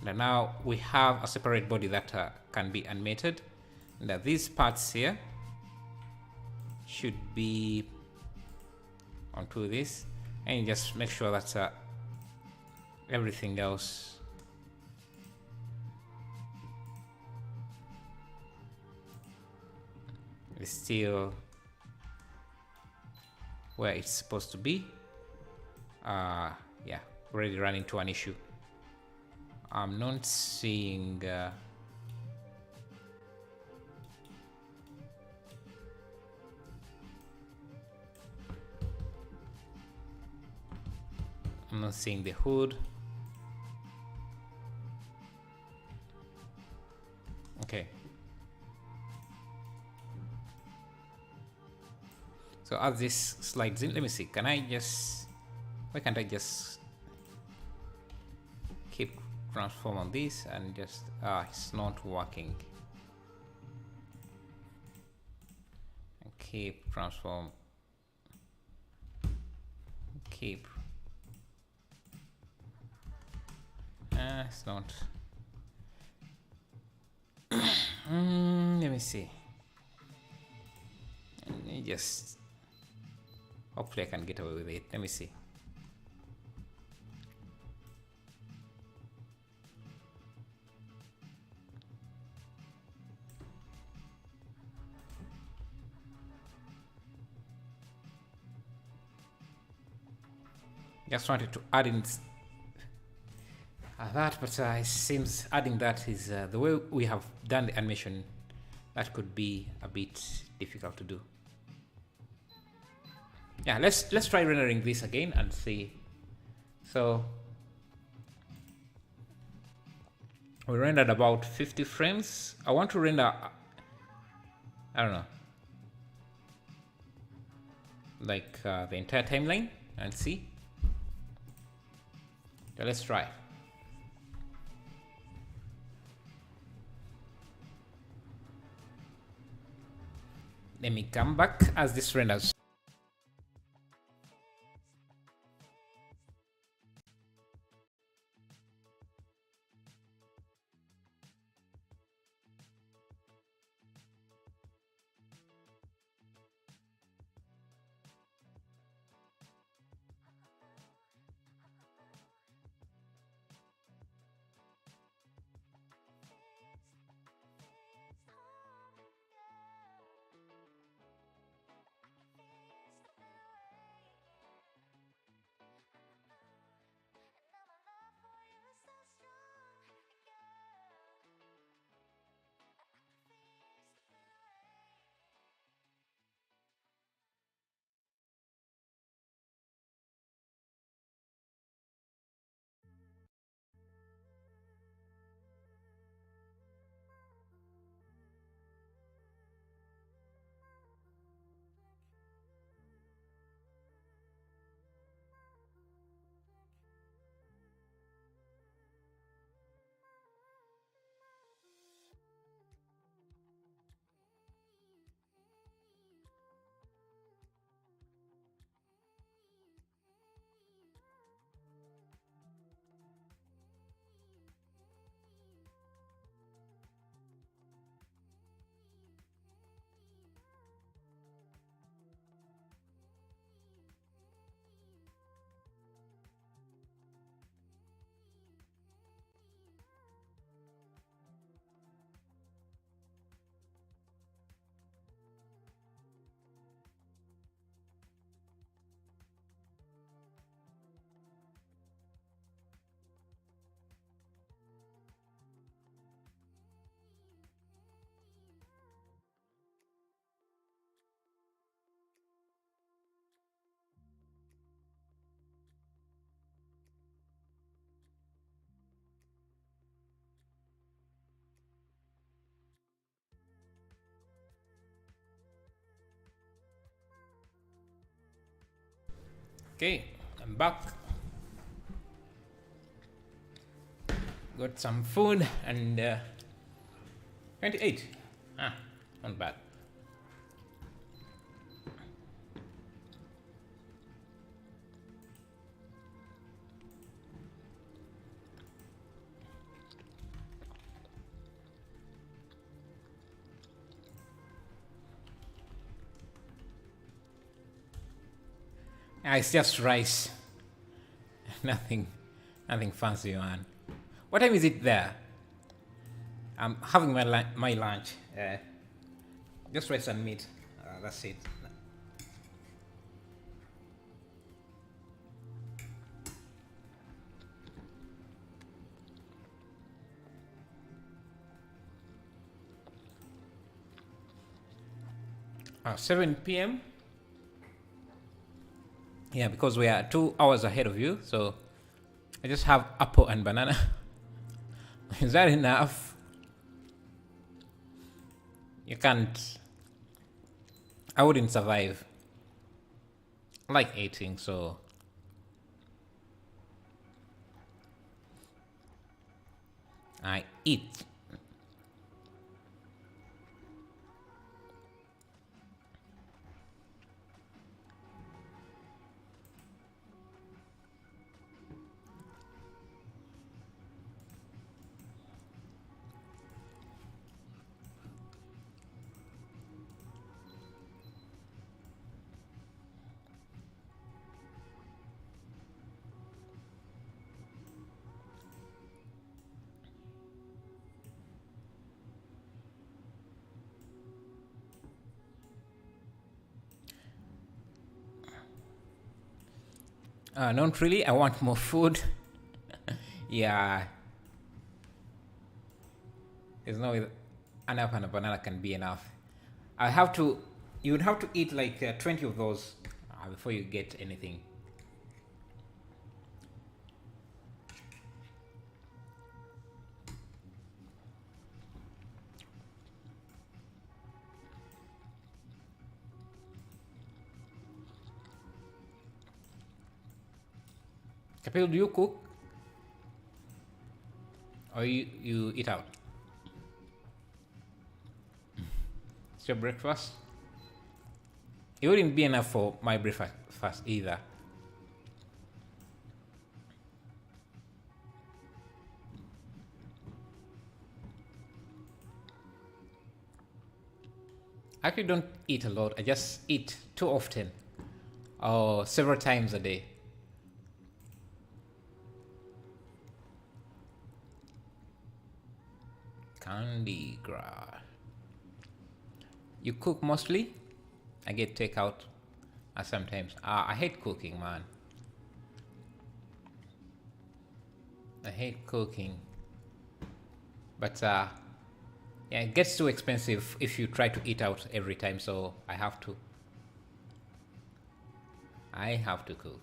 And now we have a separate body that can be animated. And these parts here should be onto this, and you just make sure that everything else is still where it's supposed to be. Yeah, already run into an issue. I'm not seeing I'm not seeing the hood. Okay. So as this slides in, let me see, can I just, why can't I just keep transform on this and just, it's not working. And keep transform, keep, it's not, let me see, let me just, hopefully I can get away with it. Let me see. Just wanted to add in that, but it seems adding that is the way we have done the animation. That could be a bit difficult to do. Yeah, let's try rendering this again and see. So we rendered about 50 frames. I want to render, I don't know, like the entire timeline and see. So let's try. Let me come back as this renders. Okay, I'm back. Got some food and 28. Not bad. It's just rice. nothing fancy, man. What time is it there? I'm having my lunch. Just rice and meat. That's it. 7 p.m. Yeah, because we are 2 hours ahead of you, so I just have apple and banana. Is that enough? You can't. I wouldn't survive. I like eating, so I eat. Not really. I want more food. Yeah. There's no way an apple and a banana can be enough. You would have to eat like 20 of those before you get anything. Kapil, do you cook? Or you eat out? It's your breakfast? It wouldn't be enough for my breakfast either. I actually don't eat a lot. I just eat too often. Or several times a day. Candy grass. You cook mostly? I get takeout sometimes. I hate cooking, man. I hate cooking. But yeah, it gets too expensive if you try to eat out every time, so I have to. I have to cook.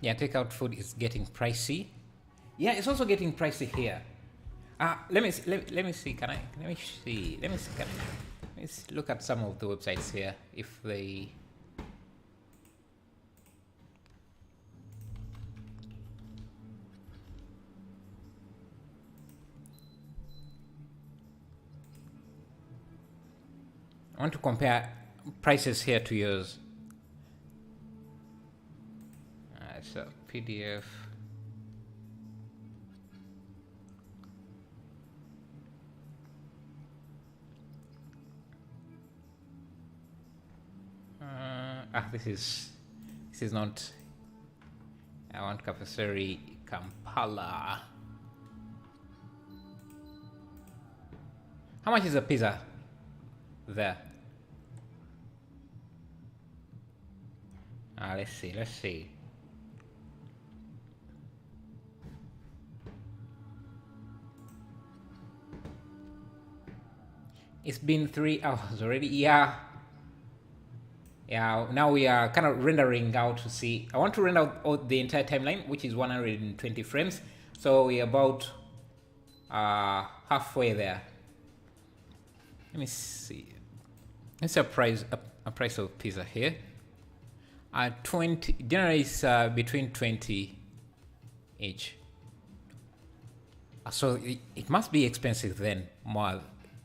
Yeah, takeout food is getting pricey. Yeah, it's also getting pricey here. Let me see, let me see. Can I? Let me see. Let me see. Let me look at some of the websites here if they. I want to compare prices here to yours. It's a PDF. This is not. I want Kapasari Kampala. How much is a pizza there? Let's see. It's been 3 hours already. Yeah, Yeah, now we are kind of rendering out to see. I want to render out the entire timeline, which is 120 frames. So we're about halfway there. Let me see. Let's a price of pizza here. 20 generally is between 20 each. So it must be expensive then, more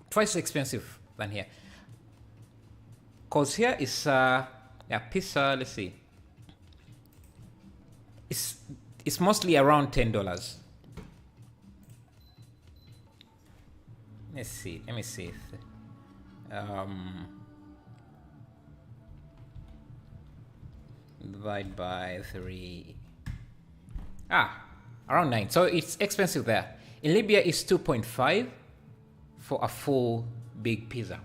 twice expensive than here. Cause here is yeah, pizza. Let's see. It's mostly around $10. Let's see. Let me see. Divide by 3. Around 9. So it's expensive there. In Libya, it's 2.5 for a full big pizza.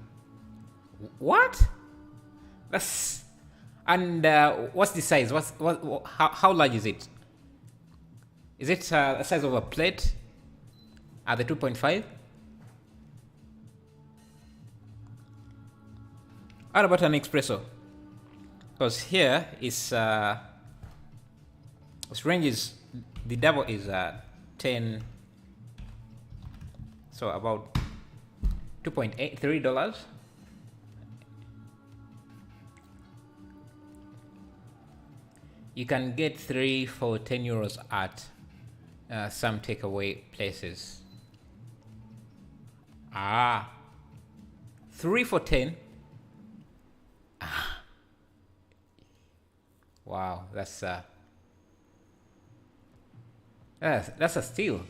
What? That's and what's the size? How large is it? Is it the size of a plate? At the 2.5? How about an espresso? Because here is this range is the double is 10, so about $2.83. You can get 3 for 10 euros at some takeaway places. 3 for 10. Wow, that's a steal.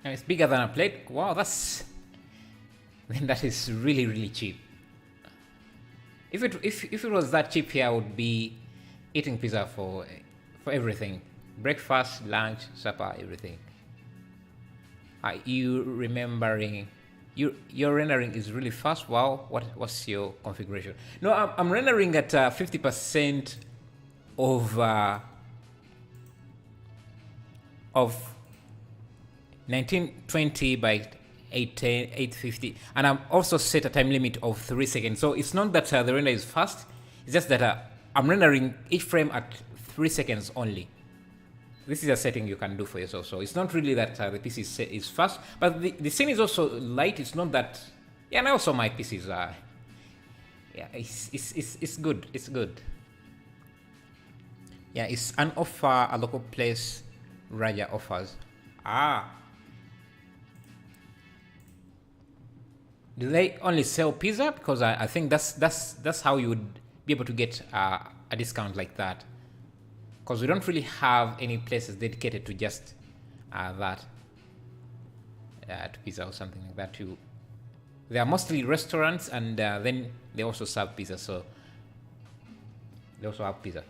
And it's bigger than a plate. Wow, then that is really, really cheap. If it was that cheap here, I would be eating pizza for everything. Breakfast, lunch, supper, everything. You remembering your rendering is really fast. Wow, what's your configuration? No, I'm rendering at 50% of 1920 by 850, and I'm also set a time limit of 3 seconds. So it's not that the render is fast, it's just that I'm rendering each frame at 3 seconds only. This is a setting you can do for yourself. So it's not really that the PC is fast, but the scene is also light. It's not that. Yeah, and also my PCs are. Yeah, it's good. It's good. Yeah, it's an offer a local place Raja offers. Do they only sell pizza? Because I think that's how you would be able to get a discount like that. Because we don't really have any places dedicated to just that, to pizza or something like that. They are mostly restaurants, and then they also serve pizza. So they also have pizza.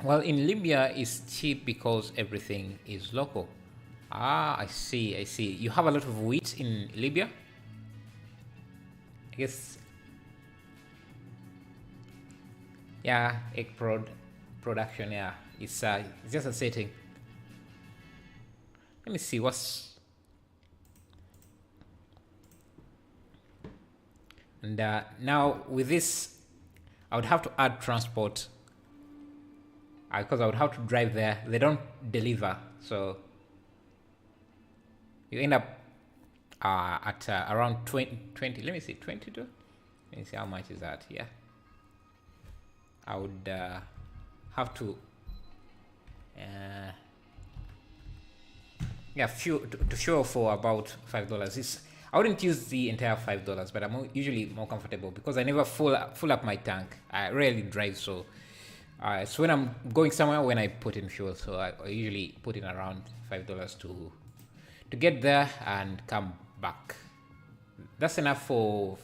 Well, in Libya, it's cheap because everything is local. I see. You have a lot of wheat in Libya? I guess. Yeah, egg production, yeah. It's just a setting. Let me see what's... And now with this, I would have to add transport. Because I would have to drive there. They don't deliver, so... You end up at around 20, let me see, 22? Let me see how much is that, yeah. I would have to fuel for about $5. I wouldn't use the entire $5, but I'm usually more comfortable because I never fill up my tank. I rarely drive, so so when I'm going somewhere, when I put in fuel, so I usually put in around $5 to get there and come back. That's enough for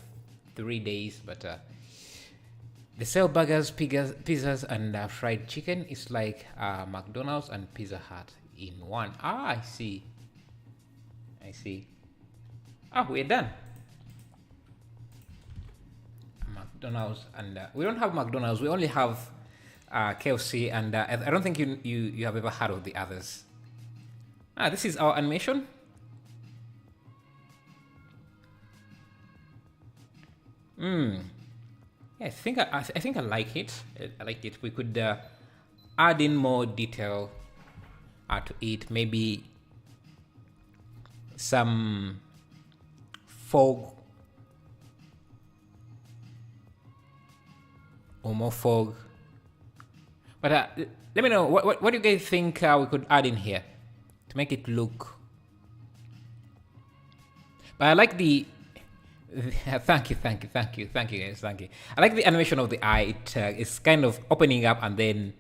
3 days, but they sell burgers, pizzas, and fried chicken. It's like McDonald's and Pizza Hut in one. I see. We're done. McDonald's, and we don't have McDonald's. We only have KFC, and I don't think you have ever heard of the others. This is our animation. Yeah, I think I like it. I like it. We could add in more detail to it. Maybe some fog or more fog. But let me know what do you guys think we could add in here to make it look. But I like the thank you, guys, thank you. I like the animation of the eye. It's kind of opening up and then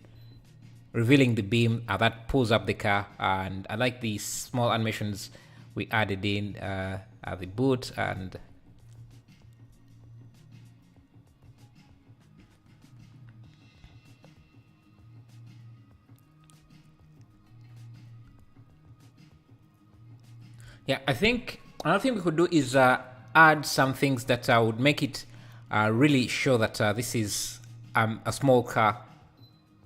revealing the beam that pulls up the car, and I like the small animations we added in the boot and. Yeah, I think another thing we could do is add some things that would make it really show that this is a small car.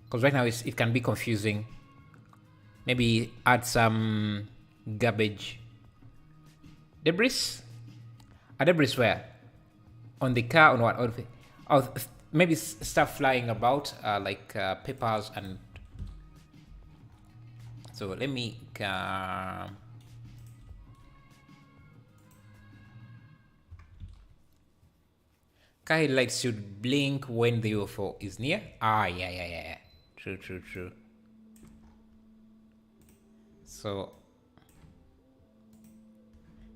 Because right now it can be confusing. Maybe add some garbage. Debris? A debris where? On the car, on what? Oh, maybe stuff flying about, like papers and. So let me. Car lights should blink when the UFO is near. Yeah. True. So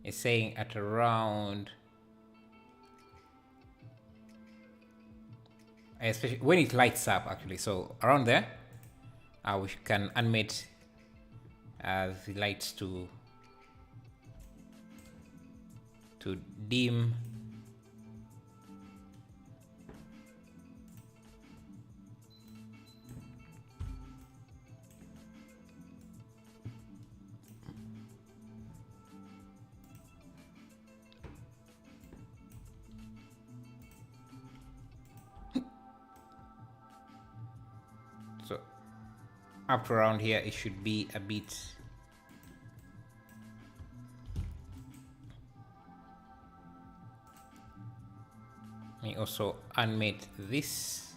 it's saying at around, especially when it lights up actually. So around there, we can animate the lights to dim. So up around here, it should be a bit. Let me also animate this.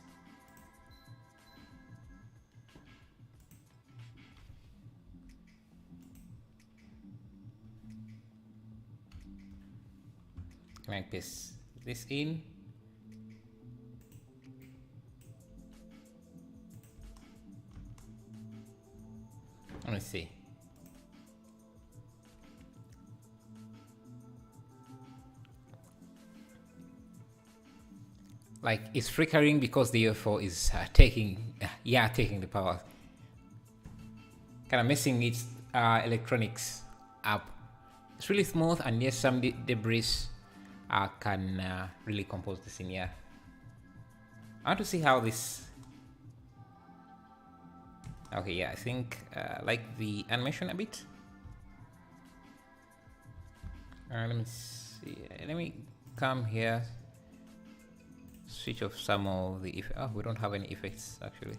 Like this in. Let me see. Like it's flickering because the UFO is taking the power. Kind of messing its electronics up. It's really smooth, and yes, some debris can really compose this in here. I want to see how this. Okay, yeah, I think like the animation a bit. Let me see. Let me come here. Switch off some of the effects. Oh, we don't have any effects actually.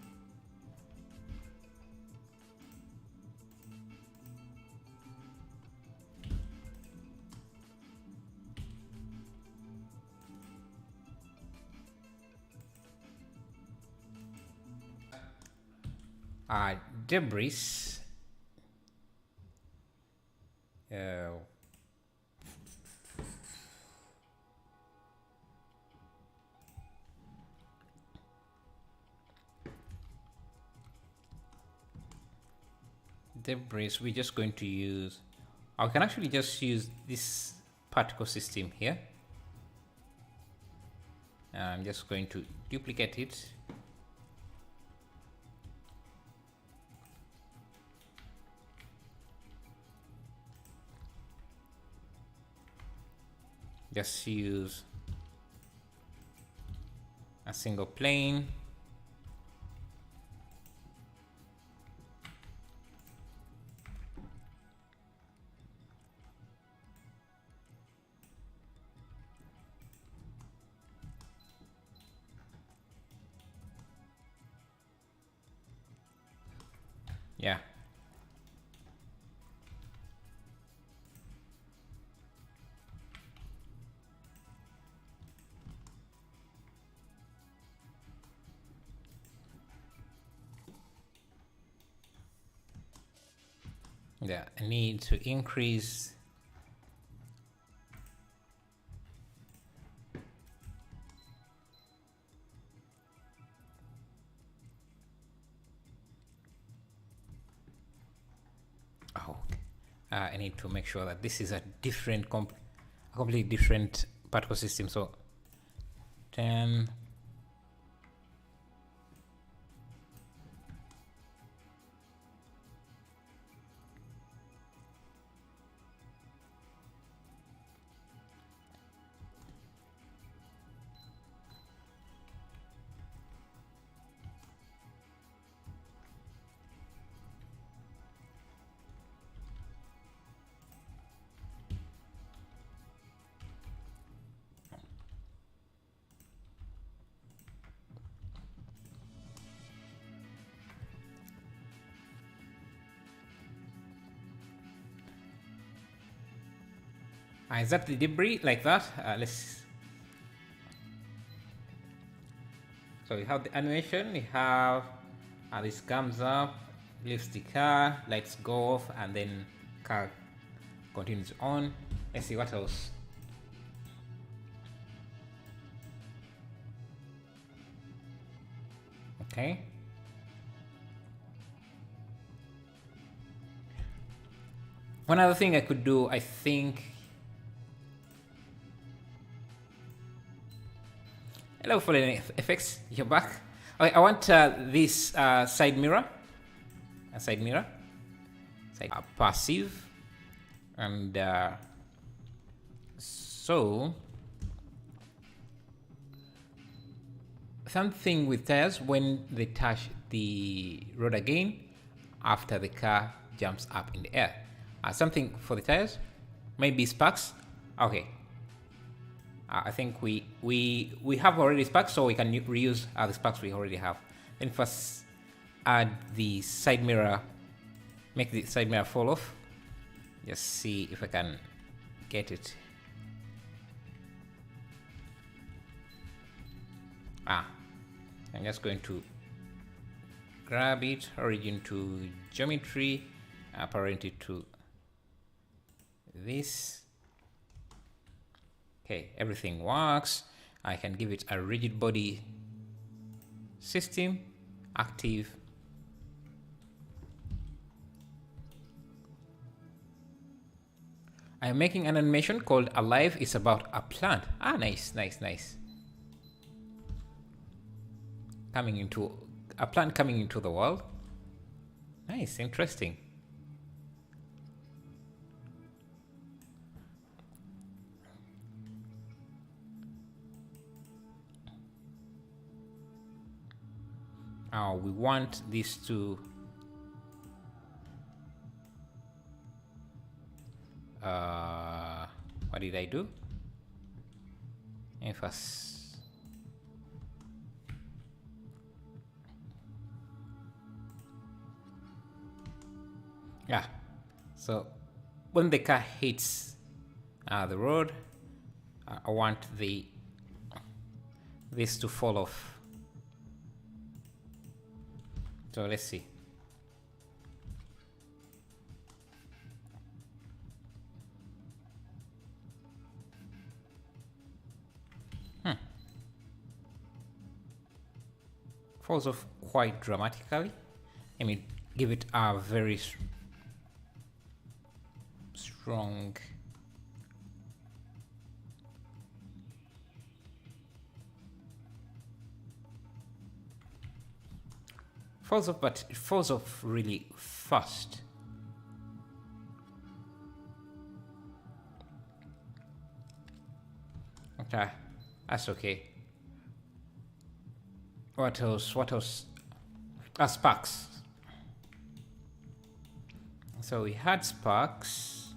Debris. Debris, we're just going to use. I can actually just use this particle system here. I'm just going to duplicate it. Just use a single plane. Yeah. Yeah, I need to increase. Oh, I need to make sure that this is a different, a completely different particle system. So 10. Is that the debris like that? Let's. So we have the animation. We have this comes up, lifts the car, lights go off, and then car continues on. Let's see what else. Okay. One other thing I could do, I think. Hello, Fallen Effects. You're back. Okay, I want this side mirror. A side mirror. Side passive. And so something with tires when they touch the road again after the car jumps up in the air. Something for the tires, maybe sparks. Okay, I think we have already sparks, so we can reuse the sparks we already have. Then first add the side mirror, make the side mirror fall off. Just see if I can get it. I'm just going to grab it, origin to geometry, parent it to this. Okay, everything works. I can give it a rigid body system, active. I'm making an animation called Alive. It's about a plant. Nice. Coming into a plant coming into the world. Nice, interesting. We want this to what did I do? First, yeah. So when the car hits the road, I want this to fall off. So let's see. Falls off quite dramatically. I mean, give it a very strong. Falls off, but it falls off really fast. Okay, that's okay. What else? Sparks. So we had sparks.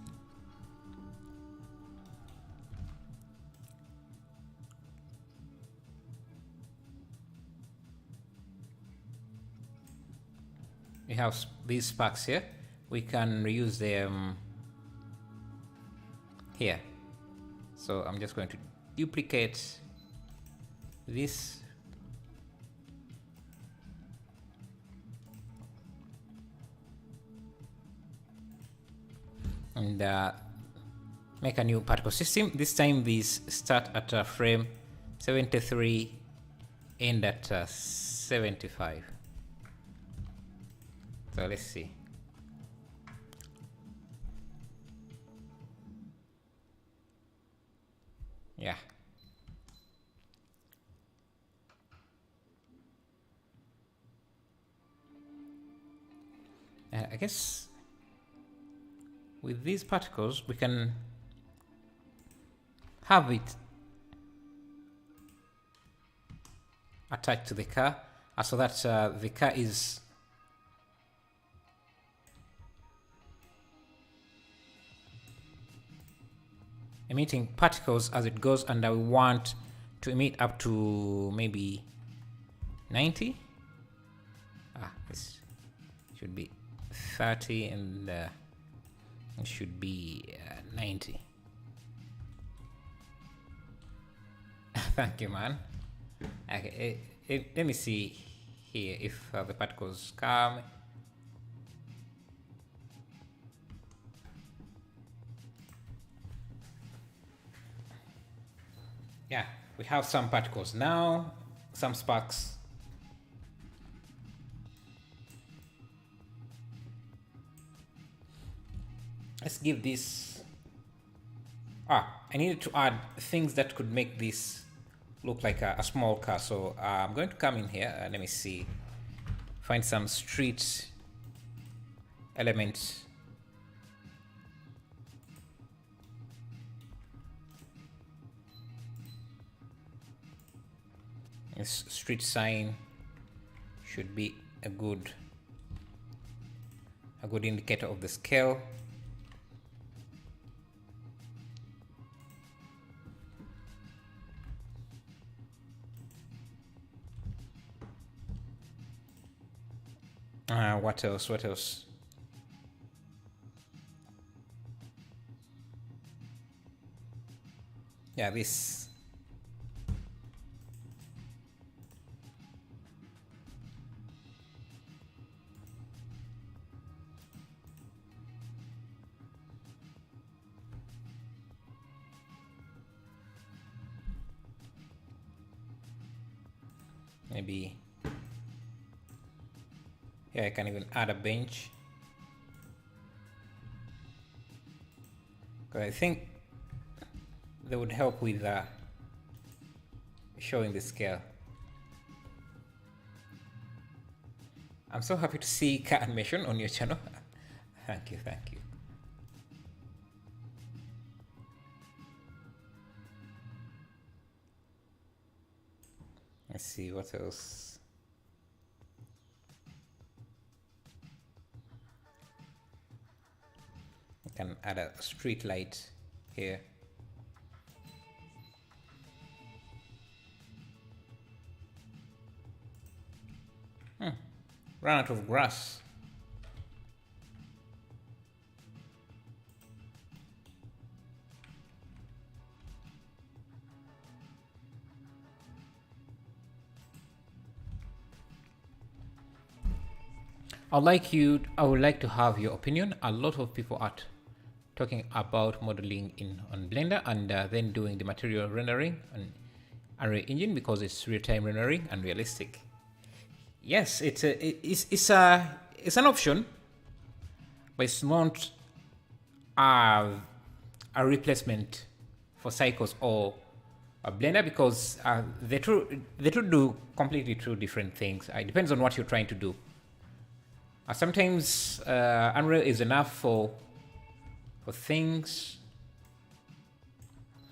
We have these sparks here. We can reuse them here. So I'm just going to duplicate this. and make a new particle system. This time these start at frame 73, end at 75. So let's see. Yeah. I guess with these particles we can have it attached to the car so that the car is emitting particles as it goes, and I want to emit up to maybe 90. This should be 30 and it should be 90. Thank you, man. Okay, let me see here if the particles come. Yeah, we have some particles now, some sparks. Let's give this. I needed to add things that could make this look like a small car. So I'm going to come in here. Let me see. Find some street elements. This street sign should be a good indicator of the scale. What else? What else? Yeah, this. Maybe. Yeah, I can even add a bench. I think that would help with showing the scale. I'm so happy to see car animation on your channel. Thank you, thank you. Let's see what else. Can add a street light here. Run out of grass. I would like to have your opinion. A lot of people are talking about modeling on Blender and then doing the material rendering on Unreal Engine because it's real-time rendering and realistic. Yes, it's an option, but it's not a replacement for Cycles or Blender because they two do completely two different things. It depends on what you're trying to do. Sometimes Unreal is enough for things,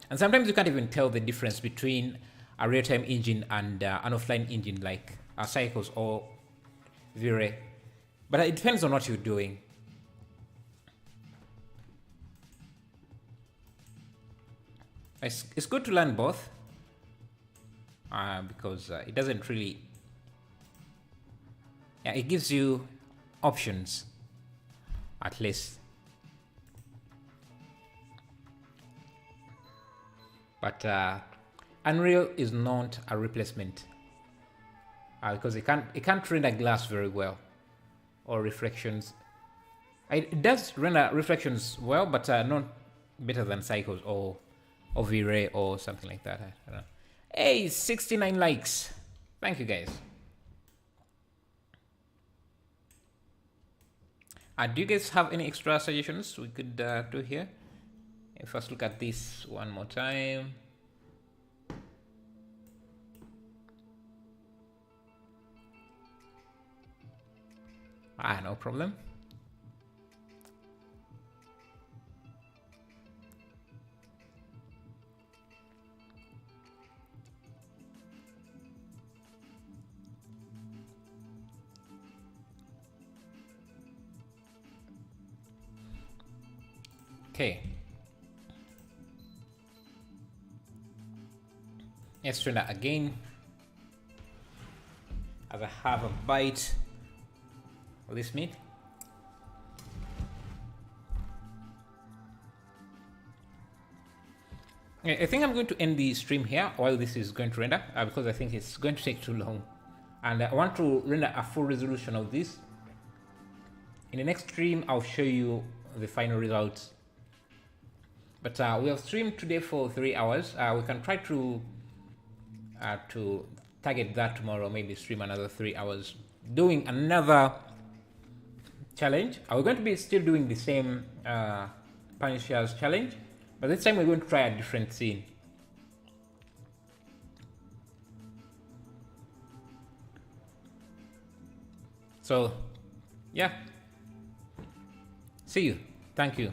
and sometimes you can't even tell the difference between a real-time engine and an offline engine like Cycles or V-Ray, but it depends on what you're doing. It's good to learn both because it doesn't really, it gives you options at least. But Unreal is not a replacement because it can't render glass very well or reflections. It does render reflections well, but not better than cycles or V-Ray or something like that. I don't know. Hey, 69 likes. Thank you, guys. Do you guys have any extra suggestions we could do here? First, look at this one more time. No problem. Okay. Let's try that again. As I have a bite of this meat. I think I'm going to end the stream here while this is going to render because I think it's going to take too long. And I want to render a full resolution of this. In the next stream, I'll show you the final results. But we have streamed today for 3 hours. We can try to target that tomorrow, maybe stream another 3 hours, doing another challenge. We're going to be still doing the same Punishers challenge, but this time we're going to try a different scene. So, yeah. See you. Thank you.